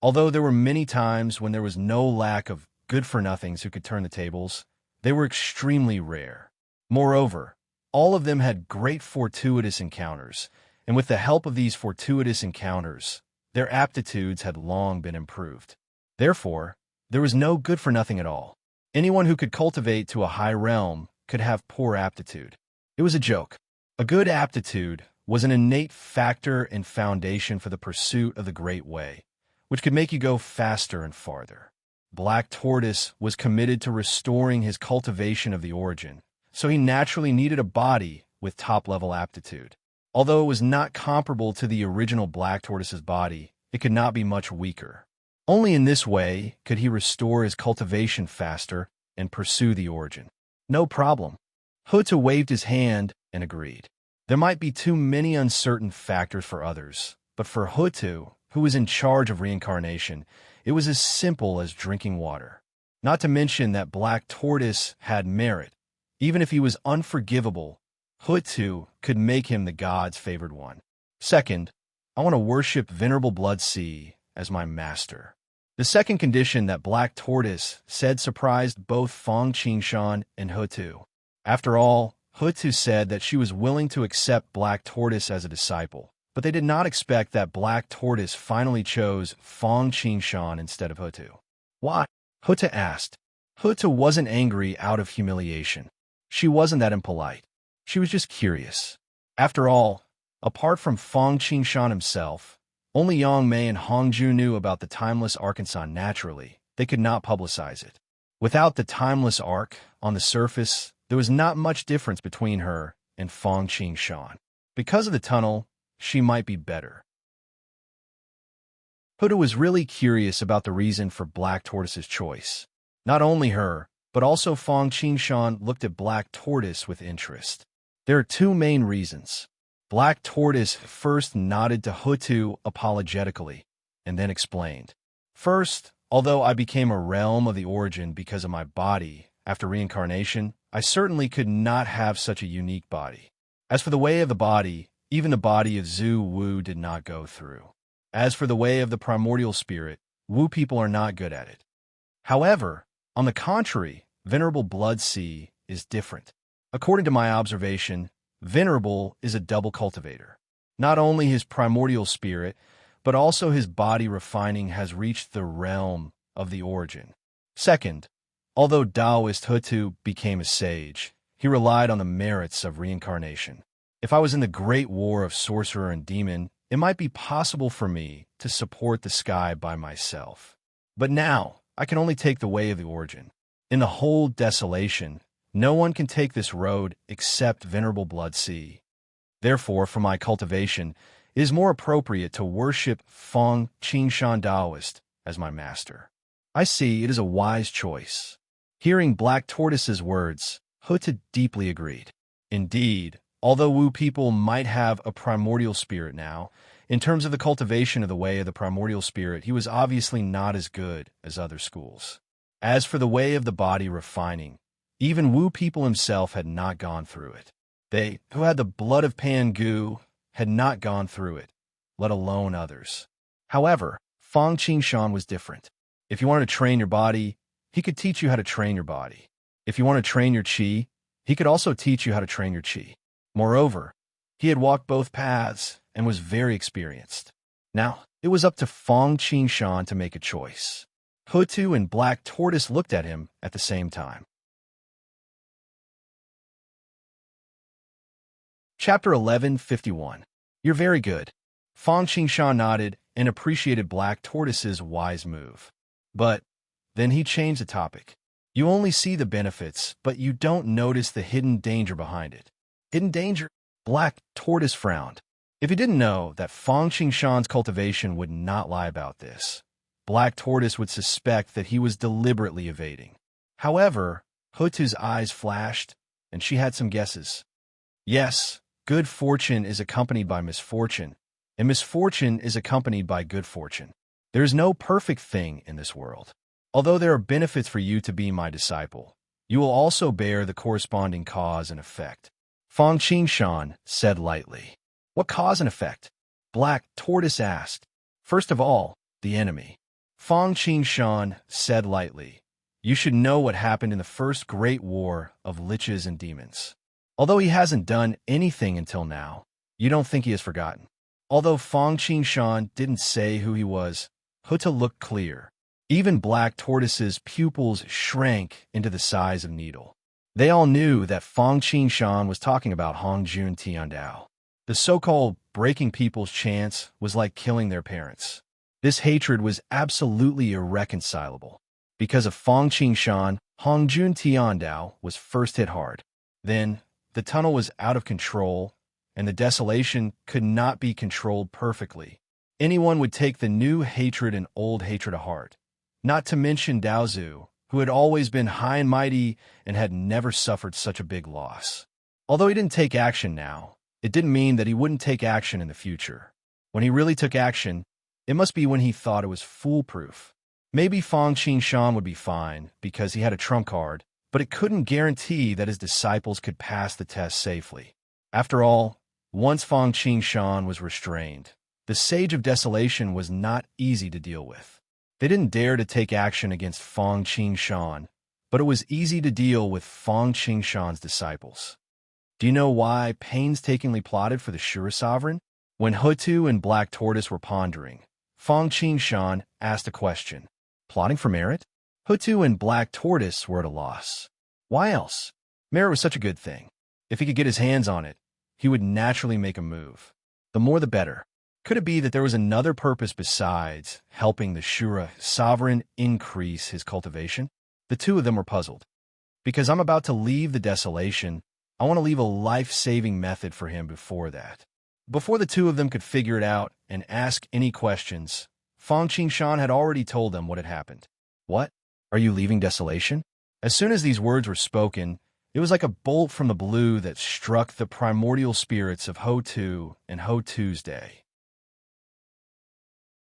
Although there were many times when there was no lack of good-for-nothings who could turn the tables, they were extremely rare. Moreover, all of them had great fortuitous encounters, and with the help of these fortuitous encounters, their aptitudes had long been improved. Therefore, there was no good-for-nothing at all. Anyone who could cultivate to a high realm could have poor aptitude. It was a joke. A good aptitude was an innate factor and foundation for the pursuit of the Great Way, which could make you go faster and farther. Black Tortoise was committed to restoring his cultivation of the origin, so he naturally needed a body with top-level aptitude. Although it was not comparable to the original Black Tortoise's body, it could not be much weaker. Only in this way could he restore his cultivation faster and pursue the origin. No problem. Hutu waved his hand and agreed. There might be too many uncertain factors for others, but for Hutu, who was in charge of reincarnation, it was as simple as drinking water. Not to mention that Black Tortoise had merit. Even if he was unforgivable, Hutu could make him the god's favored one. Second, I want to worship Venerable Blood Sea as my master. The second condition that Black Tortoise said surprised both Fang Qingshan and Hutu. After all, Hutu said that she was willing to accept Black Tortoise as a disciple, but they did not expect that Black Tortoise finally chose Fang Qingshan instead of Hutu. Why? Hutu asked. Hutu wasn't angry out of humiliation. She wasn't that impolite. She was just curious. After all, apart from Fang Qingshan himself, only Yang Mei and Hongju knew about the timeless Arkansas naturally. They could not publicize it. Without the timeless arc, on the surface, there was not much difference between her and Fang Qingshan. Because of the tunnel, she might be better. Hutu was really curious about the reason for Black Tortoise's choice. Not only her, but also Fang Qingshan looked at Black Tortoise with interest. There are two main reasons. Black Tortoise first nodded to Hutu apologetically, and then explained. First, although I became a realm of the origin because of my body, after reincarnation, I certainly could not have such a unique body. As for the way of the body, even the body of Zhu Wu did not go through. As for the way of the primordial spirit, Wu people are not good at it. However, on the contrary, Venerable Blood Sea is different. According to my observation, Venerable is a double cultivator. Not only his primordial spirit, but also his body refining has reached the realm of the origin. Second, although Taoist Hutu became a sage, he relied on the merits of reincarnation. If I was in the great war of sorcerer and demon, it might be possible for me to support the sky by myself. But now, I can only take the way of the origin. In the whole desolation, no one can take this road except Venerable Blood Sea. Therefore, for my cultivation, it is more appropriate to worship Fang Qingshan Taoist as my master. I see it is a wise choice. Hearing Black Tortoise's words, Hutu deeply agreed. Indeed, although Wu people might have a primordial spirit now, in terms of the cultivation of the way of the primordial spirit, he was obviously not as good as other schools. As for the way of the body refining, even Wu people himself had not gone through it. They, who had the blood of Pangu, had not gone through it, let alone others. However, Fang Qingshan was different. If you wanted to train your body, he could teach you how to train your body. If you want to train your qi, he could also teach you how to train your qi. Moreover, he had walked both paths and was very experienced. Now, it was up to Fang Qingshan to make a choice. Hutu and Black Tortoise looked at him at the same time. Chapter 1151. You're very good. Fang Qingshan nodded and appreciated Black Tortoise's wise move. But then he changed the topic. You only see the benefits, but you don't notice the hidden danger behind it. Hidden danger? Black Tortoise frowned. If he didn't know that Fang Qingshan's cultivation would not lie about this, Black Tortoise would suspect that he was deliberately evading. However, Hutu's eyes flashed, and she had some guesses. Yes, good fortune is accompanied by misfortune, and misfortune is accompanied by good fortune. There is no perfect thing in this world. Although there are benefits for you to be my disciple, you will also bear the corresponding cause and effect. Fong Qingshan said lightly. What cause and effect? Black Tortoise asked. First of all, the enemy. Fong Qingshan said lightly. You should know what happened in the first great war of liches and demons. Although he hasn't done anything until now, you don't think he has forgotten. Although Fong Qingshan didn't say who he was, Huta looked clear. Even Black Tortoise's pupils shrank into the size of needle. They all knew that Fong Qingshan was talking about Hongjun Tiandao. The so-called breaking people's chance was like killing their parents. This hatred was absolutely irreconcilable. Because of Fong Qingshan, Hongjun Tiandao was first hit hard. Then, the tunnel was out of control, and the desolation could not be controlled perfectly. Anyone would take the new hatred and old hatred to heart. Not to mention Daozu, who had always been high and mighty and had never suffered such a big loss. Although he didn't take action now, it didn't mean that he wouldn't take action in the future. When he really took action, it must be when he thought it was foolproof. Maybe Fong Qingshan would be fine because he had a trump card, but it couldn't guarantee that his disciples could pass the test safely. After all, once Fong Qingshan was restrained, the Sage of Desolation was not easy to deal with. They didn't dare to take action against Fong Qingshan, but it was easy to deal with Fong Qingshan's disciples. Do you know why painstakingly plotted for the Shura Sovereign? When Hutu and Black Tortoise were pondering, Fong Qingshan asked a question. Plotting for merit? Hutu and Black Tortoise were at a loss. Why else? Merit was such a good thing. If he could get his hands on it, he would naturally make a move. The more the better. Could it be that there was another purpose besides helping the Shura Sovereign increase his cultivation? The two of them were puzzled. Because I'm about to leave the desolation, I want to leave a life-saving method for him before that. Before the two of them could figure it out and ask any questions, Fong Qingshan had already told them what had happened. What? Are you leaving desolation? As soon as these words were spoken, it was like a bolt from the blue that struck the primordial spirits of Ho-Tu and Ho-Tu's day.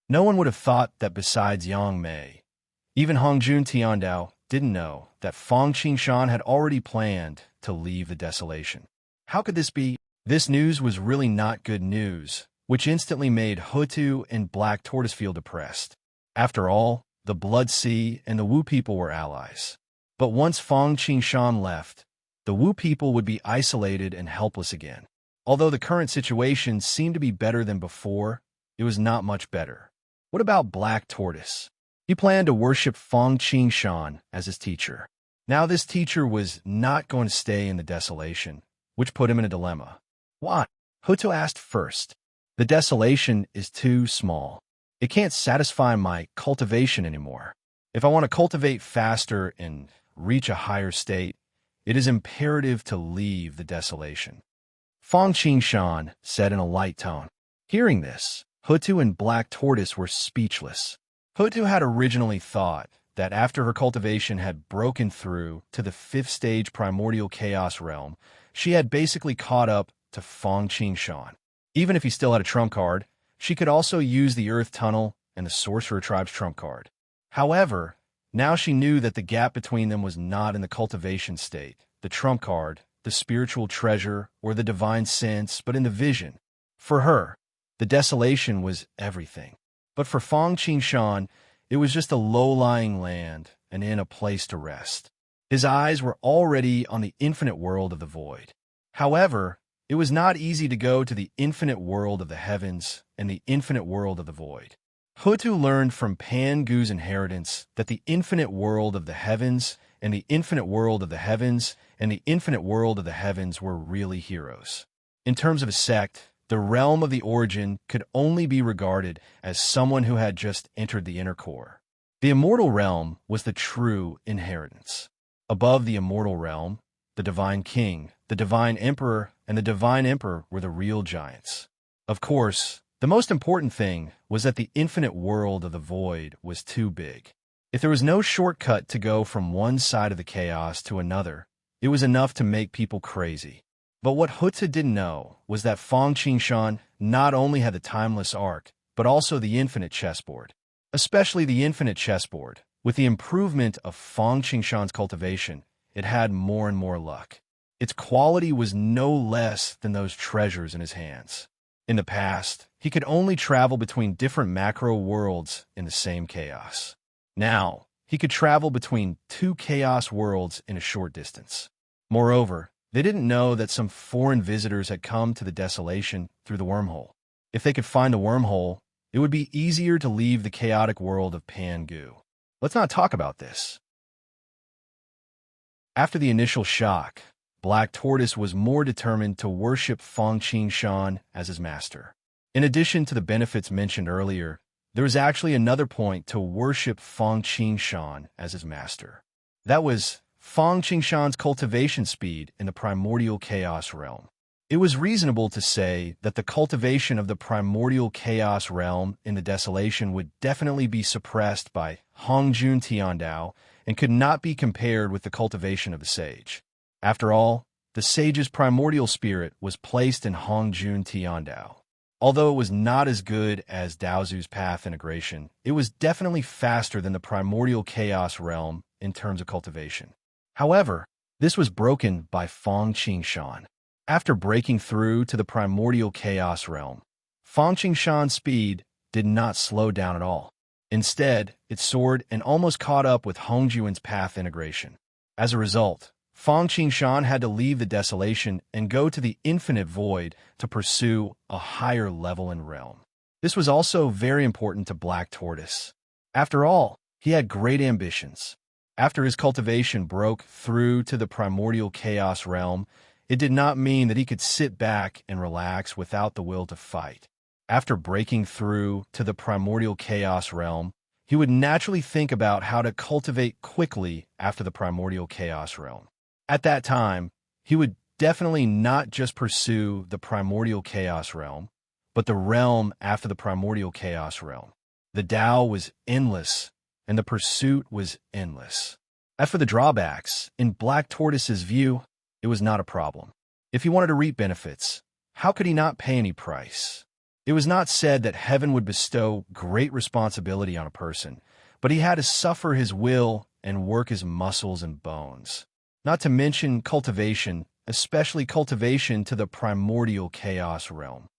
No one would have thought that besides Yang Mei, even Hongjun Tiandao didn't know that Fong Qingshan had already planned to leave the desolation. How could this be? This news was really not good news, which instantly made Hutu and Black Tortoise feel depressed. After all, the Blood Sea and the Wu people were allies. But once Fong Qingshan left, the Wu people would be isolated and helpless again. Although the current situation seemed to be better than before, it was not much better. What about Black Tortoise? He planned to worship Fong Qingshan as his teacher. Now this teacher was not going to stay in the desolation, which put him in a dilemma. Why? Hutu asked first. The desolation is too small. It can't satisfy my cultivation anymore. If I want to cultivate faster and reach a higher state, it is imperative to leave the desolation. Fong Qingshan said in a light tone. Hearing this, Hutu and Black Tortoise were speechless. Hutu had originally thought that after her cultivation had broken through to the 5th stage primordial chaos realm, she had basically caught up to Fong Qingshan. Even if he still had a trump card, she could also use the Earth Tunnel and the Sorcerer Tribe's trump card. However, now she knew that the gap between them was not in the cultivation state, the trump card, the spiritual treasure, or the divine sense, but in the vision. For her, the desolation was everything. But for Fong Qingshan, it was just a low-lying land and in a place to rest. His eyes were already on the infinite world of the void. However, it was not easy to go to the infinite world of the heavens and the infinite world of the void. Hutu learned from Pan Gu's inheritance that the infinite world of the heavens and the infinite world of the heavens and the infinite world of the heavens were really heroes. In terms of a sect, the realm of the origin could only be regarded as someone who had just entered the inner core. The immortal realm was the true inheritance. Above the immortal realm, the divine king, the divine emperor, and the divine emperor were the real giants. Of course, the most important thing was that the infinite world of the void was too big. If there was no shortcut to go from one side of the chaos to another, it was enough to make people crazy. But what Hutu didn't know was that Fong Qingshan not only had the timeless arc, but also the infinite chessboard. Especially the infinite chessboard. With the improvement of Fong Qingshan's cultivation, it had more and more luck. its quality was no less than those treasures in his hands. In the past, he could only travel between different macro worlds in the same chaos. Now, he could travel between two chaos worlds in a short distance. Moreover, they didn't know that some foreign visitors had come to the desolation through the wormhole. If they could find the wormhole, it would be easier to leave the chaotic world of Pangu. Let's not talk about this. After the initial shock, Black Tortoise was more determined to worship Fong Qingshan as his master. In addition to the benefits mentioned earlier, there was actually another point to worship Fong Qingshan as his master. That was Fong Qingshan's cultivation speed in the primordial chaos realm. It was reasonable to say that the cultivation of the primordial chaos realm in the desolation would definitely be suppressed by Hongjun Tiandao and could not be compared with the cultivation of the sage. After all, the sage's primordial spirit was placed in Hongjun Tiandao. Although it was not as good as Daozu's path integration, it was definitely faster than the primordial chaos realm in terms of cultivation. However, this was broken by Fong Qingshan. After breaking through to the primordial chaos realm, Fong Qingshan's speed did not slow down at all. Instead, it soared and almost caught up with Hongjuan's path integration. As a result, Fong Qingshan had to leave the desolation and go to the infinite void to pursue a higher level in realm. This was also very important to Black Tortoise. After all, he had great ambitions. After his cultivation broke through to the primordial chaos realm, it did not mean that he could sit back and relax without the will to fight. After breaking through to the primordial chaos realm, he would naturally think about how to cultivate quickly after the primordial chaos realm. At that time, he would definitely not just pursue the primordial chaos realm, but the realm after the primordial chaos realm. The Tao was endless, and the pursuit was endless. As for the drawbacks, in Black Tortoise's view, it was not a problem. If he wanted to reap benefits, how could he not pay any price? It was not said that heaven would bestow great responsibility on a person, but he had to suffer his will and work his muscles and bones. Not to mention cultivation, especially cultivation to the primordial chaos realm.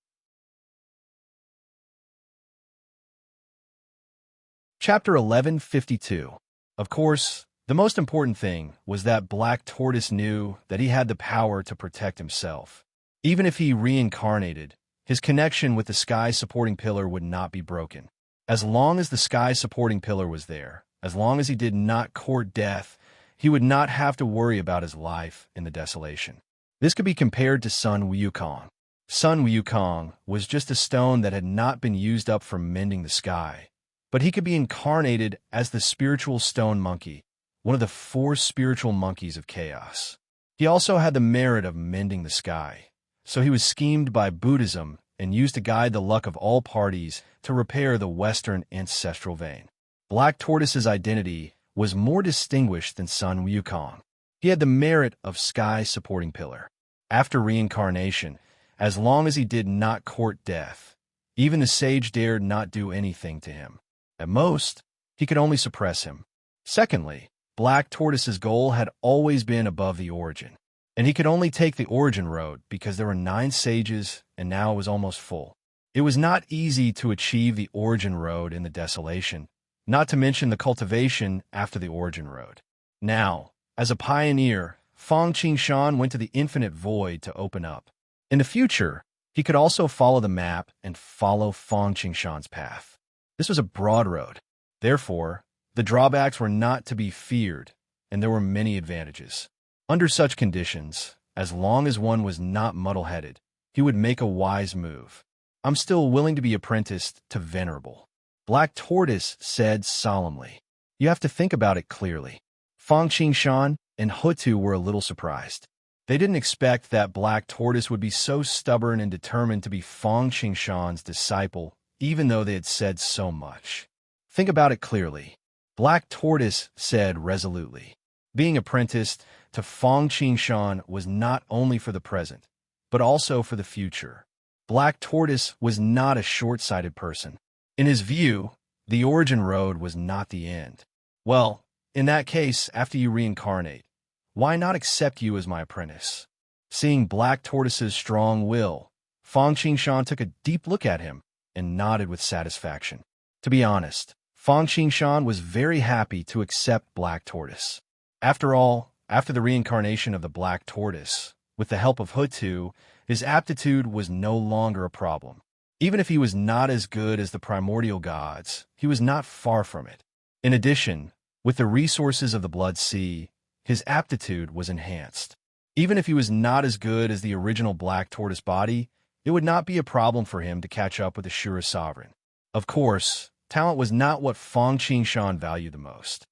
Chapter 1152. Of course, the most important thing was that Black Tortoise knew that he had the power to protect himself. Even if he reincarnated, his connection with the sky-supporting pillar would not be broken. As long as the sky-supporting pillar was there, as long as he did not court death, he would not have to worry about his life in the desolation. This could be compared to Sun Wukong. Sun Wukong was just a stone that had not been used up for mending the sky, but he could be incarnated as the spiritual stone monkey, one of the 4 spiritual monkeys of chaos. He also had the merit of mending the sky, so he was schemed by Buddhism and used to guide the luck of all parties to repair the Western ancestral vein. Black Tortoise's identity was more distinguished than Sun Wukong. He had the merit of sky-supporting pillar. After reincarnation, as long as he did not court death, even the sage dared not do anything to him. At most, he could only suppress him. Secondly, Black Tortoise's goal had always been above the origin, and he could only take the origin road because there were 9 sages and now it was almost full. It was not easy to achieve the origin road in the desolation, not to mention the cultivation after the origin road. Now, as a pioneer, Fong Qingshan went to the infinite void to open up. In the future, he could also follow the map and follow Fong Qingshan's path. This was a broad road. Therefore, the drawbacks were not to be feared, and there were many advantages. Under such conditions, as long as one was not muddle-headed, he would make a wise move. I'm still willing to be apprenticed to Venerable. Black Tortoise said solemnly. You have to think about it clearly. Fong Qingshan and Hutu were a little surprised. They didn't expect that Black Tortoise would be so stubborn and determined to be Fong Qingshan's disciple, even though they had said so much. Think about it clearly. Black Tortoise said resolutely. Being apprenticed to Fong Qingshan was not only for the present, but also for the future. Black Tortoise was not a short-sighted person. In his view, the origin road was not the end. Well, in that case, after you reincarnate, why not accept you as my apprentice? Seeing Black Tortoise's strong will, Fang Qingshan took a deep look at him and nodded with satisfaction. To be honest, Fang Qingshan was very happy to accept Black Tortoise. After all, after the reincarnation of the Black Tortoise, with the help of Hutu, his aptitude was no longer a problem. Even if he was not as good as the primordial gods, he was not far from it. In addition, with the resources of the Blood Sea, his aptitude was enhanced. Even if he was not as good as the original Black Tortoise body, it would not be a problem for him to catch up with the Shura Sovereign. Of course, talent was not what Fang Qingshan valued the most.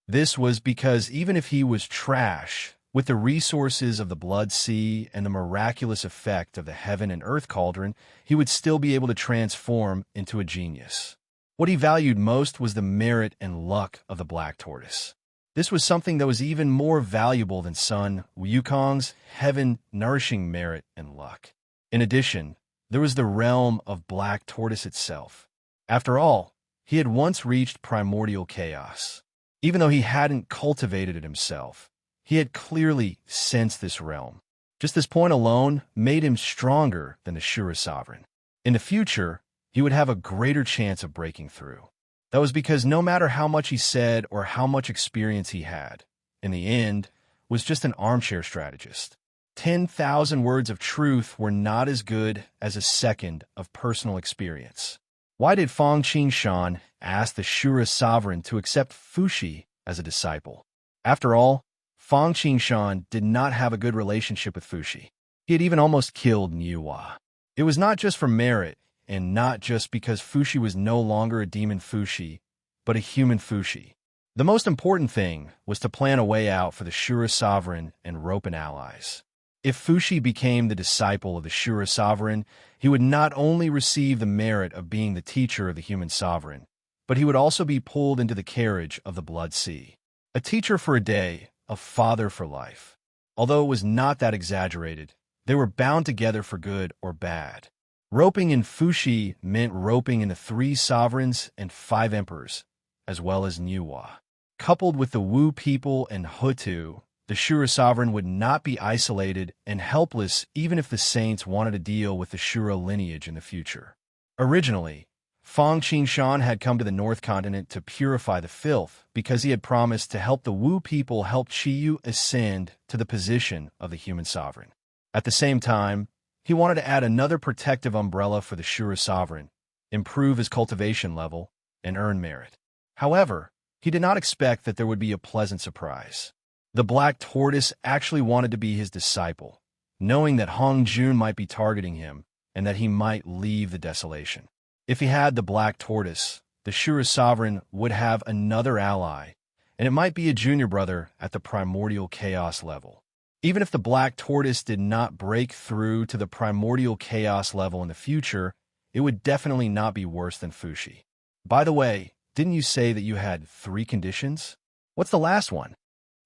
This was because even if he was trash, with the resources of the Blood Sea and the miraculous effect of the Heaven and Earth Cauldron, he would still be able to transform into a genius. What he valued most was the merit and luck of the Black Tortoise. This was something that was even more valuable than Sun Wukong's heaven-nourishing merit and luck. In addition, there was the realm of Black Tortoise itself. After all, he had once reached primordial chaos. Even though he hadn't cultivated it himself, he had clearly sensed this realm. Just this point alone made him stronger than the Shura Sovereign. In the future, he would have a greater chance of breaking through. That was because no matter how much he said or how much experience he had, in the end, was just an armchair strategist. 10,000 words of truth were not as good as a second of personal experience. Why did Fang Qingshan ask the Shura Sovereign to accept Fuxi as a disciple? After all, Fang Qingshan did not have a good relationship with Fuxi. He had even almost killed Niuhua. It was not just for merit, and not just because Fuxi was no longer a demon Fuxi, but a human Fuxi. The most important thing was to plan a way out for the Shura Sovereign and Ropen allies. If Fuxi became the disciple of the Shura Sovereign, he would not only receive the merit of being the teacher of the human sovereign, but he would also be pulled into the carriage of the Blood Sea. A teacher for a day, a father for life. Although it was not that exaggerated, they were bound together for good or bad. Roping in Fuxi meant roping in the 3 sovereigns and 5 emperors, as well as Niuhua. Coupled with the Wu people and Hutu, the Shura Sovereign would not be isolated and helpless even if the saints wanted to deal with the Shura lineage in the future. Originally, Fang Qingshan had come to the North Continent to purify the filth because he had promised to help the Wu people help Qiyu ascend to the position of the human sovereign. At the same time, he wanted to add another protective umbrella for the Shura Sovereign, improve his cultivation level, and earn merit. However, he did not expect that there would be a pleasant surprise. The Black Tortoise actually wanted to be his disciple, knowing that Hong Jun might be targeting him and that he might leave the desolation. If he had the Black Tortoise, the Shura Sovereign would have another ally, and it might be a junior brother at the primordial chaos level. Even if the Black Tortoise did not break through to the primordial chaos level in the future, it would definitely not be worse than Fuxi. By the way, didn't you say that you had 3 conditions? What's the last one?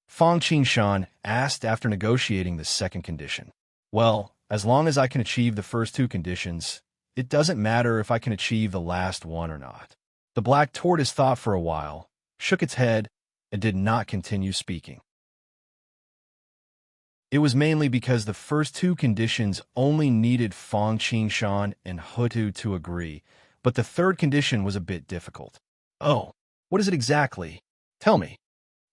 Fang Qingshan asked after negotiating the second condition. Well, as long as I can achieve the first 2 conditions, it doesn't matter if I can achieve the last one or not. The Black Tortoise thought for a while, shook its head, and did not continue speaking. It was mainly because the first 2 conditions only needed Fang Qingshan and Hutu to agree, but the third condition was a bit difficult. Oh, what is it exactly? Tell me.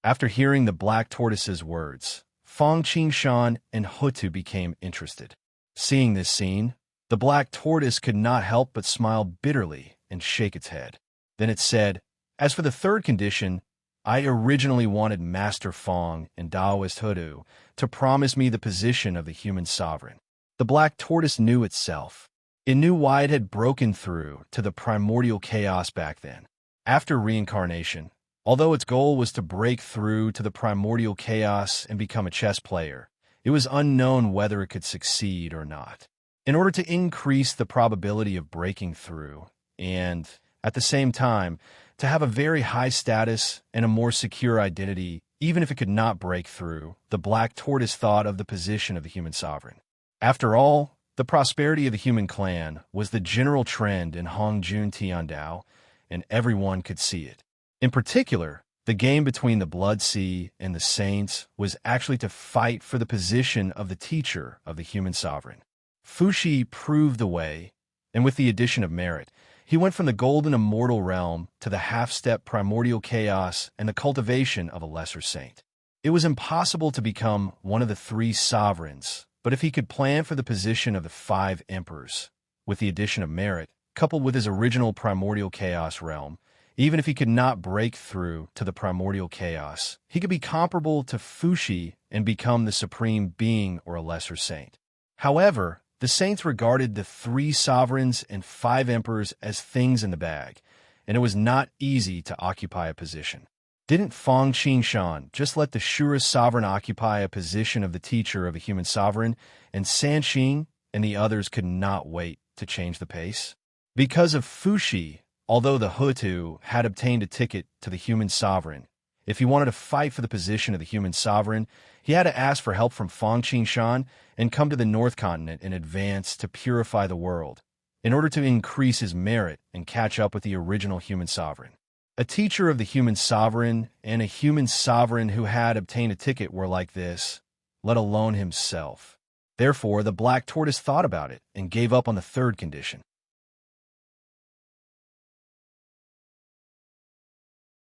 After hearing the Black Tortoise's words, Fang Qingshan and Hutu became interested. Seeing this scene, the Black Tortoise could not help but smile bitterly and shake its head. Then it said, as for the third condition, I originally wanted Master Fang and Taoist Hutu to promise me the position of the human sovereign. The Black Tortoise knew itself. It knew why it had broken through to the primordial chaos back then. After reincarnation, although its goal was to break through to the primordial chaos and become a chess player, it was unknown whether it could succeed or not. In order to increase the probability of breaking through, and, at the same time, to have a very high status and a more secure identity, even if it could not break through, the Black Tortoise thought of the position of the human sovereign. After all, the prosperity of the human clan was the general trend in Hongjun Tiandao, and everyone could see it. In particular, The game between the Blood Sea and the Saints was actually to fight for the position of the teacher of the human sovereign. Fuxi proved the way, and with the addition of merit, he went from the golden immortal realm to the half-step primordial chaos and the cultivation of a lesser saint. It was impossible to become one of the three sovereigns, but if he could plan for the position of the five emperors, with the addition of merit, coupled with his original primordial chaos realm, even if he could not break through to the primordial chaos, he could be comparable to Fuxi and become the supreme being or a lesser saint. However, the saints regarded the three sovereigns and five emperors as things in the bag, and it was not easy to occupy a position. Didn't Fang Qingshan just let the surest sovereign occupy a position of the teacher of a human sovereign, and Sanxing and the others could not wait to change the pace? Because of Fuxi, although the Hutu had obtained a ticket to the human sovereign, if he wanted to fight for the position of the human sovereign, he had to ask for help from Fang Qingshan and come to the North Continent in advance to purify the world, in order to increase his merit and catch up with the original human sovereign. A teacher of the human sovereign and a human sovereign who had obtained a ticket were like this, let alone himself. Therefore, the Black Tortoise thought about it and gave up on the third condition.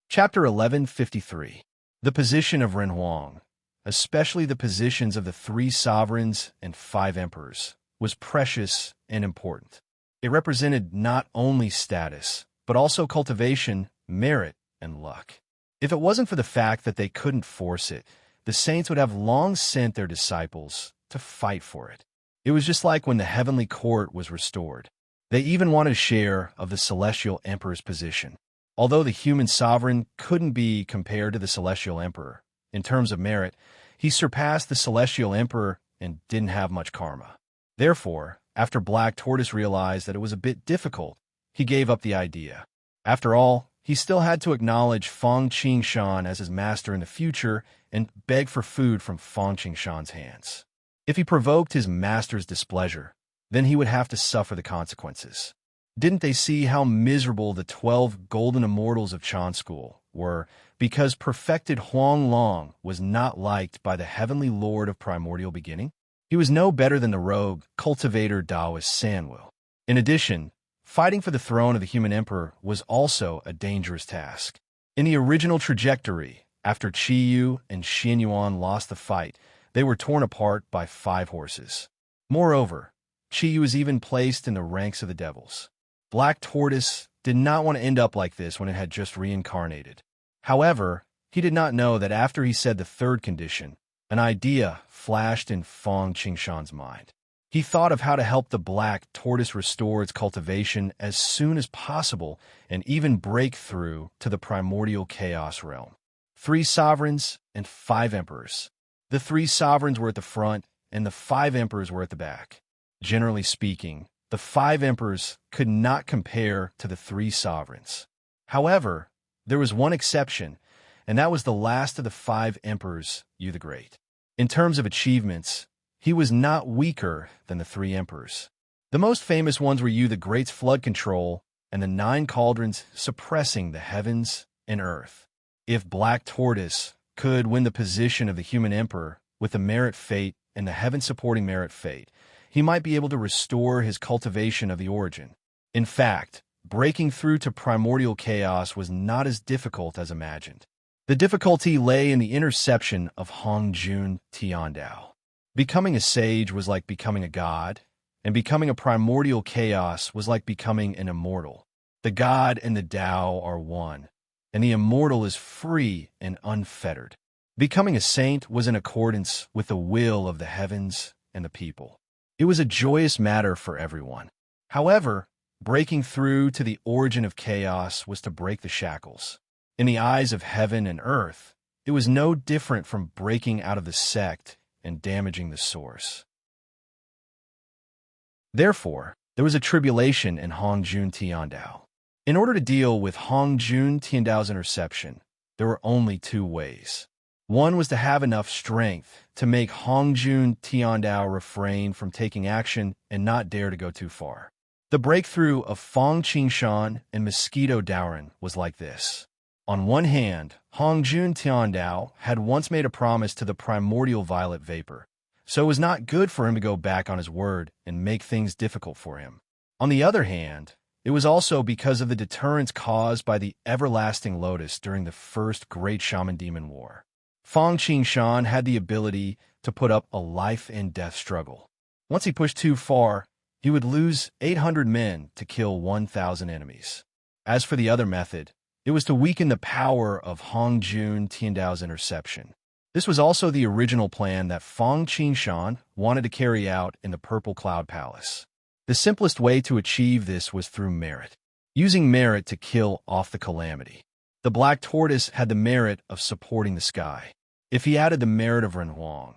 Chapter 1153. The position of Renhuang, especially the positions of the three sovereigns and five emperors, was precious and important. It represented not only status, but also cultivation, merit, and luck. If it wasn't for the fact that they couldn't force it, the saints would have long sent their disciples to fight for it. It was just like when the heavenly court was restored. They even wanted a share of the celestial emperor's position. Although the human sovereign couldn't be compared to the celestial emperor, in terms of merit, he surpassed the celestial emperor and didn't have much karma. Therefore, after Black Tortoise realized that it was a bit difficult, he gave up the idea. After all, he still had to acknowledge Fang Qingshan as his master in the future and beg for food from Fang Qingshan's hands. If he provoked his master's displeasure, then he would have to suffer the consequences. Didn't they see how miserable the 12 golden immortals of Chan School were because perfected Huang Long was not liked by the heavenly lord of primordial beginning? He was no better than the rogue cultivator Taoist Sanwil. In addition, fighting for the throne of the human emperor was also a dangerous task. In the original trajectory, after Qiyu and Xianyuan lost the fight, they were torn apart by 5 horses. Moreover, Qiyu was even placed in the ranks of the devils. Black Tortoise did not want to end up like this when it had just reincarnated. However, he did not know that after he said the third condition, an idea flashed in Fang Qingshan's mind. He thought of how to help the Black Tortoise restore its cultivation as soon as possible and even break through to the primordial chaos realm. 3 sovereigns and 5 emperors. The 3 sovereigns were at the front and the 5 emperors were at the back. Generally speaking, the 5 emperors could not compare to the 3 sovereigns. However, there was one exception, and that was the last of the 5 emperors, Yu the Great. In terms of achievements, he was not weaker than the 3 emperors. The most famous ones were Yu the Great's flood control and the 9 cauldrons suppressing the heavens and earth. If Black Tortoise could win the position of the human emperor with the merit fate and the heaven-supporting merit fate, he might be able to restore his cultivation of the origin. In fact, breaking through to primordial chaos was not as difficult as imagined. The difficulty lay in the interception of Hongjun Tiandao. Becoming a sage was like becoming a god, and becoming a primordial chaos was like becoming an immortal. The god and the Tao are one, and the immortal is free and unfettered. Becoming a saint was in accordance with the will of the heavens and the people. It was a joyous matter for everyone. However, breaking through to the origin of chaos was to break the shackles. In the eyes of heaven and earth, it was no different from breaking out of the sect and damaging the source. Therefore, there was a tribulation in Hongjun Tiandao. In order to deal with Hongjun Tiandao's interception, there were only 2 ways. One was to have enough strength to make Hongjun Tiandao refrain from taking action and not dare to go too far. The breakthrough of Fang Qingshan and Mosquito Daoren was like this. On one hand, Hong Jun Tiandao had once made a promise to the primordial violet vapor, so it was not good for him to go back on his word and make things difficult for him. On the other hand, it was also because of the deterrence caused by the everlasting lotus during the first Great Shaman-Demon War. Fang Qingshan had the ability to put up a life-and-death struggle. Once he pushed too far, he would lose 800 men to kill 1,000 enemies. As for the other method, it was to weaken the power of Hong Jun Tiandao's interception. This was also the original plan that Fang Qingshan wanted to carry out in the Purple Cloud Palace. The simplest way to achieve this was through merit, using merit to kill off the calamity. The Black Tortoise had the merit of supporting the sky. If he added the merit of Renhuang,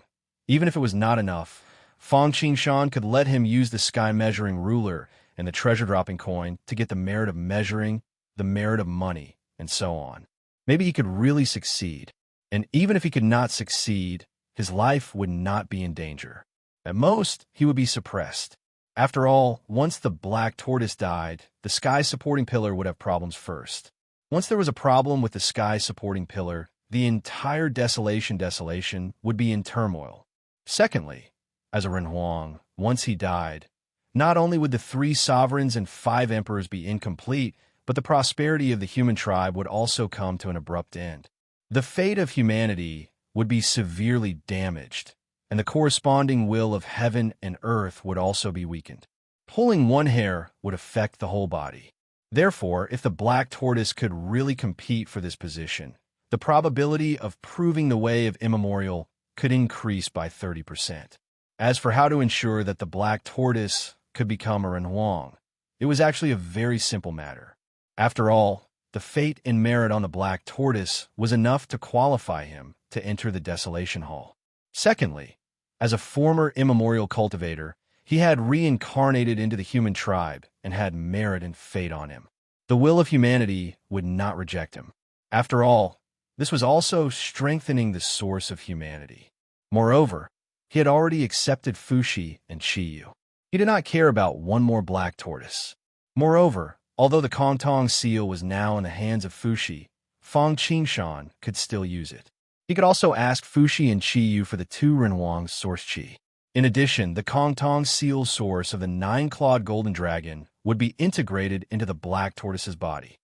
even if it was not enough, Fang Qingshan could let him use the sky-measuring ruler and the treasure-dropping coin to get the merit of measuring, the merit of money, and so on. Maybe he could really succeed, and even if he could not succeed, his life would not be in danger. At most, he would be suppressed. After all, once the Black Tortoise died, the sky-supporting pillar would have problems first. Once there was a problem with the sky-supporting pillar, the entire desolation would be in turmoil. Secondly, as a Renhuang, once he died, not only would the 3 sovereigns and 5 emperors be incomplete, but the prosperity of the human tribe would also come to an abrupt end. The fate of humanity would be severely damaged, and the corresponding will of heaven and earth would also be weakened. Pulling one hair would affect the whole body. Therefore, if the Black Tortoise could really compete for this position, the probability of proving the way of immemorial could increase by 30%. As for how to ensure that the Black Tortoise could become a Renhuang, it was actually a very simple matter. After all, the fate and merit on the Black Tortoise was enough to qualify him to enter the Desolation Hall. Secondly, as a former immemorial cultivator, he had reincarnated into the human tribe and had merit and fate on him. The will of humanity would not reject him. After all, this was also strengthening the source of humanity. Moreover, he had already accepted Fuxi and Qiyu. He did not care about one more Black Tortoise. Moreover, although the Kongtong seal was now in the hands of Fuxi, Fang Qingshan could still use it. He could also ask Fuxi and Qiyu for the 2 Renhuang's source qi. In addition, the Kongtong seal source of the 9-clawed golden dragon would be integrated into the Black Tortoise's body.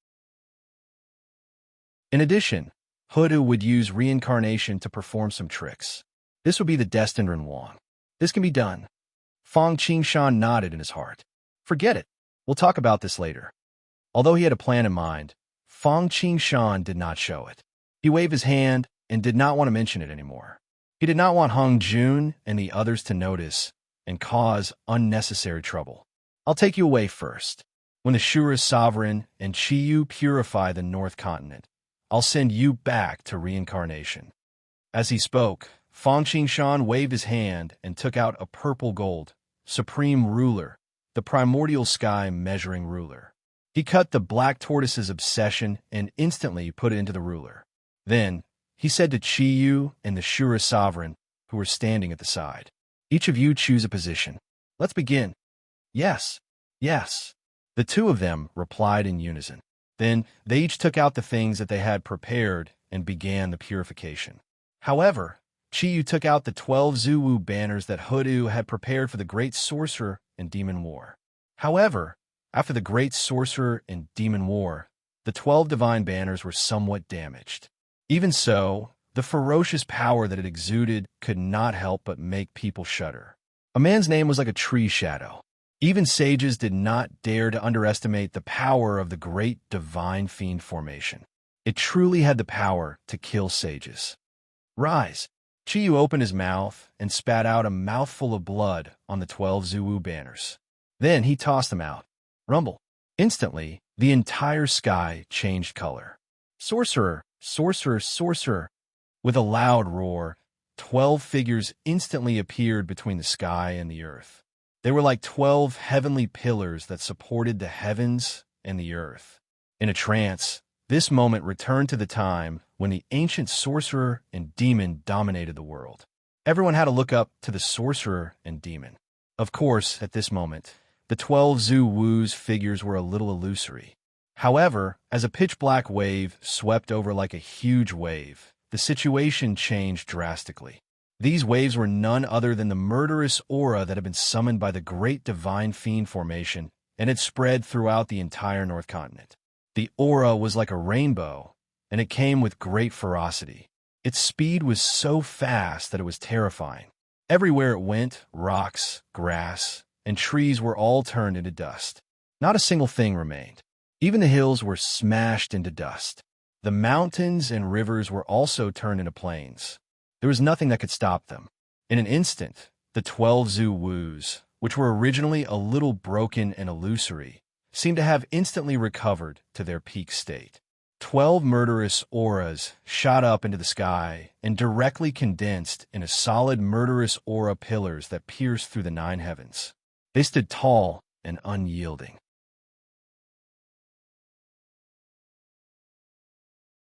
In addition, Hudu would use reincarnation to perform some tricks. This would be the destined Renhuang. This can be done. Fang Qingshan nodded in his heart. Forget it. We'll talk about this later. Although he had a plan in mind, Fang Qingshan did not show it. He waved his hand and did not want to mention it anymore. He did not want Hong Jun and the others to notice and cause unnecessary trouble. I'll take you away first. When the Shura's sovereign and Qiyu purify the North Continent, I'll send you back to reincarnation. As he spoke, Fang Qingshan waved his hand and took out a purple gold, supreme ruler, the primordial sky measuring ruler. He cut the Black Tortoise's obsession and instantly put it into the ruler. Then, he said to Qiyu and the Shura sovereign, who were standing at the side, "Each of you choose a position. Let's begin." "Yes, yes." The 2 of them replied in unison. Then, they each took out the things that they had prepared and began the purification. However, Qiyu took out the 12 Zuwu banners that Hudu had prepared for the Great Sorcerer and Demon War. However, after the Great Sorcerer and Demon War, the 12 divine banners were somewhat damaged. Even so, the ferocious power that it exuded could not help but make people shudder. A man's name was like a tree shadow. Even sages did not dare to underestimate the power of the great divine fiend formation. It truly had the power to kill sages. "Rise." Qiyu opened his mouth and spat out a mouthful of blood on the 12 Zuwu banners. Then he tossed them out. Rumble. Instantly, the entire sky changed color. "Sorcerer! Sorcerer! Sorcerer!" With a loud roar, 12 figures instantly appeared between the sky and the earth. They were like 12 heavenly pillars that supported the heavens and the earth. In a trance, this moment returned to the time when the ancient sorcerer and demon dominated the world. Everyone had to look up to the sorcerer and demon. Of course, at this moment, the 12 Zhu Wu's figures were a little illusory. However, as a pitch-black wave swept over like a huge wave, the situation changed drastically. These waves were none other than the murderous aura that had been summoned by the Great Divine Fiend formation and had spread throughout the entire North Continent. The aura was like a rainbow, and it came with great ferocity. Its speed was so fast that it was terrifying. Everywhere it went, rocks, grass, and trees were all turned into dust. Not a single thing remained. Even the hills were smashed into dust. The mountains and rivers were also turned into plains. There was nothing that could stop them. In an instant, the 12 Zu-Wus, which were originally a little broken and illusory, seemed to have instantly recovered to their peak state. 12 murderous auras shot up into the sky and directly condensed into solid murderous aura pillars that pierced through the 9 heavens. They stood tall and unyielding.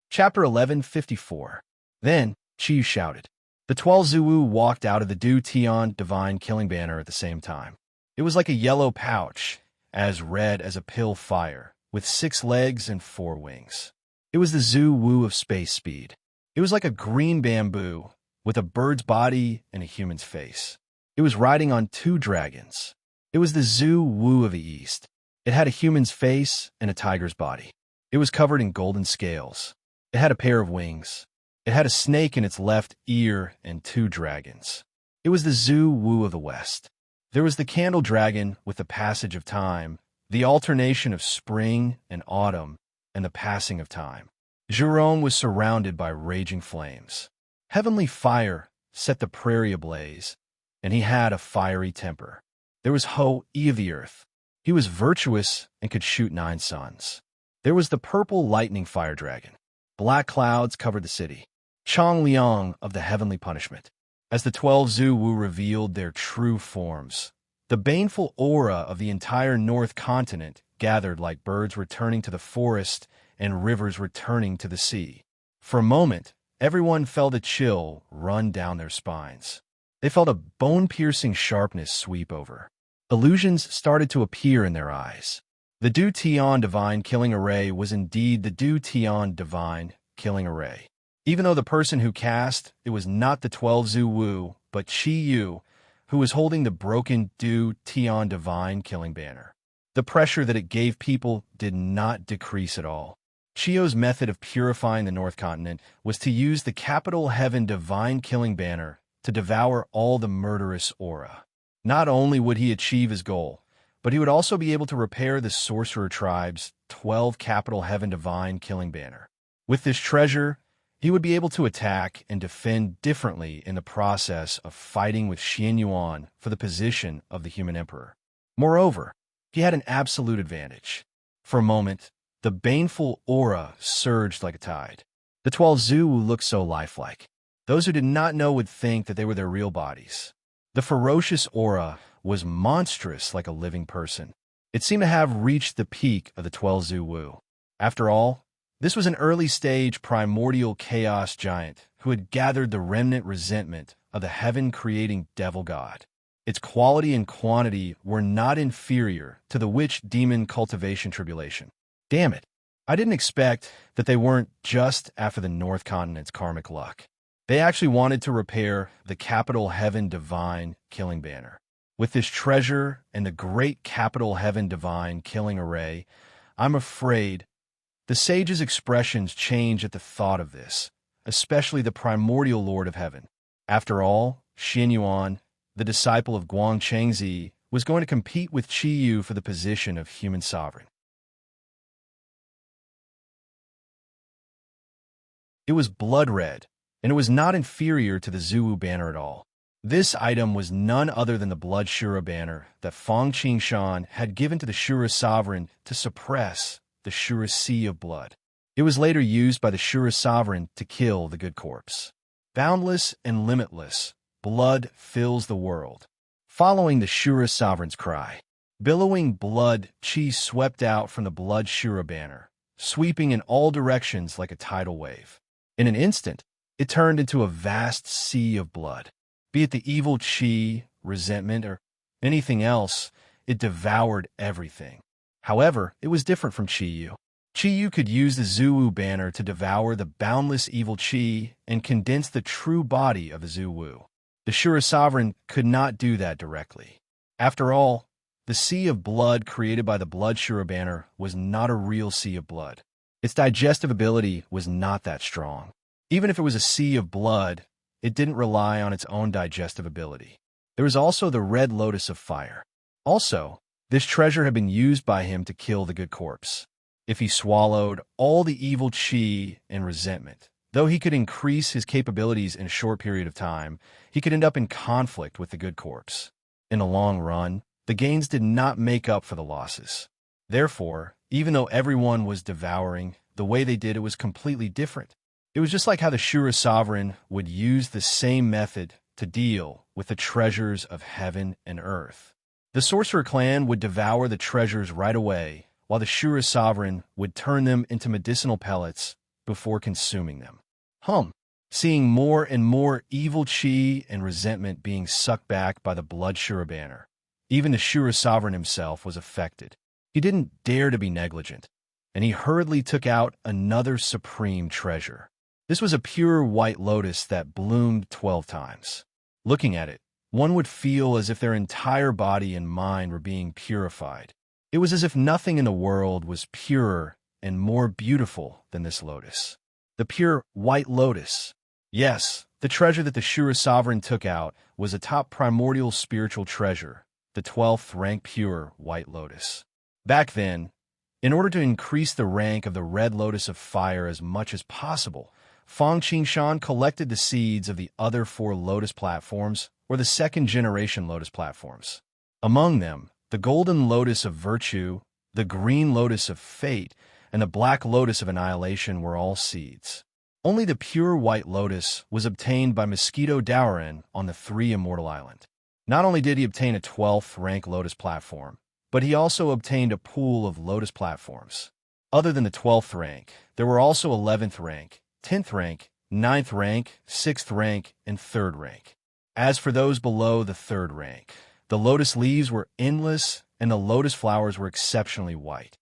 Chapter 1154. Then, Chi shouted. The 12 Zu-Wu walked out of the Du Tian divine killing banner at the same time. It was like a yellow pouch, as red as a pill fire, with 6 legs and 4 wings. It was the Zu-Wu of space speed. It was like a green bamboo, with a bird's body and a human's face. It was riding on 2 dragons. It was the Zu-Wu of the East. It had a human's face and a tiger's body. It was covered in golden scales. It had a pair of wings. It had a snake in its left ear and 2 dragons. It was the Zu-Wu of the West. There was the candle dragon with the passage of time, the alternation of spring and autumn, and the passing of time. Jerome was surrounded by raging flames. Heavenly fire set the prairie ablaze, and he had a fiery temper. There was Ho-E of the earth. He was virtuous and could shoot 9 suns. There was the purple lightning fire dragon. Black clouds covered the city. Chong Liang of the heavenly punishment. As the 12 Zu-Wu revealed their true forms, the baneful aura of the entire North Continent gathered like birds returning to the forest and rivers returning to the sea. For a moment, everyone felt a chill run down their spines. They felt a bone-piercing sharpness sweep over. Illusions started to appear in their eyes. The Du Tian Divine Killing Array was indeed the Du Tian Divine Killing Array. Even though the person who cast it was not the 12 Zu-Wu, but Chi Yu, who was holding the broken Du Tian Divine Killing Banner. The pressure that it gave people did not decrease at all. Chi Yu's method of purifying the North Continent was to use the Capital Heaven Divine Killing Banner to devour all the murderous aura. Not only would he achieve his goal, but he would also be able to repair the Sorcerer Tribe's 12 Capital Heaven Divine Killing Banner. With this treasure, he would be able to attack and defend differently in the process of fighting with Xian Yuan for the position of the human emperor. Moreover, he had an absolute advantage. For a moment, the baneful aura surged like a tide. The 12 Zu-Wu looked so lifelike. Those who did not know would think that they were their real bodies. The ferocious aura was monstrous like a living person. It seemed to have reached the peak of the 12 Zu-Wu. After all, this was an early-stage primordial chaos giant who had gathered the remnant resentment of the heaven-creating devil god. Its quality and quantity were not inferior to the witch-demon cultivation tribulation. Damn it, I didn't expect that they weren't just after the North Continent's karmic luck. They actually wanted to repair the Capital Heaven Divine Killing Banner. With this treasure and the great Capital Heaven Divine Killing Array, I'm afraid the sage's expressions changed at the thought of this, especially the primordial Lord of Heaven. After all, Xian Yuan, the disciple of Guang Chengzi, was going to compete with Chi Yu for the position of human sovereign. It was blood red, and it was not inferior to the Zu-Wu banner at all. This item was none other than the Blood Shura banner that Fang Qingshan had given to the Shura sovereign to suppress the Shura Sea of Blood. It was later used by the Shura sovereign to kill the good corpse. Boundless and limitless, blood fills the world. Following the Shura sovereign's cry, billowing blood chi swept out from the Blood Shura banner, sweeping in all directions like a tidal wave. In an instant, it turned into a vast sea of blood. Be it the evil chi, resentment, or anything else, it devoured everything. However, it was different from Chi Yu. Chi could use the Zuwu banner to devour the boundless evil Chi and condense the true body of the Zuwu. The Shura Sovereign could not do that directly. After all, the sea of blood created by the Blood Shura banner was not a real sea of blood. Its digestive ability was not that strong. Even if it was a sea of blood, it didn't rely on its own digestive ability. There was also the Red Lotus of Fire. Also, this treasure had been used by him to kill the good corpse. If he swallowed all the evil Chi and resentment, though he could increase his capabilities in a short period of time, he could end up in conflict with the good corpse. In the long run, the gains did not make up for the losses. Therefore, even though everyone was devouring, the way they did it was completely different. It was just like how the Shura Sovereign would use the same method to deal with the treasures of heaven and earth. The Sorcerer clan would devour the treasures right away, while the Shura Sovereign would turn them into medicinal pellets before consuming them. Seeing more and more evil Chi and resentment being sucked back by the Blood Shura banner, even the Shura Sovereign himself was affected. He didn't dare to be negligent, and he hurriedly took out another supreme treasure. This was a pure white lotus that bloomed 12 times. Looking at it, one would feel as if their entire body and mind were being purified. It was as if nothing in the world was purer and more beautiful than this lotus. The pure white lotus. Yes, the treasure that the Shura Sovereign took out was a top primordial spiritual treasure, the 12th rank pure white lotus. Back then, in order to increase the rank of the Red Lotus of Fire as much as possible, Fang Qingshan collected the seeds of the other 4 lotus platforms, or the second-generation lotus platforms. Among them, the Golden Lotus of Virtue, the Green Lotus of Fate, and the Black Lotus of Annihilation were all seeds. Only the pure white lotus was obtained by Mosquito Dowren on the 3 Immortal Island. Not only did he obtain a 12th rank lotus platform, but he also obtained a pool of lotus platforms. Other than the 12th rank, there were also 11th rank, 10th rank, 9th rank, 6th rank, and 3rd rank. As for those below the 3rd rank, the lotus leaves were endless and the lotus flowers were exceptionally white.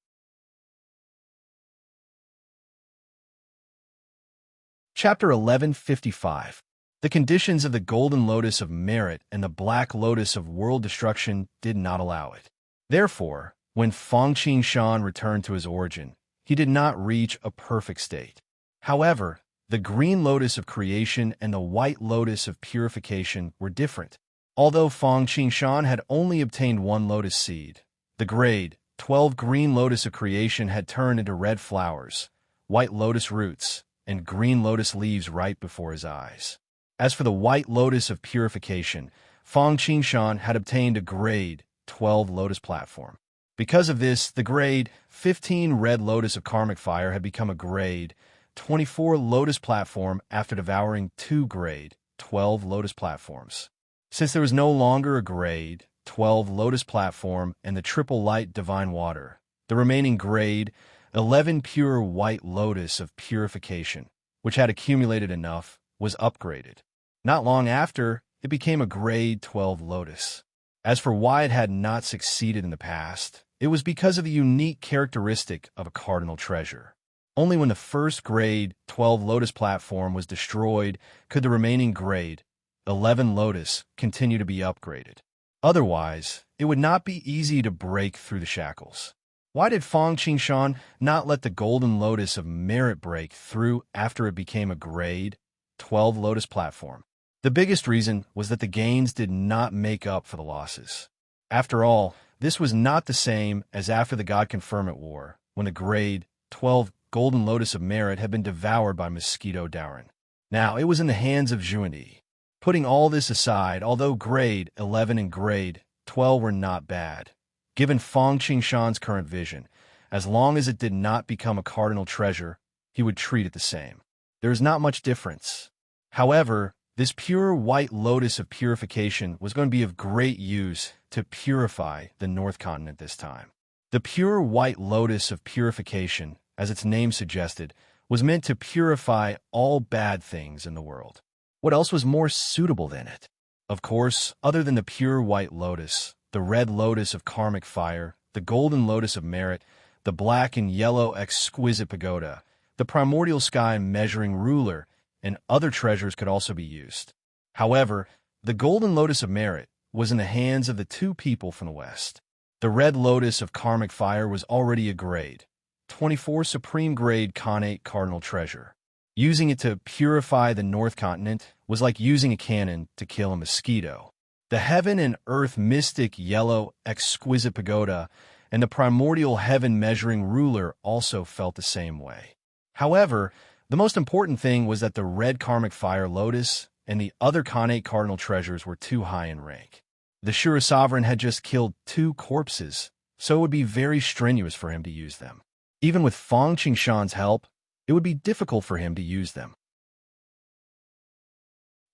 Chapter 1155. The conditions of the Golden Lotus of Merit and the Black Lotus of World Destruction did not allow it. Therefore, when Fang Qingshan returned to his origin, he did not reach a perfect state. However, the Green Lotus of Creation and the White Lotus of Purification were different. Although Fang Qingshan had only obtained 1 lotus seed, the grade 12 Green Lotus of Creation had turned into red flowers, white lotus roots, and green lotus leaves right before his eyes. As for the White Lotus of Purification, Fang Qingshan had obtained a grade 12 lotus platform. Because of this, the grade 15 Red Lotus of Karmic Fire had become a grade 24 lotus platform after devouring 2 grade 12 lotus platforms. Since there was no longer a grade 12 lotus platform and the triple light divine water, the remaining grade 11 pure white lotus of purification, which had accumulated enough, was upgraded. Not long after, it became a grade 12 lotus. As for why it had not succeeded in the past, it was because of the unique characteristic of a cardinal treasure. Only when the first grade 12 lotus platform was destroyed could the remaining grade 11 lotus continue to be upgraded. Otherwise, it would not be easy to break through the shackles. Why did Fang Qingshan not let the Golden Lotus of Merit break through after it became a grade 12 lotus platform? The biggest reason was that the gains did not make up for the losses. After all, this was not the same as after the God Conferment War, when the grade 12 Golden Lotus of Merit had been devoured by Mosquito Dowren. Now, it was in the hands of Zhuandi. Putting all this aside, although grade 11 and grade 12 were not bad, given Fang Qingshan's current vision, as long as it did not become a cardinal treasure, he would treat it the same. There is not much difference. However, this pure white lotus of purification was going to be of great use to purify the North Continent this time. The pure white lotus of purification, as its name suggested, was meant to purify all bad things in the world. What else was more suitable than it? Of course, other than the pure white lotus, the Red Lotus of Karmic Fire, the Golden Lotus of Merit, the black and yellow exquisite pagoda, the primordial sky measuring ruler, and other treasures could also be used. However, the golden lotus of merit was in the hands of the two people from the west. The red lotus of karmic fire was already a grade 24 supreme grade connate cardinal treasure. Using it to purify the North Continent was like using a cannon to kill a mosquito. The heaven and earth mystic yellow exquisite pagoda and the primordial heaven measuring ruler also felt the same way. However, the most important thing was that the red karmic fire lotus and the other connate cardinal treasures were too high in rank. The Shura sovereign had just killed 2 corpses, so it would be very strenuous for him to use them. Even with Fang Qingshan's help, it would be difficult for him to use them.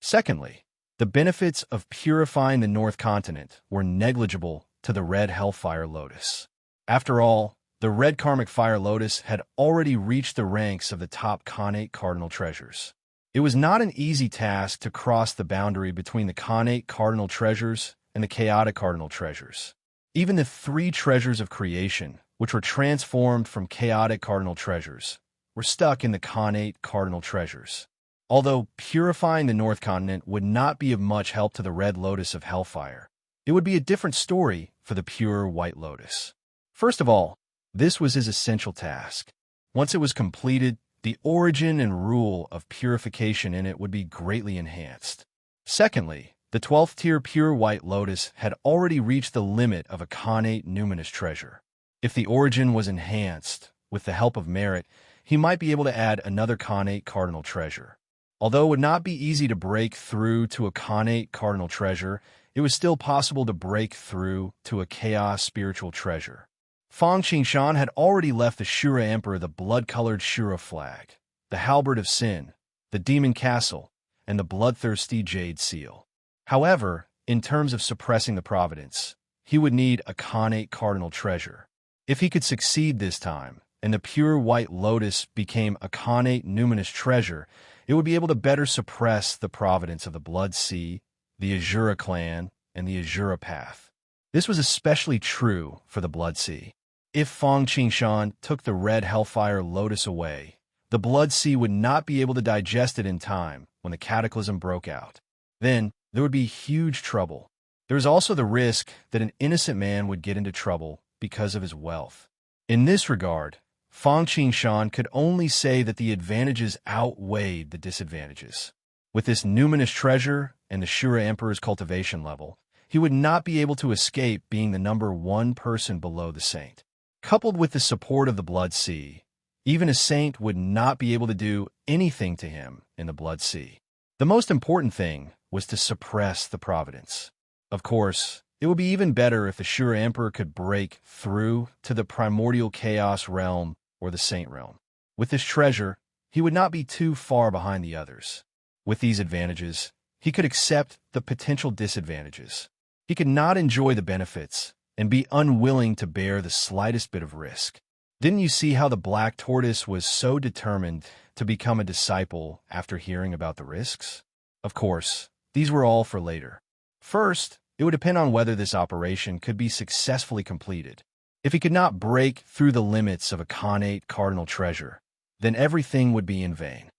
Secondly, the benefits of purifying the North Continent were negligible to the red hellfire lotus. After all, the red karmic fire lotus had already reached the ranks of the top connate cardinal treasures. It was not an easy task to cross the boundary between the connate cardinal treasures and the chaotic cardinal treasures. Even the 3 treasures of creation, which were transformed from chaotic cardinal treasures, were stuck in the connate cardinal treasures. Although purifying the North Continent would not be of much help to the red lotus of hellfire, it would be a different story for the pure white lotus. First of all, this was his essential task. Once it was completed, the origin and rule of purification in it would be greatly enhanced. Secondly, the 12th tier pure white lotus had already reached the limit of a connate numinous treasure. If the origin was enhanced, with the help of merit, he might be able to add another connate cardinal treasure. Although it would not be easy to break through to a connate cardinal treasure, it was still possible to break through to a chaos spiritual treasure. Fang Qingshan had already left the Shura Emperor the blood-colored Shura flag, the halberd of sin, the demon castle, and the bloodthirsty jade seal. However, in terms of suppressing the providence, he would need a connate cardinal treasure. If he could succeed this time, and the pure white lotus became a connate numinous treasure, it would be able to better suppress the providence of the Blood Sea, the Azura clan, and the Azura path. This was especially true for the Blood Sea. If Fang Qingshan took the red hellfire lotus away, the Blood Sea would not be able to digest it in time when the cataclysm broke out. Then, there would be huge trouble. There was also the risk that an innocent man would get into trouble because of his wealth. In this regard, Fang Qingshan could only say that the advantages outweighed the disadvantages. With this numinous treasure and the Shura Emperor's cultivation level, he would not be able to escape being the number 1 person below the saint. Coupled with the support of the Blood Sea, even a saint would not be able to do anything to him in the Blood Sea. The most important thing was to suppress the providence. Of course, it would be even better if the Shura Emperor could break through to the primordial chaos realm or the saint realm. With this treasure, he would not be too far behind the others. With these advantages, he could accept the potential disadvantages. He could not enjoy the benefits and be unwilling to bear the slightest bit of risk. Didn't you see how the black tortoise was so determined to become a disciple after hearing about the risks? Of course, these were all for later. First, it would depend on whether this operation could be successfully completed. If he could not break through the limits of a connate cardinal treasure, then everything would be in vain.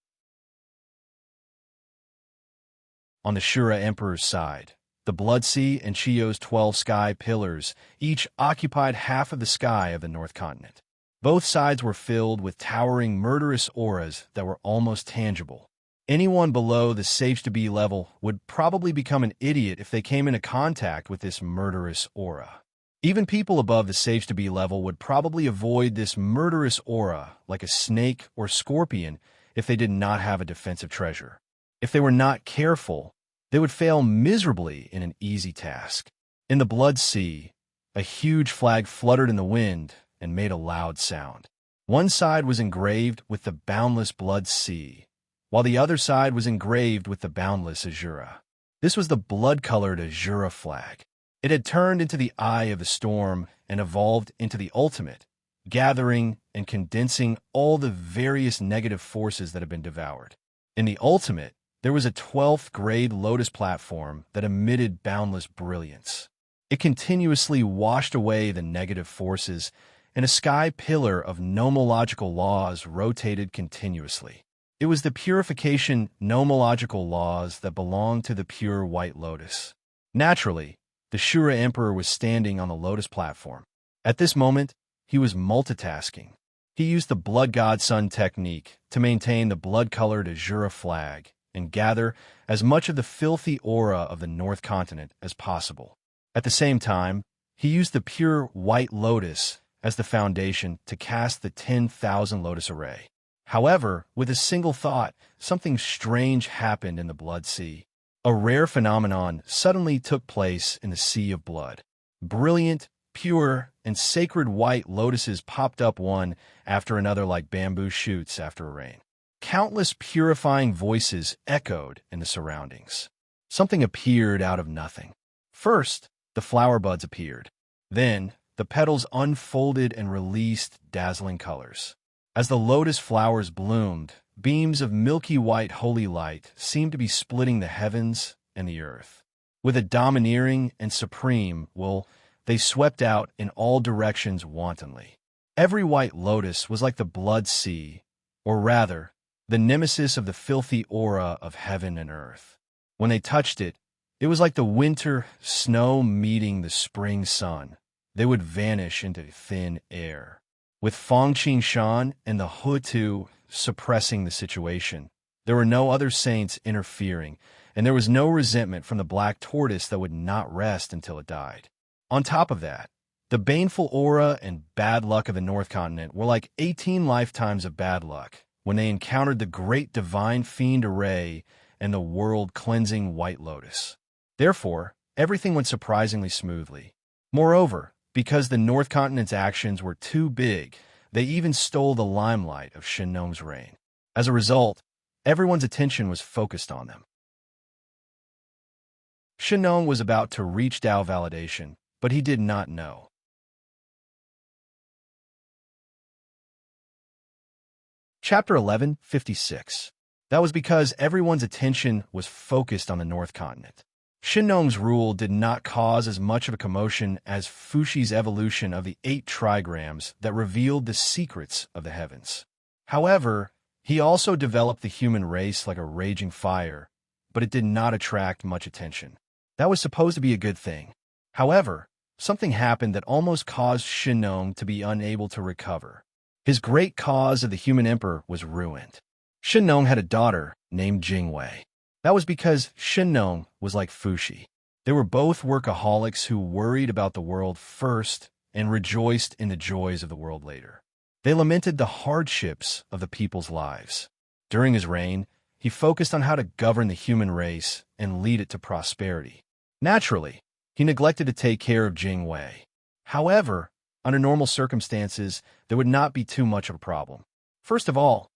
On the Shura Emperor's side, the Blood Sea and Chiyo's 12 sky pillars each occupied half of the sky of the North Continent. Both sides were filled with towering murderous auras that were almost tangible. Anyone below the safe-to-be level would probably become an idiot if they came into contact with this murderous aura. Even people above the safe-to-be level would probably avoid this murderous aura like a snake or scorpion if they did not have a defensive treasure. If they were not careful, they would fail miserably in an easy task. In the Blood Sea, a huge flag fluttered in the wind and made a loud sound. One side was engraved with the boundless Blood Sea, while the other side was engraved with the boundless Azura. This was the blood-colored Azura flag. It had turned into the eye of the storm and evolved into the ultimate, gathering and condensing all the various negative forces that had been devoured. In the ultimate, there was a 12th grade lotus platform that emitted boundless brilliance. It continuously washed away the negative forces and a sky pillar of nomological laws rotated continuously. It was the purification nomological laws that belonged to the pure white lotus. Naturally, the Shura Emperor was standing on the lotus platform. At this moment, he was multitasking. He used the blood god sun technique to maintain the blood-colored Azura flag and gather as much of the filthy aura of the North Continent as possible. At the same time, he used the pure white lotus as the foundation to cast the 10,000 lotus array. However, with a single thought, something strange happened in the blood sea. A rare phenomenon suddenly took place in the sea of blood. Brilliant, pure, and sacred white lotuses popped up one after another like bamboo shoots after a rain. Countless purifying voices echoed in the surroundings. Something appeared out of nothing. First, the flower buds appeared. Then, the petals unfolded and released dazzling colors. As the lotus flowers bloomed, beams of milky white holy light seemed to be splitting the heavens and the earth. With a domineering and supreme will, they swept out in all directions wantonly. Every white lotus was like the blood sea, or rather, the nemesis of the filthy aura of heaven and earth. When they touched it, it was like the winter snow meeting the spring sun. They would vanish into thin air. With Feng Qingshan and the Hutu suppressing the situation, there were no other saints interfering, and there was no resentment from the black tortoise that would not rest until it died. On top of that, the baneful aura and bad luck of the North Continent were like 18 lifetimes of bad luck when they encountered the great divine fiend array and the world-cleansing white lotus. Therefore, everything went surprisingly smoothly. Moreover, because the North Continent's actions were too big, they even stole the limelight of Shen Nong's reign. As a result, everyone's attention was focused on them. Shen Nong was about to reach Tao validation, but he did not know. Chapter 11:56. That was because everyone's attention was focused on the North Continent. Shen Nong's rule did not cause as much of a commotion as Fushi's evolution of the 8 trigrams that revealed the secrets of the heavens. However, he also developed the human race like a raging fire, but it did not attract much attention. That was supposed to be a good thing. However, something happened that almost caused Shen Nong to be unable to recover. His great cause of the human emperor was ruined. Shen Nong had a daughter named Jingwei. That was because Shen Nong was like Fushi. They were both workaholics who worried about the world first and rejoiced in the joys of the world later. They lamented the hardships of the people's lives. During his reign, he focused on how to govern the human race and lead it to prosperity. Naturally, he neglected to take care of Jingwei. However, under normal circumstances, there would not be too much of a problem. First of all,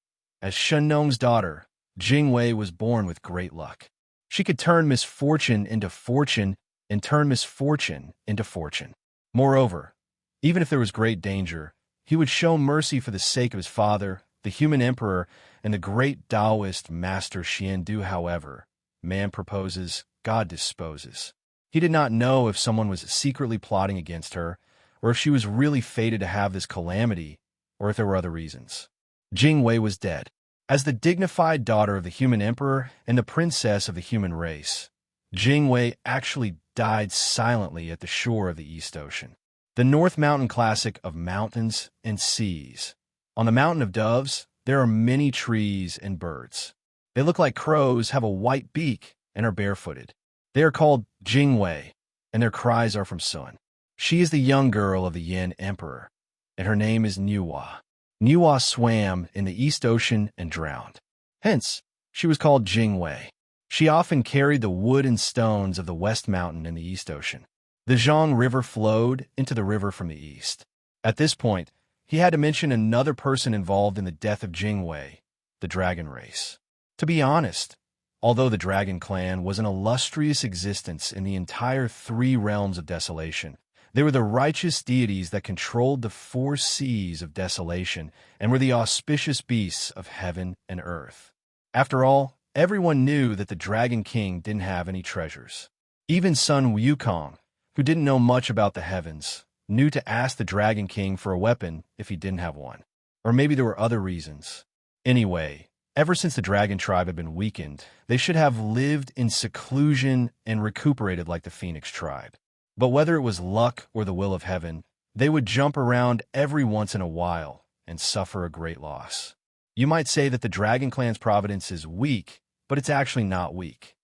as Shen Nong's daughter, Jingwei was born with great luck. She could turn misfortune into fortune and turn misfortune into fortune. Moreover, even if there was great danger, he would show mercy for the sake of his father, the human emperor, and the great Taoist master Xiandu. However, man proposes, God disposes. He did not know if someone was secretly plotting against her, or if she was really fated to have this calamity, or if there were other reasons. Jingwei was dead. As the dignified daughter of the human emperor and the princess of the human race, Jingwei actually died silently at the shore of the East Ocean. The North Mountain classic of mountains and seas. On the Mountain of Doves, there are many trees and birds. They look like crows, have a white beak, and are barefooted. They are called Jingwei, and their cries are from Sun. She is the young girl of the Yin Emperor, and her name is Nuwa. Nuwa swam in the East Ocean and drowned. Hence, she was called Jingwei. She often carried the wood and stones of the West Mountain in the East Ocean. The Zhang River flowed into the river from the east. At this point, he had to mention another person involved in the death of Jingwei, the dragon race. To be honest, although the dragon clan was an illustrious existence in the entire 3 realms of desolation, they were the righteous deities that controlled the 4 seas of desolation and were the auspicious beasts of heaven and earth. After all, everyone knew that the Dragon King didn't have any treasures. Even Sun Wukong, who didn't know much about the heavens, knew to ask the Dragon King for a weapon if he didn't have one. Or maybe there were other reasons. Anyway, ever since the dragon tribe had been weakened, they should have lived in seclusion and recuperated like the Phoenix tribe. But whether it was luck or the will of heaven, they would jump around every once in a while and suffer a great loss. You might say that the Dragon Clan's providence is weak, but it's actually not weak.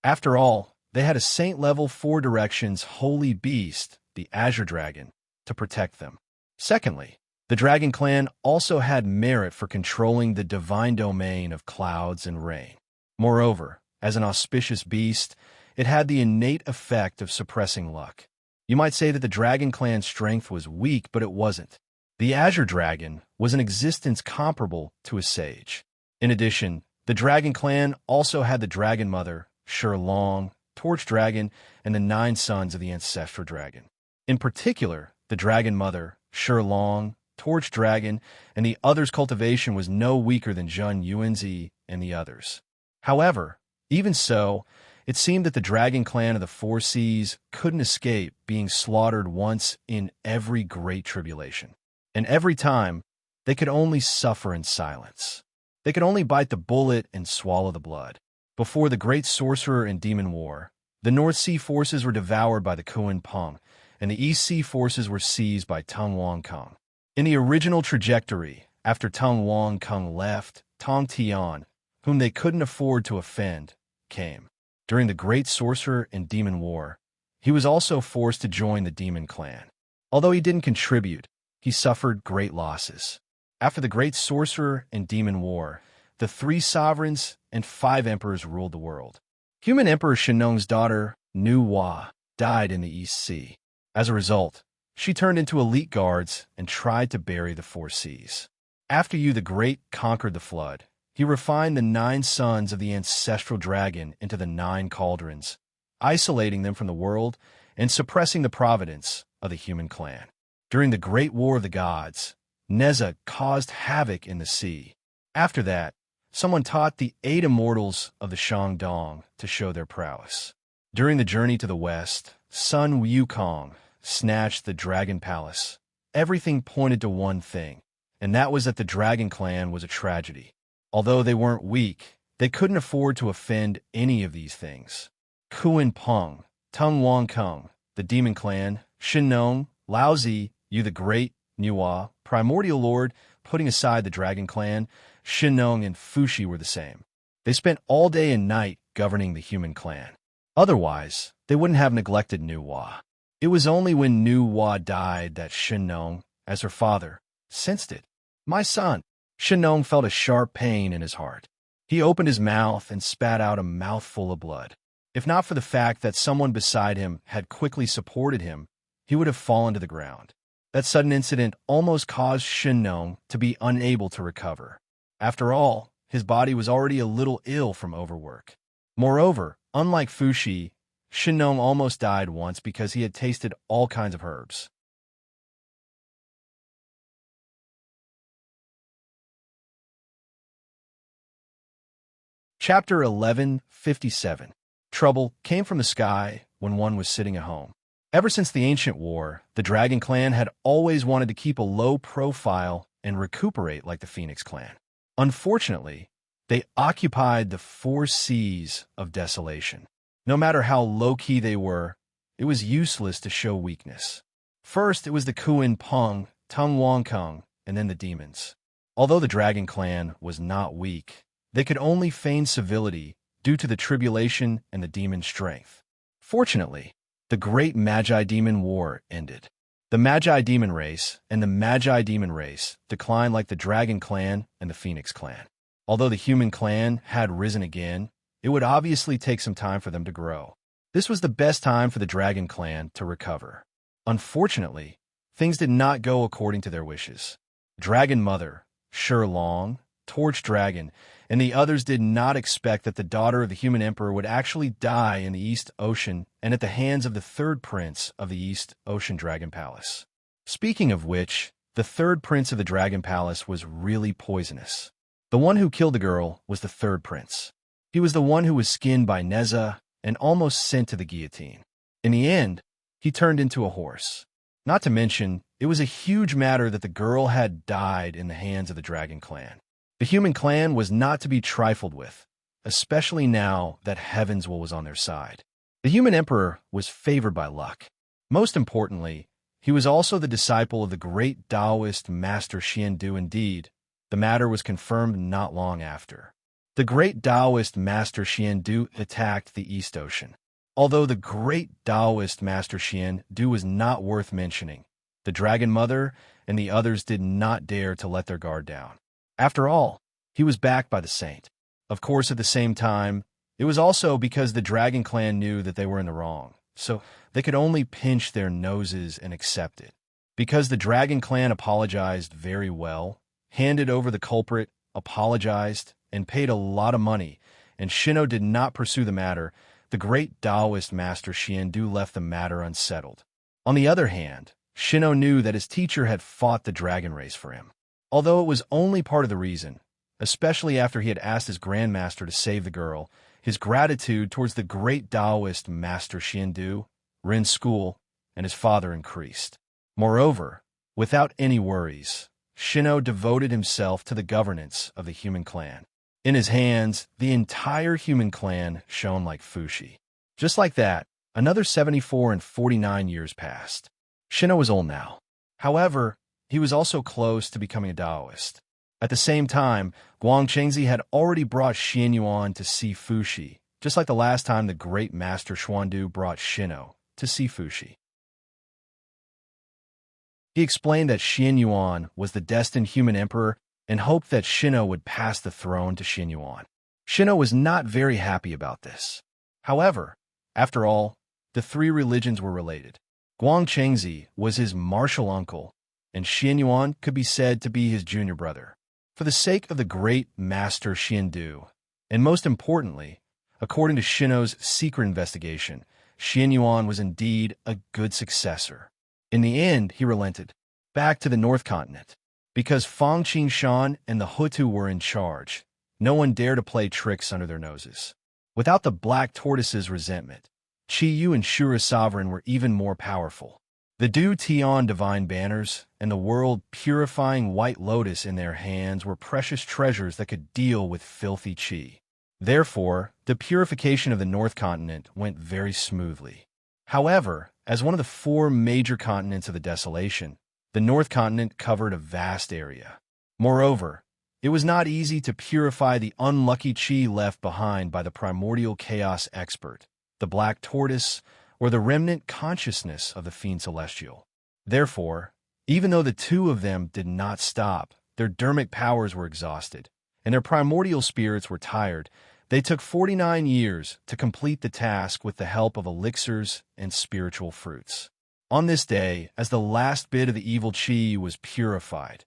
After all, they had a Saint-level 4 directions holy beast, the Azure Dragon, to protect them. Secondly, the Dragon Clan also had merit for controlling the divine domain of clouds and rain. Moreover, as an auspicious beast, it had the innate effect of suppressing luck. You might say that the Dragon Clan's strength was weak, but it wasn't. The Azure Dragon was an existence comparable to a sage. In addition, the Dragon Clan also had the Dragon Mother, Long, Torch Dragon, and the 9 sons of the Ancestral Dragon. In particular, the Dragon Mother, Long, Torch Dragon, and the others' cultivation was no weaker than Jun Yuanzi and the others. However, even so, it seemed that the Dragon Clan of the 4 Seas couldn't escape being slaughtered once in every great tribulation. And every time, they could only suffer in silence. They could only bite the bullet and swallow the blood. Before the Great Sorcerer and Demon War, the North Sea forces were devoured by the Kuan Peng, and the East Sea forces were seized by Tang Wang Kung. In the original trajectory, after Tang Wang Kung left, Tang Tian, whom they couldn't afford to offend, came. During the Great Sorcerer and Demon War, he was also forced to join the Demon Clan. Although he didn't contribute, he suffered great losses. After the Great Sorcerer and Demon War, the 3 sovereigns and 5 emperors ruled the world. Human Emperor Shennong's daughter, Nu Hua, died in the East Sea. As a result, she turned into elite guards and tried to bury the 4 seas. After Yu the Great conquered the flood, he refined the 9 sons of the Ancestral Dragon into the 9 cauldrons, isolating them from the world and suppressing the providence of the human clan. During the Great War of the Gods, Neza caused havoc in the sea. After that, someone taught the 8 immortals of the Shandong to show their prowess. During the journey to the west, Sun Wukong snatched the Dragon Palace. Everything pointed to one thing, and that was that the Dragon Clan was a tragedy. Although they weren't weak, they couldn't afford to offend any of these things. Kuan Peng, Tang Wang Kung, the Demon Clan, Shennong, Laozi, Yu the Great, Nuwa, Primordial Lord, putting aside the Dragon Clan, Shennong and Fushi were the same. They spent all day and night governing the human clan. Otherwise, they wouldn't have neglected Nuwa. It was only when Nuwa died that Shennong, as her father, sensed it. "My son." Shennong felt a sharp pain in his heart. He opened his mouth and spat out a mouthful of blood. If not for the fact that someone beside him had quickly supported him, he would have fallen to the ground. That sudden incident almost caused Shennong to be unable to recover. After all, his body was already a little ill from overwork. Moreover, unlike Fushi, Shennong almost died once because he had tasted all kinds of herbs. Chapter 1157. Trouble came from the sky when one was sitting at home. Ever since the ancient war, the Dragon Clan had always wanted to keep a low profile and recuperate like the Phoenix Clan. Unfortunately, they occupied the 4 seas of desolation. No matter how low-key they were, it was useless to show weakness. First, it was the Kuan Peng, Tang Wang Kung, and then the demons. Although the Dragon Clan was not weak, they could only feign civility due to the tribulation and the demon strength. Fortunately, the Great Magi-Demon War ended. The Magi-Demon race and the Magi-Demon race declined like the Dragon Clan and the Phoenix Clan. Although the human clan had risen again, it would obviously take some time for them to grow. This was the best time for the Dragon Clan to recover. Unfortunately, things did not go according to their wishes. Dragon Mother, Long, Torch Dragon, and the others did not expect that the daughter of the human emperor would actually die in the East Ocean and at the hands of the 3rd prince of the East Ocean Dragon Palace. Speaking of which, the 3rd prince of the Dragon Palace was really poisonous. The one who killed the girl was the 3rd prince. He was the one who was skinned by Neza and almost sent to the guillotine. In the end, he turned into a horse. Not to mention, it was a huge matter that the girl had died in the hands of the Dragon Clan. The human clan was not to be trifled with, especially now that Heaven's Will was on their side. The human emperor was favored by luck. Most importantly, he was also the disciple of the great Taoist master Xiandu. Indeed, the matter was confirmed not long after. The great Taoist master Xiandu attacked the East Ocean. Although the great Taoist master Xiandu was not worth mentioning, the Dragon Mother and the others did not dare to let their guard down. After all, he was backed by the saint. Of course, at the same time, it was also because the Dragon Clan knew that they were in the wrong, so they could only pinch their noses and accept it. Because the Dragon Clan apologized very well, handed over the culprit, apologized, and paid a lot of money, and Shino did not pursue the matter, the great Taoist master Xiandu left the matter unsettled. On the other hand, Shino knew that his teacher had fought the dragon race for him. Although it was only part of the reason, especially after he had asked his grandmaster to save the girl, his gratitude towards the great Taoist master Xiandu, Rin's school, and his father increased. Moreover, without any worries, Shino devoted himself to the governance of the human clan. In his hands, the entire human clan shone like Fushi. Just like that, another 74 and 49 years passed. Shino was old now. However, he was also close to becoming a Taoist. At the same time, Guangchengzi had already brought Xianyuan to see Fushi, just like the last time the great master Xuandu brought Shino to see Fushi. He explained that Xianyuan was the destined human emperor and hoped that Shino would pass the throne to Xianyuan. Shino was not very happy about this. However, after all, the three religions were related. Guangchengzi was his martial uncle, and Xianyuan could be said to be his junior brother. For the sake of the great master Xiandu, and most importantly, according to Shino's secret investigation, Xianyuan was indeed a good successor. In the end, he relented, back to the North Continent. Because Fang Qingshan and the Hutu were in charge, no one dared to play tricks under their noses. Without the Black Tortoise's resentment, Qi Yu and Shura Sovereign were even more powerful. The Du Tian divine banners and the world-purifying white lotus in their hands were precious treasures that could deal with filthy Qi. Therefore, the purification of the North Continent went very smoothly. However, as one of the four major continents of the desolation, the North Continent covered a vast area. Moreover, it was not easy to purify the unlucky Qi left behind by the primordial chaos expert, the Black Tortoise, or the remnant consciousness of the Fiend Celestial. Therefore, even though the two of them did not stop, their dermic powers were exhausted, and their primordial spirits were tired, they took 49 years to complete the task with the help of elixirs and spiritual fruits. On this day, as the last bit of the evil Qi was purified,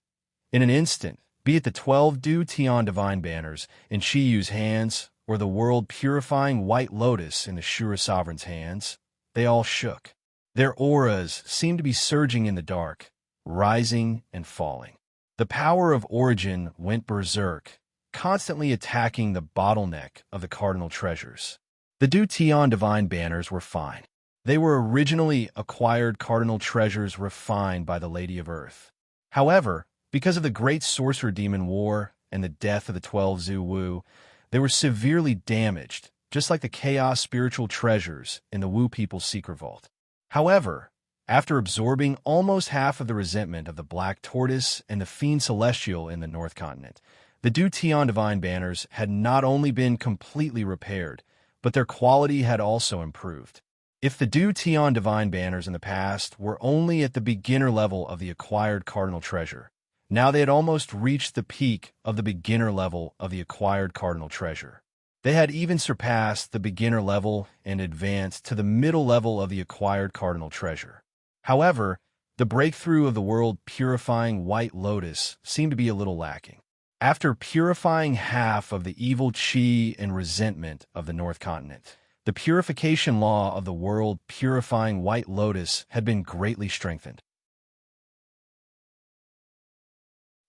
in an instant, be it the 12 Du Tian divine banners in Qi Yu's hands or the world-purifying white lotus in the Shura Sovereign's hands, they all shook. Their auras seemed to be surging in the dark, rising and falling. The power of origin went berserk, constantly attacking the bottleneck of the cardinal treasures. The Du Tian divine banners were fine. They were originally acquired cardinal treasures refined by the Lady of Earth. However, because of the great sorcerer demon war and the death of the 12 Zhu Wu, they were severely damaged, just like the chaos spiritual treasures in the Wu people's secret vault. However, after absorbing almost half of the resentment of the Black Tortoise and the Fiend Celestial in the North Continent, the Du Tian divine banners had not only been completely repaired, but their quality had also improved. If the Du Tian divine banners in the past were only at the beginner level of the acquired cardinal treasure, now they had almost reached the peak of the beginner level of the acquired cardinal treasure. They had even surpassed the beginner level and advanced to the middle level of the acquired cardinal treasure. However, the breakthrough of the world-purifying white lotus seemed to be a little lacking. After purifying half of the evil Qi and resentment of the North Continent, the purification law of the world-purifying white lotus had been greatly strengthened.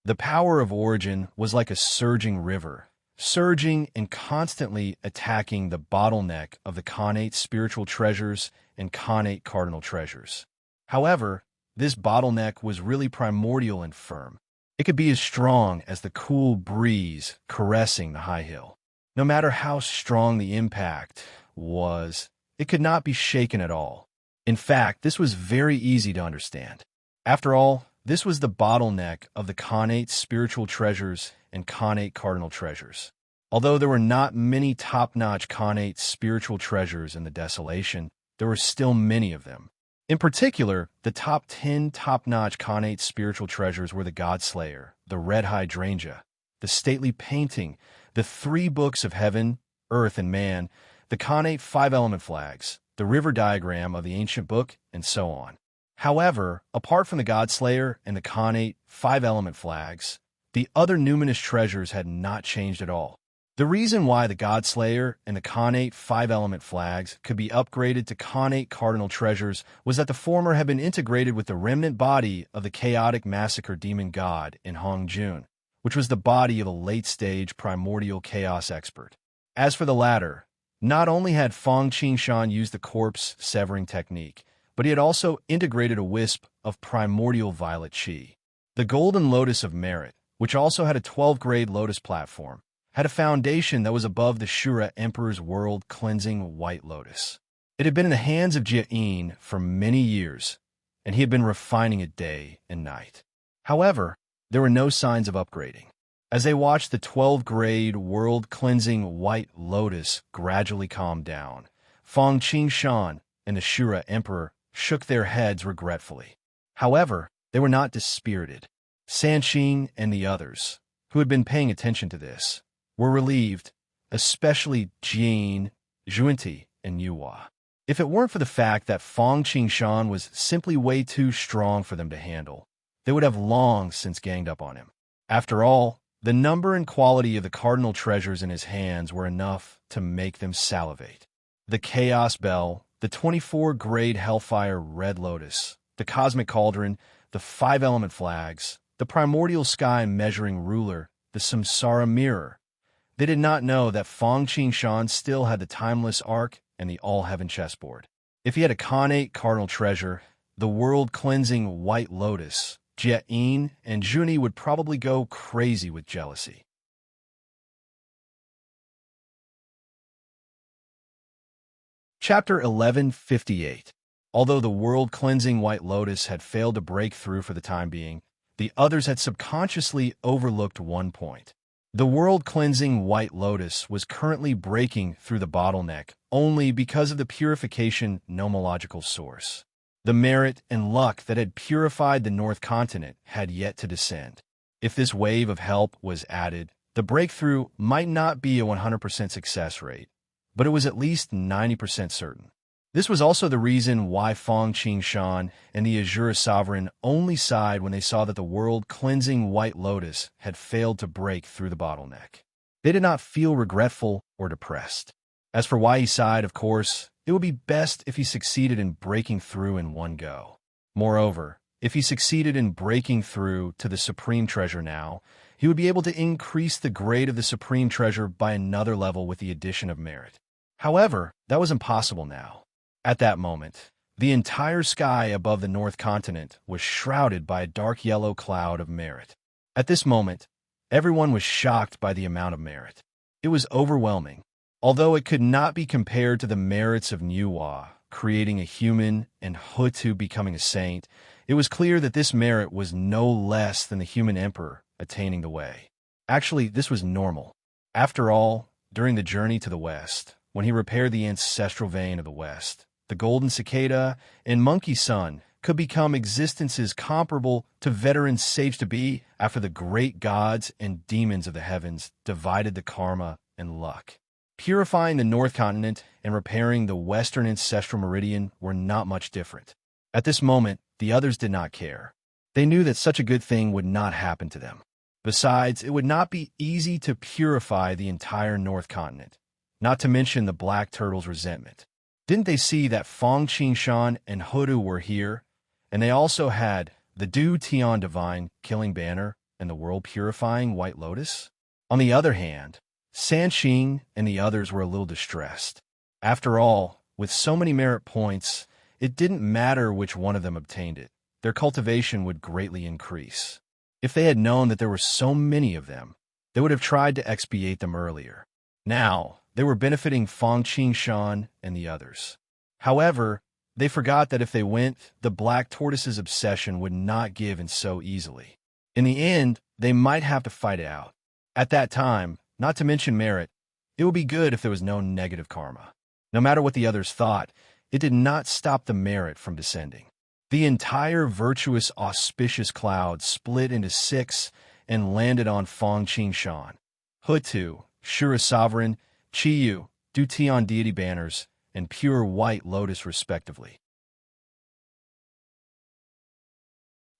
The power of origin was like a surging river, surging and constantly attacking the bottleneck of the connate spiritual treasures and connate cardinal treasures. However, this bottleneck was really primordial and firm. It could be as strong as the cool breeze caressing the high hill. No matter how strong the impact was, it could not be shaken at all. In fact, this was very easy to understand. After all, this was the bottleneck of the connate spiritual treasures and connate cardinal treasures. Although there were not many top-notch connate spiritual treasures in the desolation, there were still many of them. In particular, the top 10 top-notch connate spiritual treasures were the Godslayer, the red hydrangea, the stately painting, the 3 books of heaven, earth, and man, the connate 5-element flags, the river diagram of the ancient book, and so on. However, apart from the Godslayer and the connate 5-element flags, the other numinous treasures had not changed at all. The reason why the Godslayer and the connate 5-element flags could be upgraded to connate cardinal treasures was that the former had been integrated with the remnant body of the chaotic massacre demon god in Hong Jun, which was the body of a late-stage primordial chaos expert. As for the latter, not only had Fong Qingshan used the corpse-severing technique, but he had also integrated a wisp of primordial violet qi. The Golden Lotus of Merit, which also had a 12-grade lotus platform, had a foundation that was above the Shura Emperor's world-cleansing white lotus. It had been in the hands of Jia-in for many years, and he had been refining it day and night. However, there were no signs of upgrading. As they watched the 12-grade world-cleansing white lotus gradually calm down, Fong Qingshan and the Shura Emperor shook their heads regretfully. However, they were not dispirited. Sanqing and the others, who had been paying attention to this, were relieved, especially Jin, Junti, and Yuhua. If it weren't for the fact that Fong Qingshan was simply way too strong for them to handle, they would have long since ganged up on him. After all, the number and quality of the cardinal treasures in his hands were enough to make them salivate. The Chaos Bell, the 24-grade Hellfire Red Lotus, the Cosmic Cauldron, the 5-element flags, the Primordial Sky Measuring Ruler, the Samsara Mirror. They did not know that Fong Qingshan still had the Timeless Ark and the All-Heaven Chessboard. If he had a connate cardinal treasure, the world-cleansing White Lotus, Jia-in and Juni would probably go crazy with jealousy. Chapter 1158. Although the world-cleansing White Lotus had failed to break through for the time being, the others had subconsciously overlooked one point. The world-cleansing White Lotus was currently breaking through the bottleneck only because of the purification nomological source. The merit and luck that had purified the North Continent had yet to descend. If this wave of help was added, the breakthrough might not be a 100% success rate, but it was at least 90% certain. This was also the reason why Fong Qingshan and the Azure Sovereign only sighed when they saw that the world-cleansing White Lotus had failed to break through the bottleneck. They did not feel regretful or depressed. As for why he sighed, of course, it would be best if he succeeded in breaking through in one go. Moreover, if he succeeded in breaking through to the Supreme Treasure now, he would be able to increase the grade of the Supreme Treasure by another level with the addition of merit. However, that was impossible now. At that moment, the entire sky above the North Continent was shrouded by a dark yellow cloud of merit. At this moment, everyone was shocked by the amount of merit. It was overwhelming. Although it could not be compared to the merits of Nuwa, creating a human, and Hutu becoming a saint, it was clear that this merit was no less than the human emperor attaining the way. Actually, this was normal. After all, during the journey to the west, when he repaired the ancestral vein of the west, the golden cicada and monkey sun could become existences comparable to veteran sage-to-be after the great gods and demons of the heavens divided the karma and luck. Purifying the North Continent and repairing the Western Ancestral Meridian were not much different. At this moment, the others did not care. They knew that such a good thing would not happen to them. Besides, it would not be easy to purify the entire North Continent, not to mention the Black Turtle's resentment. Didn't they see that Fong Qingshan and Hudu were here, and they also had the Du Tian Divine Killing Banner and the World-Purifying White Lotus? On the other hand, Sanqing and the others were a little distressed. After all, with so many merit points it didn't matter which one of them obtained it. Their cultivation would greatly increase. If they had known that there were so many of them, they would have tried to expiate them earlier. Now, they were benefiting Fang Qingshan and the others. However, they forgot that if they went, the black tortoise's obsession would not give in so easily. In the end, they might have to fight it out. At that time, not to mention merit, it would be good if there was no negative karma. No matter what the others thought, it did not stop the merit from descending. The entire virtuous, auspicious cloud split into 6 and landed on Fang Qingshan, Hutu, Shura Sovereign, Qiyu, Dutian deity banners, and pure white lotus respectively.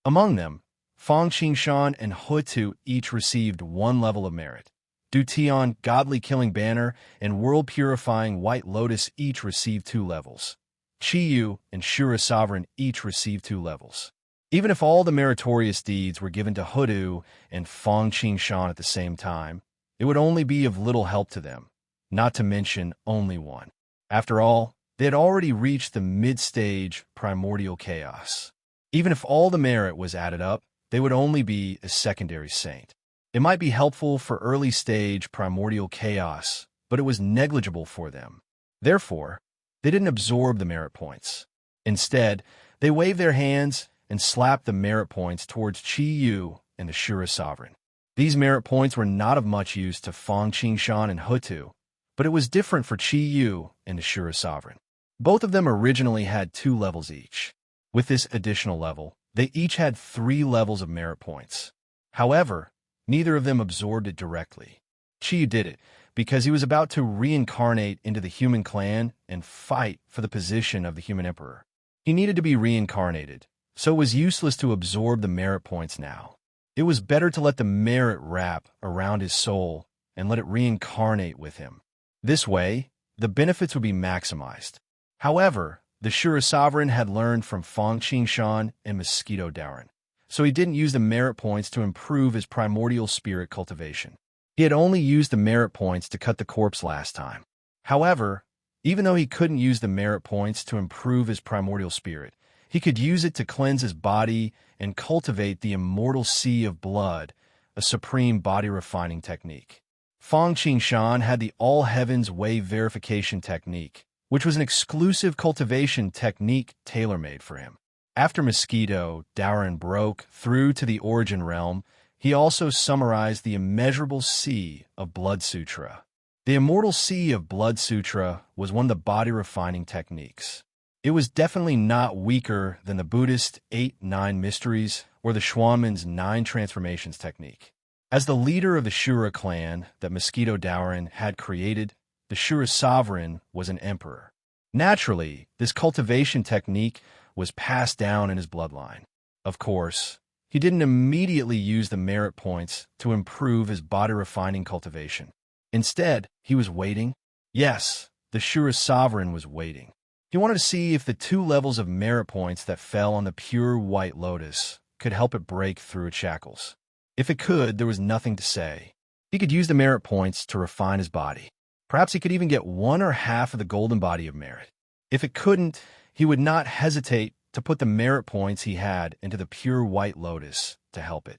Among them, Fang Qingshan and Hutu each received 1 level of merit. Dutian, godly killing banner, and world purifying white lotus each received 2 levels. Qiyu and Shura Sovereign each received 2 levels. Even if all the meritorious deeds were given to Hutu and Fang Qingshan at the same time, it would only be of little help to them, not to mention only 1. After all, they had already reached the mid-stage primordial chaos. Even if all the merit was added up, they would only be a secondary saint. It might be helpful for early-stage primordial chaos, but it was negligible for them. Therefore, they didn't absorb the merit points. Instead, they waved their hands and slapped the merit points towards Qiyu and the Shura Sovereign. These merit points were not of much use to Fang Qingshan and Hutu, but it was different for Qiyu and the Shura Sovereign. Both of them originally had 2 levels each. With this additional level, they each had 3 levels of merit points. However, neither of them absorbed it directly. Qiyu did it because he was about to reincarnate into the human clan and fight for the position of the human emperor. He needed to be reincarnated, so it was useless to absorb the merit points now. It was better to let the merit wrap around his soul and let it reincarnate with him. This way, the benefits would be maximized. However, the Shura Sovereign had learned from Fang Qingshan and Mosquito Dauren, so he didn't use the merit points to improve his primordial spirit cultivation. He had only used the merit points to cut the corpse last time. However, even though he couldn't use the merit points to improve his primordial spirit, he could use it to cleanse his body and cultivate the immortal sea of blood, a supreme body-refining technique. Fang Qingshan had the All Heavens Wave Verification Technique, which was an exclusive cultivation technique tailor-made for him. After Mosquito Dauren broke through to the Origin Realm, he also summarized the immeasurable sea of Blood Sutra. The immortal sea of Blood Sutra was one of the body-refining techniques. It was definitely not weaker than the Buddhist 8-9 mysteries or the Schwannman's 9 transformations technique. As the leader of the Shura clan that Mosquito Dauren had created, the Shura Sovereign was an emperor. Naturally, this cultivation technique was passed down in his bloodline. Of course, he didn't immediately use the merit points to improve his body-refining cultivation. Instead, he was waiting. Yes, the Shura Sovereign was waiting. He wanted to see if the 2 levels of merit points that fell on the pure white lotus could help it break through its shackles. If it could, there was nothing to say. He could use the merit points to refine his body. Perhaps he could even get 1 or half of the golden body of merit. If it couldn't, he would not hesitate to put the merit points he had into the pure white lotus to help it.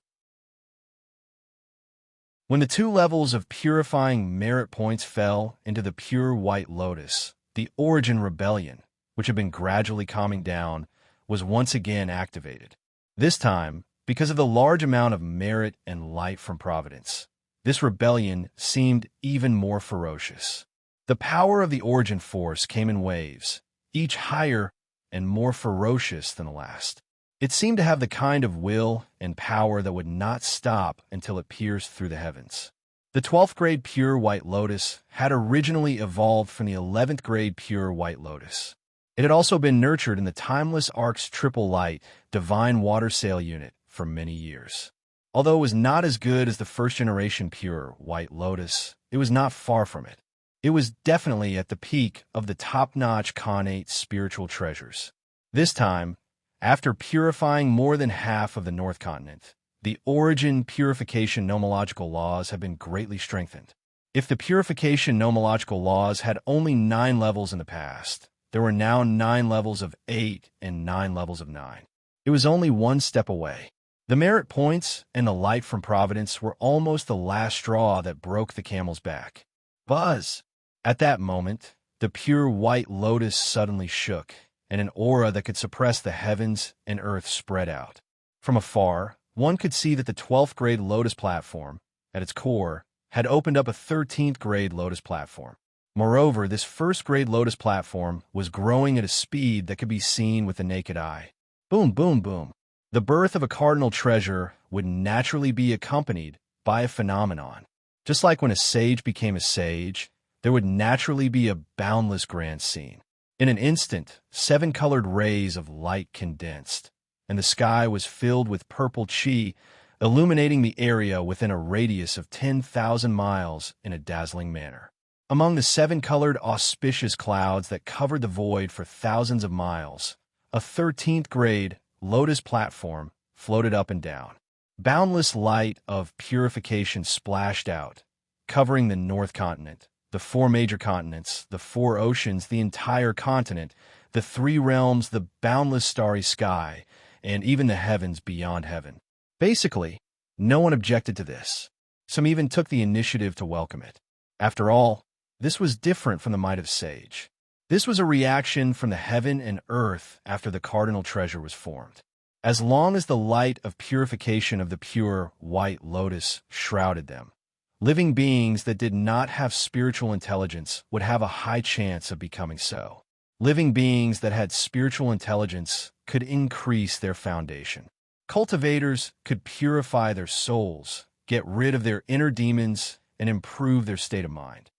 When the 2 levels of purifying merit points fell into the pure white lotus, the Origin Rebellion, which had been gradually calming down, was once again activated. This time, because of the large amount of merit and light from Providence, this rebellion seemed even more ferocious. The power of the Origin Force came in waves, each higher and more ferocious than the last. It seemed to have the kind of will and power that would not stop until it pierced through the heavens. The 12th grade pure white lotus had originally evolved from the 11th grade pure white lotus. It had also been nurtured in the timeless Ark's triple light divine water sail unit for many years. Although it was not as good as the first generation pure white lotus, it was not far from it. It was definitely at the peak of the top-notch Khanate spiritual treasures. This time, after purifying more than half of the North Continent, the Origin purification nomological laws have been greatly strengthened. If the purification nomological laws had only 9 levels in the past, There were now 9 levels of 8 and 9 levels of 9. It was only one step away. The merit points and the light from Providence were almost the last straw that broke the camel's back. Buzz! At that moment, the pure white lotus suddenly shook, and an aura that could suppress the heavens and earth spread out. From afar, one could see that the 12th grade lotus platform, at its core, had opened up a 13th grade lotus platform. Moreover, this first grade lotus platform was growing at a speed that could be seen with the naked eye. Boom, boom, boom. The birth of a cardinal treasure would naturally be accompanied by a phenomenon. Just like when a sage became a sage, there would naturally be a boundless grand scene. In an instant, 7 colored rays of light condensed, and the sky was filled with purple chi, illuminating the area within a radius of 10,000 miles in a dazzling manner. Among the 7 colored auspicious clouds that covered the void for thousands of miles, a 13th grade lotus platform floated up and down. Boundless light of purification splashed out, covering the North Continent, the 4 major continents, the 4 oceans, the entire continent, the 3 realms, the boundless starry sky, and even the heavens beyond heaven. Basically, no one objected to this. Some even took the initiative to welcome it. After all, this was different from the might of sage. This was a reaction from the heaven and earth after the cardinal treasure was formed. As long as the light of purification of the pure white lotus shrouded them, living beings that did not have spiritual intelligence would have a high chance of becoming so. Living beings that had spiritual intelligence could increase their foundation. Cultivators could purify their souls, get rid of their inner demons, and improve their state of mind.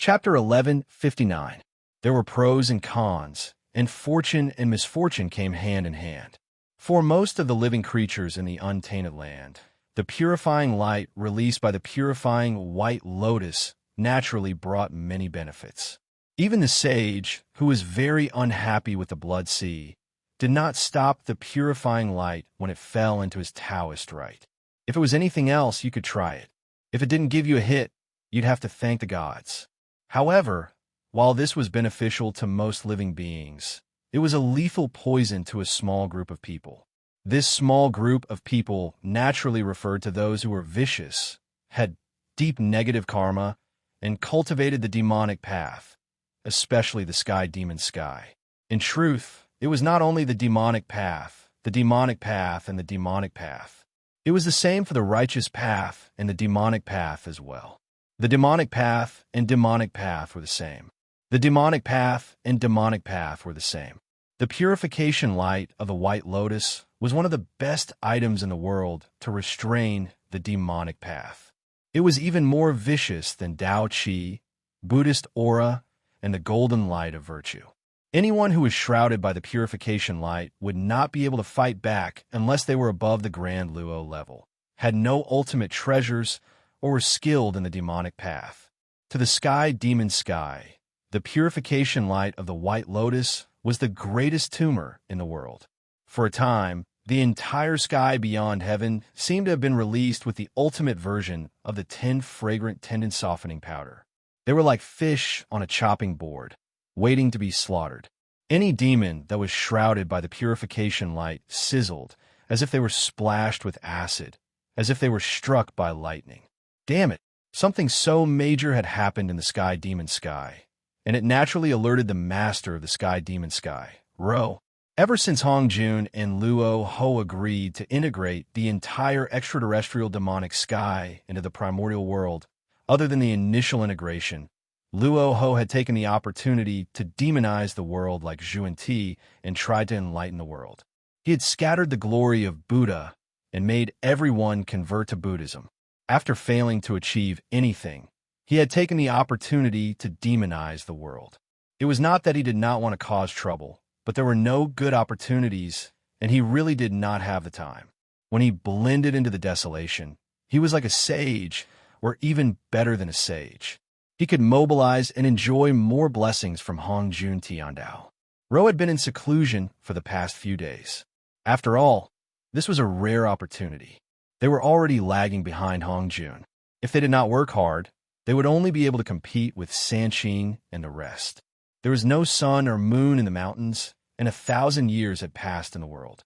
Chapter 11:59. There were pros and cons, and fortune and misfortune came hand in hand. For most of the living creatures in the untainted land, the purifying light released by the purifying white lotus naturally brought many benefits. Even the sage, who was very unhappy with the blood sea, did not stop the purifying light when it fell into his Taoist rite. If it was anything else, you could try it. If it didn't give you a hit, you'd have to thank the gods. However, while this was beneficial to most living beings, it was a lethal poison to a small group of people. This small group of people naturally referred to those who were vicious, had deep negative karma, and cultivated the demonic path, especially the sky demon sky. In truth, it was not only the demonic path, and the demonic path. It was the same for the righteous path and the demonic path as well. The demonic path and demonic path were the same. The demonic path and demonic path were the same. The purification light of the white lotus was one of the best items in the world to restrain the demonic path. It was even more vicious than Tao Chi, Buddhist aura, and the golden light of virtue. Anyone who was shrouded by the purification light would not be able to fight back unless they were above the Grand Luo level, had no ultimate treasures, or were skilled in the demonic path. To the sky demon sky, the purification light of the white lotus was the greatest tumor in the world. For a time, the entire sky beyond heaven seemed to have been released with the ultimate version of the 10 fragrant tendon softening powder. They were like fish on a chopping board, waiting to be slaughtered. Any demon that was shrouded by the purification light sizzled as if they were splashed with acid, as if they were struck by lightning. Damn it, something so major had happened in the sky demon sky, and it naturally alerted the master of the sky demon sky, Ro. Ever since Hong Jun and Luo Ho agreed to integrate the entire extraterrestrial demonic sky into the primordial world, other than the initial integration, Luo Ho had taken the opportunity to demonize the world like Zhuan Ti and tried to enlighten the world. He had scattered the glory of Buddha and made everyone convert to Buddhism. After failing to achieve anything, he had taken the opportunity to demonize the world. It was not that he did not want to cause trouble, but there were no good opportunities, and he really did not have the time. When he blended into the desolation, he was like a sage, or even better than a sage. He could mobilize and enjoy more blessings from Hong Jun Tiandao. Ro had been in seclusion for the past few days. After all, this was a rare opportunity. They were already lagging behind Hong Jun. If they did not work hard, They would only be able to compete with Sanqing and the rest. There was no sun or moon in the mountains, and 1,000 years had passed in the world.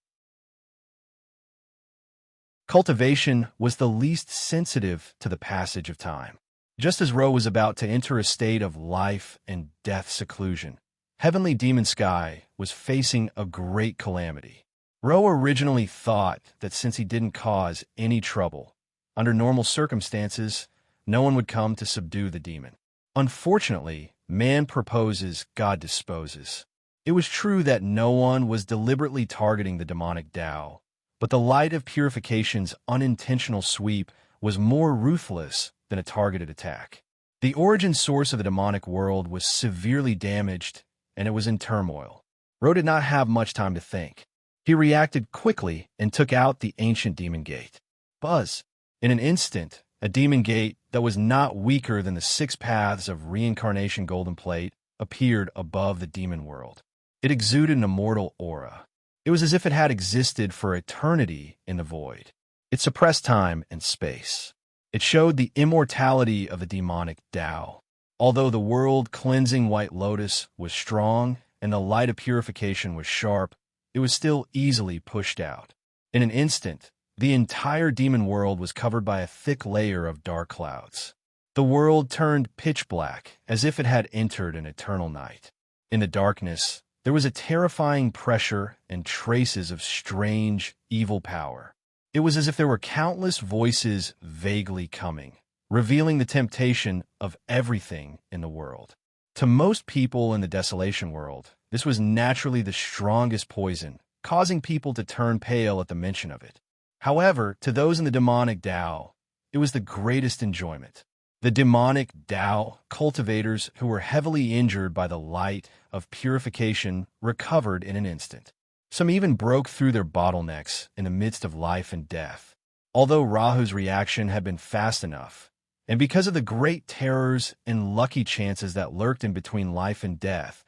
Cultivation was the least sensitive to the passage of time. Just as Ro was about to enter a state of life and death seclusion, Heavenly Demon Sky was facing a great calamity. Ro originally thought that since he didn't cause any trouble, under normal circumstances, no one would come to subdue the demon. Unfortunately, man proposes, God disposes. It was true that no one was deliberately targeting the demonic Tao, but the light of purification's unintentional sweep was more ruthless than a targeted attack. The origin source of the demonic world was severely damaged, and it was in turmoil. Ro did not have much time to think. He reacted quickly and took out the ancient demon gate. Buzz! In an instant, a demon gate that was not weaker than the 6 paths of reincarnation golden plate appeared above the demon world. It exuded an immortal aura. It was as if it had existed for eternity in the void. It suppressed time and space. It showed the immortality of the demonic Tao. Although the world-cleansing white lotus was strong and the light of purification was sharp, it was still easily pushed out. In an instant, the entire demon world was covered by a thick layer of dark clouds. The world turned pitch black, as if it had entered an eternal night. In the darkness, there was a terrifying pressure and traces of strange, evil power. It was as if there were countless voices vaguely coming, revealing the temptation of everything in the world. To most people in the desolation world, this was naturally the strongest poison, causing people to turn pale at the mention of it. However, to those in the demonic Tao, it was the greatest enjoyment. The demonic Tao cultivators who were heavily injured by the light of purification recovered in an instant. Some even broke through their bottlenecks in the midst of life and death. Although Rahu's reaction had been fast enough, and because of the great terrors and lucky chances that lurked in between life and death,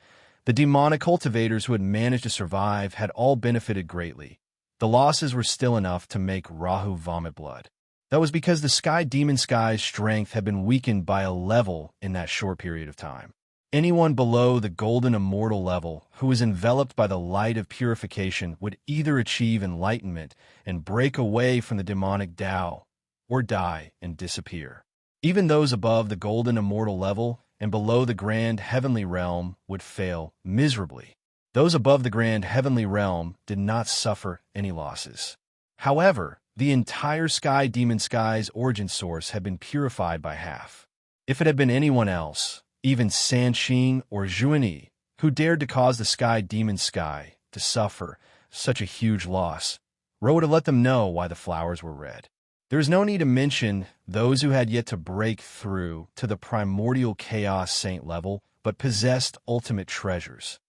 the demonic cultivators who had managed to survive had all benefited greatly. The losses were still enough to make Rahu vomit blood. That was because the Sky Demon Sky's strength had been weakened by a level in that short period of time. Anyone below the golden immortal level who was enveloped by the light of purification would either achieve enlightenment and break away from the demonic Tao, or die and disappear. Even those above the golden immortal level and below the grand heavenly realm would fail miserably. Those above the grand heavenly realm did not suffer any losses. However, the entire Sky Demon Sky's origin source had been purified by half. If it had been anyone else, even Sanqing or Zhuani, who dared to cause the Sky Demon Sky to suffer such a huge loss, Ro would have let them know why the flowers were red. There is no need to mention those who had yet to break through to the primordial chaos saint level, but possessed ultimate treasures.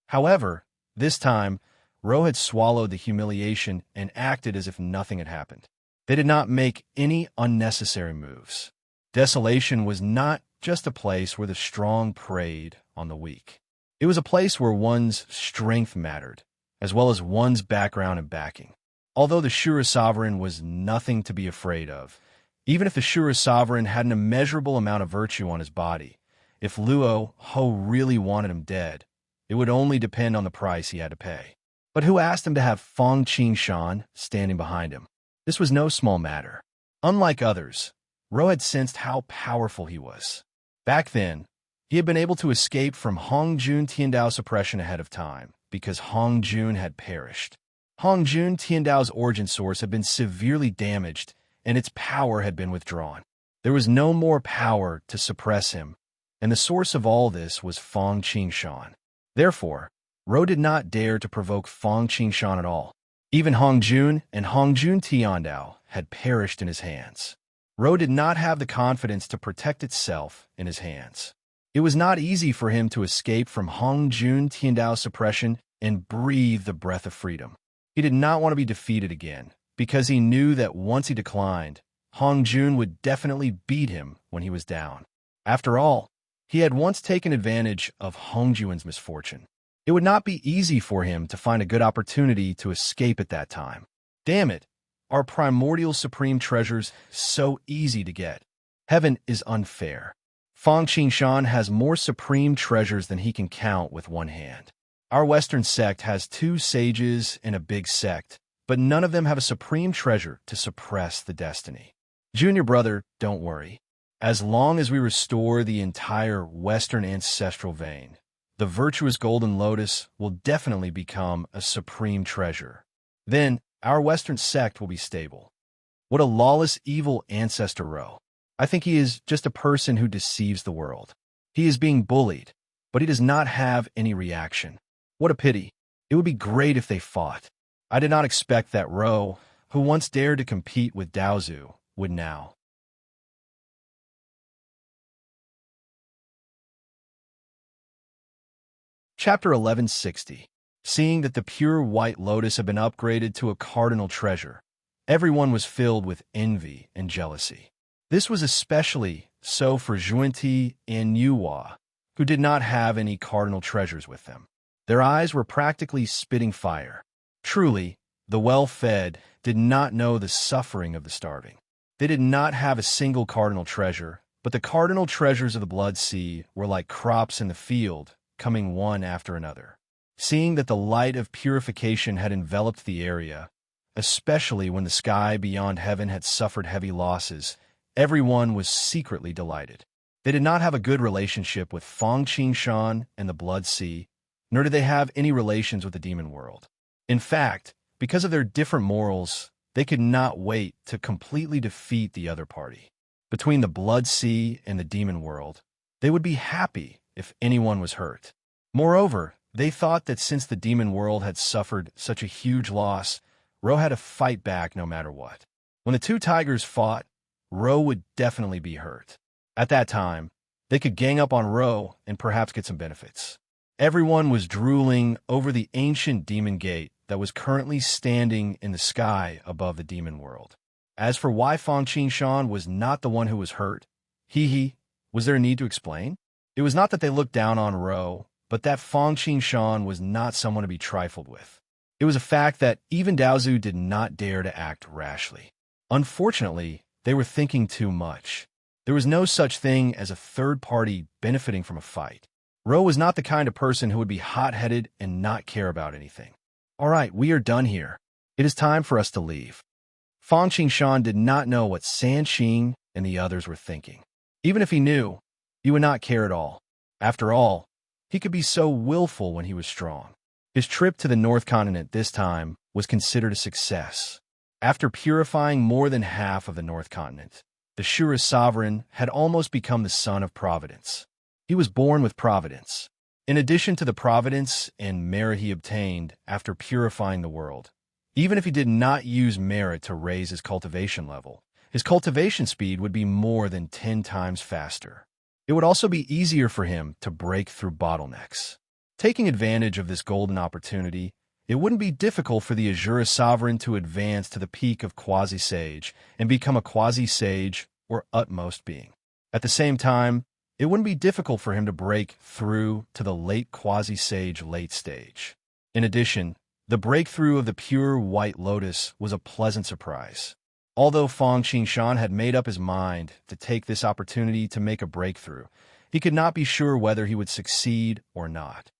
However, this time, Ro had swallowed the humiliation and acted as if nothing had happened. They did not make any unnecessary moves. Desolation was not just a place where the strong preyed on the weak. It was a place where one's strength mattered, as well as one's background and backing. Although the Shura Sovereign was nothing to be afraid of, even if the Shura Sovereign had an immeasurable amount of virtue on his body, if Luo Ho really wanted him dead, it would only depend on the price he had to pay. But who asked him to have Feng Qingshan standing behind him? This was no small matter. Unlike others, Ro had sensed how powerful he was. Back then, he had been able to escape from Hongjun Tiandao suppression ahead of time, because Hongjun had perished. Hongjun Tiandao's origin source had been severely damaged, and its power had been withdrawn. There was no more power to suppress him, and the source of all this was Feng Qingshan. Therefore, Ro did not dare to provoke Feng Qingshan at all. Even Hongjun and Hongjun Tiandao had perished in his hands. Ro did not have the confidence to protect itself in his hands. It was not easy for him to escape from Hongjun Tiandao's suppression and breathe the breath of freedom. He did not want to be defeated again, because he knew that once he declined, Hongjun would definitely beat him when he was down. After all, he had once taken advantage of Hongjun's misfortune. It would not be easy for him to find a good opportunity to escape at that time. Damn it, are primordial supreme treasures so easy to get? Heaven is unfair. Fang Qingshan has more supreme treasures than he can count with one hand. Our Western sect has 2 sages and a big sect, but none of them have a supreme treasure to suppress the destiny. Junior brother, don't worry. As long as we restore the entire Western ancestral vein, the virtuous golden lotus will definitely become a supreme treasure. Then, our Western sect will be stable. What a lawless, evil ancestor Ro. I think he is just a person who deceives the world. He is being bullied, but he does not have any reaction. What a pity. It would be great if they fought. I did not expect that Ro, who once dared to compete with Daozu, would now. Chapter 1160. Seeing that the pure white lotus had been upgraded to a cardinal treasure, everyone was filled with envy and jealousy. This was especially so for Zhuanti and Yuhua, who did not have any cardinal treasures with them. Their eyes were practically spitting fire. Truly, the well-fed did not know the suffering of the starving. They did not have a single cardinal treasure, but the cardinal treasures of the Blood Sea were like crops in the field, coming one after another. Seeing that the light of purification had enveloped the area, especially when the sky beyond heaven had suffered heavy losses, everyone was secretly delighted. They did not have a good relationship with Fang Qingshan and the Blood Sea, nor did they have any relations with the demon world. In fact, because of their different morals, they could not wait to completely defeat the other party. Between the Blood Sea and the demon world, they would be happy if anyone was hurt. Moreover, they thought that since the demon world had suffered such a huge loss, Ro had to fight back no matter what. When the 2 tigers fought, Ro would definitely be hurt. At that time, they could gang up on Ro and perhaps get some benefits. Everyone was drooling over the ancient demon gate that was currently standing in the sky above the demon world. As for why Fang Qingshan was not the one who was hurt, was there a need to explain? It was not that they looked down on Ro, but that Fang Qingshan was not someone to be trifled with. It was a fact that even Daozu did not dare to act rashly. Unfortunately, they were thinking too much. There was no such thing as a third party benefiting from a fight. Ro was not the kind of person who would be hot-headed and not care about anything. All right, we are done here. It is time for us to leave. Fang Qingshan did not know what San Qing and the others were thinking. Even if he knew, he would not care at all. After all, he could be so willful when he was strong. His trip to the North Continent this time was considered a success. After purifying more than half of the North Continent, the Shura sovereign had almost become the son of Providence. He was born with Providence. In addition to the Providence and merit he obtained after purifying the world, even if he did not use merit to raise his cultivation level, his cultivation speed would be more than 10 times faster. It would also be easier for him to break through bottlenecks. Taking advantage of this golden opportunity, it wouldn't be difficult for the Azura sovereign to advance to the peak of quasi-sage and become a quasi-sage or utmost being. At the same time, it wouldn't be difficult for him to break through to the late quasi-sage late stage. In addition, the breakthrough of the pure white lotus was a pleasant surprise. Although Fang Qingshan had made up his mind to take this opportunity to make a breakthrough, he could not be sure whether he would succeed or not.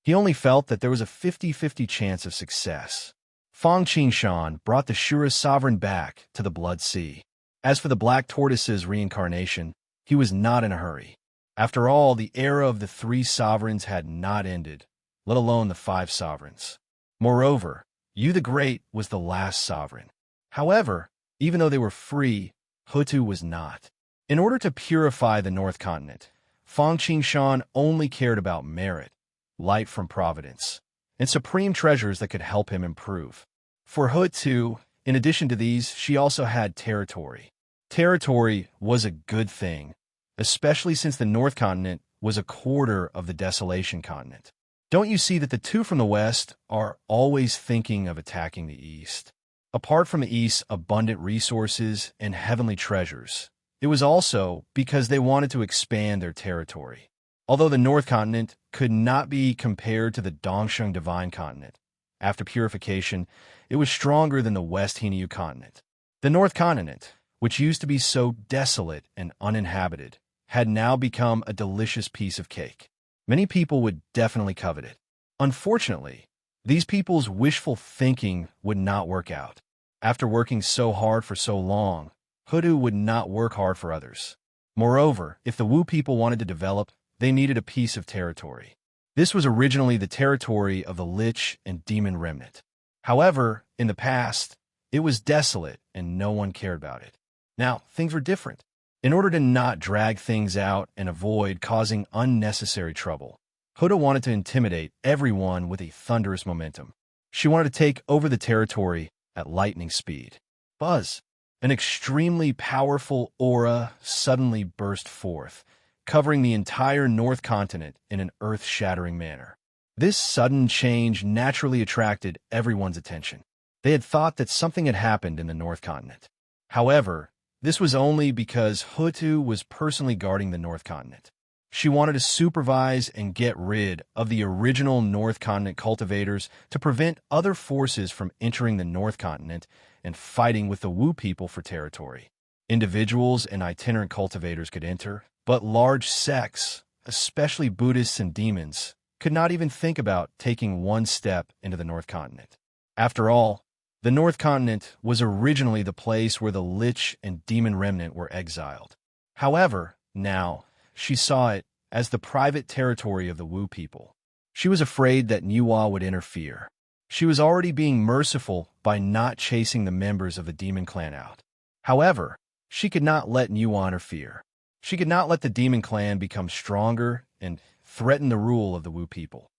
He only felt that there was a 50-50 chance of success. Fang Qingshan brought the Shura sovereign back to the Blood Sea. As for the Black Tortoise's reincarnation, he was not in a hurry. After all, the era of the 3 sovereigns had not ended, let alone the 5 sovereigns. Moreover, Yu the Great was the last sovereign. However, even though they were free, Hutu was not. In order to purify the North Continent, Fang Qingshan only cared about merit, light from Providence, and supreme treasures that could help him improve. For Hutu, in addition to these, she also had territory. Territory was a good thing, especially since the North Continent was a quarter of the Desolation Continent. Don't you see that the 2 from the West are always thinking of attacking the East? Apart from the East's abundant resources and heavenly treasures, it was also because they wanted to expand their territory. Although the North Continent could not be compared to the Dongsheng Divine Continent, After purification, it was stronger than the West Hineu continent. The North Continent, which used to be so desolate and uninhabited, had now become a delicious piece of cake. Many people would definitely covet it. Unfortunately, these people's wishful thinking would not work out. After working so hard for so long, Hutu would not work hard for others. Moreover, if the Wu people wanted to develop, they needed a piece of territory. This was originally the territory of the Lich and Demon Remnant. However, in the past, it was desolate and no one cared about it. Now, things were different. In order to not drag things out and avoid causing unnecessary trouble, Huda wanted to intimidate everyone with a thunderous momentum. She wanted to take over the territory at lightning speed. Buzz! An extremely powerful aura suddenly burst forth, covering the entire North Continent in an earth-shattering manner. This sudden change naturally attracted everyone's attention. They had thought that something had happened in the North Continent. However, this was only because Hutu was personally guarding the North Continent. She wanted to supervise and get rid of the original North Continent cultivators to prevent other forces from entering the North Continent and fighting with the Wu people for territory. Individuals and itinerant cultivators could enter, but large sects, especially Buddhists and demons, could not even think about taking one step into the North Continent. After all, the North Continent was originally the place where the Lich and Demon Remnant were exiled. However, now, she saw it as the private territory of the Wu people. She was afraid that Niwa would interfere. She was already being merciful by not chasing the members of the demon clan out. However, she could not let Niwa interfere. She could not let the demon clan become stronger and threaten the rule of the Wu people.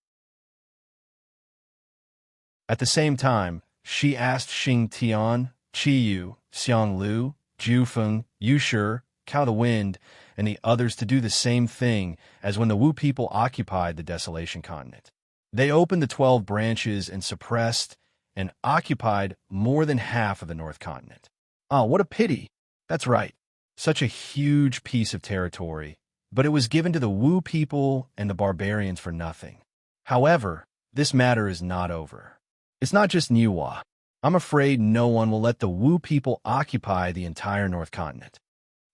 At the same time, she asked Xing Tian, Qi Yu, Xiang Lu, Zhu Feng, Yu Shi, Cao the Wind, and the others to do the same thing as when the Wu people occupied the Desolation Continent. They opened the 12 branches and suppressed and occupied more than half of the North Continent. Oh, what a pity. That's right. Such a huge piece of territory, but it was given to the Wu people and the barbarians for nothing. However, this matter is not over. It's not just Niwa. I'm afraid no one will let the Wu people occupy the entire North Continent.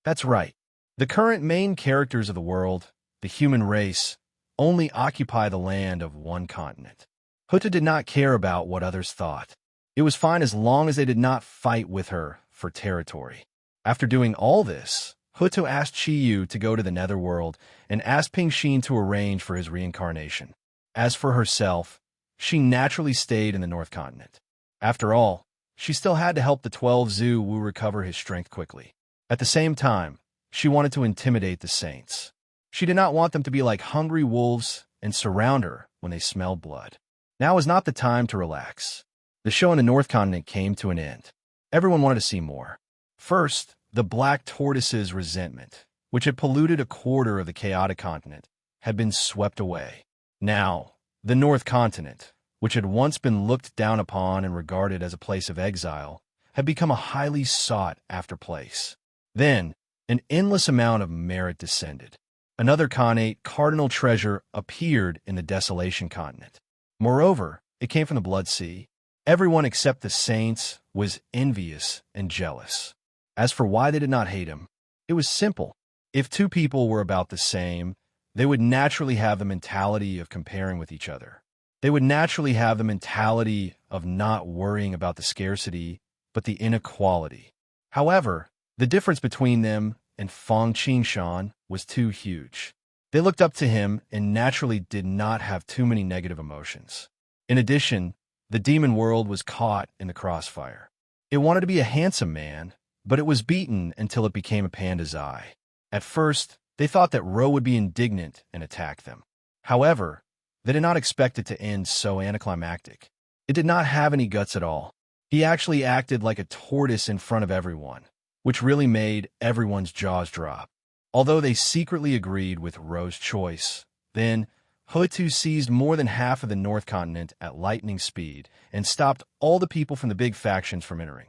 That's right. The current main characters of the world, the human race, only occupy the land of one continent. Huta did not care about what others thought. It was fine as long as they did not fight with her for territory. After doing all this, Hutu asked Qi Yu to go to the Netherworld and asked Ping Xin to arrange for his reincarnation. As for herself, she naturally stayed in the North Continent. After all, she still had to help the 12 Zhu Wu recover his strength quickly. At the same time, she wanted to intimidate the saints. She did not want them to be like hungry wolves and surround her when they smelled blood. Now is not the time to relax. The show in the North Continent came to an end. Everyone wanted to see more. First, the Black Tortoise's resentment, which had polluted a quarter of the chaotic continent, had been swept away. Now, the North Continent, which had once been looked down upon and regarded as a place of exile, had become a highly sought-after place. Then, an endless amount of merit descended. Another Khanate cardinal treasure appeared in the Desolation Continent. Moreover, it came from the Blood Sea. Everyone except the saints was envious and jealous. As for why they did not hate him, it was simple. If two people were about the same, they would naturally have the mentality of comparing with each other. They would naturally have the mentality of not worrying about the scarcity, but the inequality. However, the difference between them and Fang Qingshan was too huge. They looked up to him and naturally did not have too many negative emotions. In addition, the demon world was caught in the crossfire. It wanted to be a handsome man, but it was beaten until it became a panda's eye. At first, they thought that Ro would be indignant and attack them. However, they did not expect it to end so anticlimactic. It did not have any guts at all. He actually acted like a tortoise in front of everyone, which really made everyone's jaws drop. Although they secretly agreed with Ro's choice, then Hutu seized more than half of the North Continent at lightning speed and stopped all the people from the big factions from entering.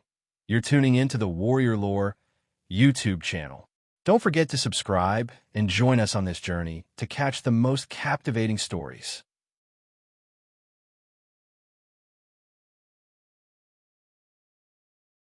You're tuning into the Warrior Lore YouTube channel. Don't forget to subscribe and join us on this journey to catch the most captivating stories.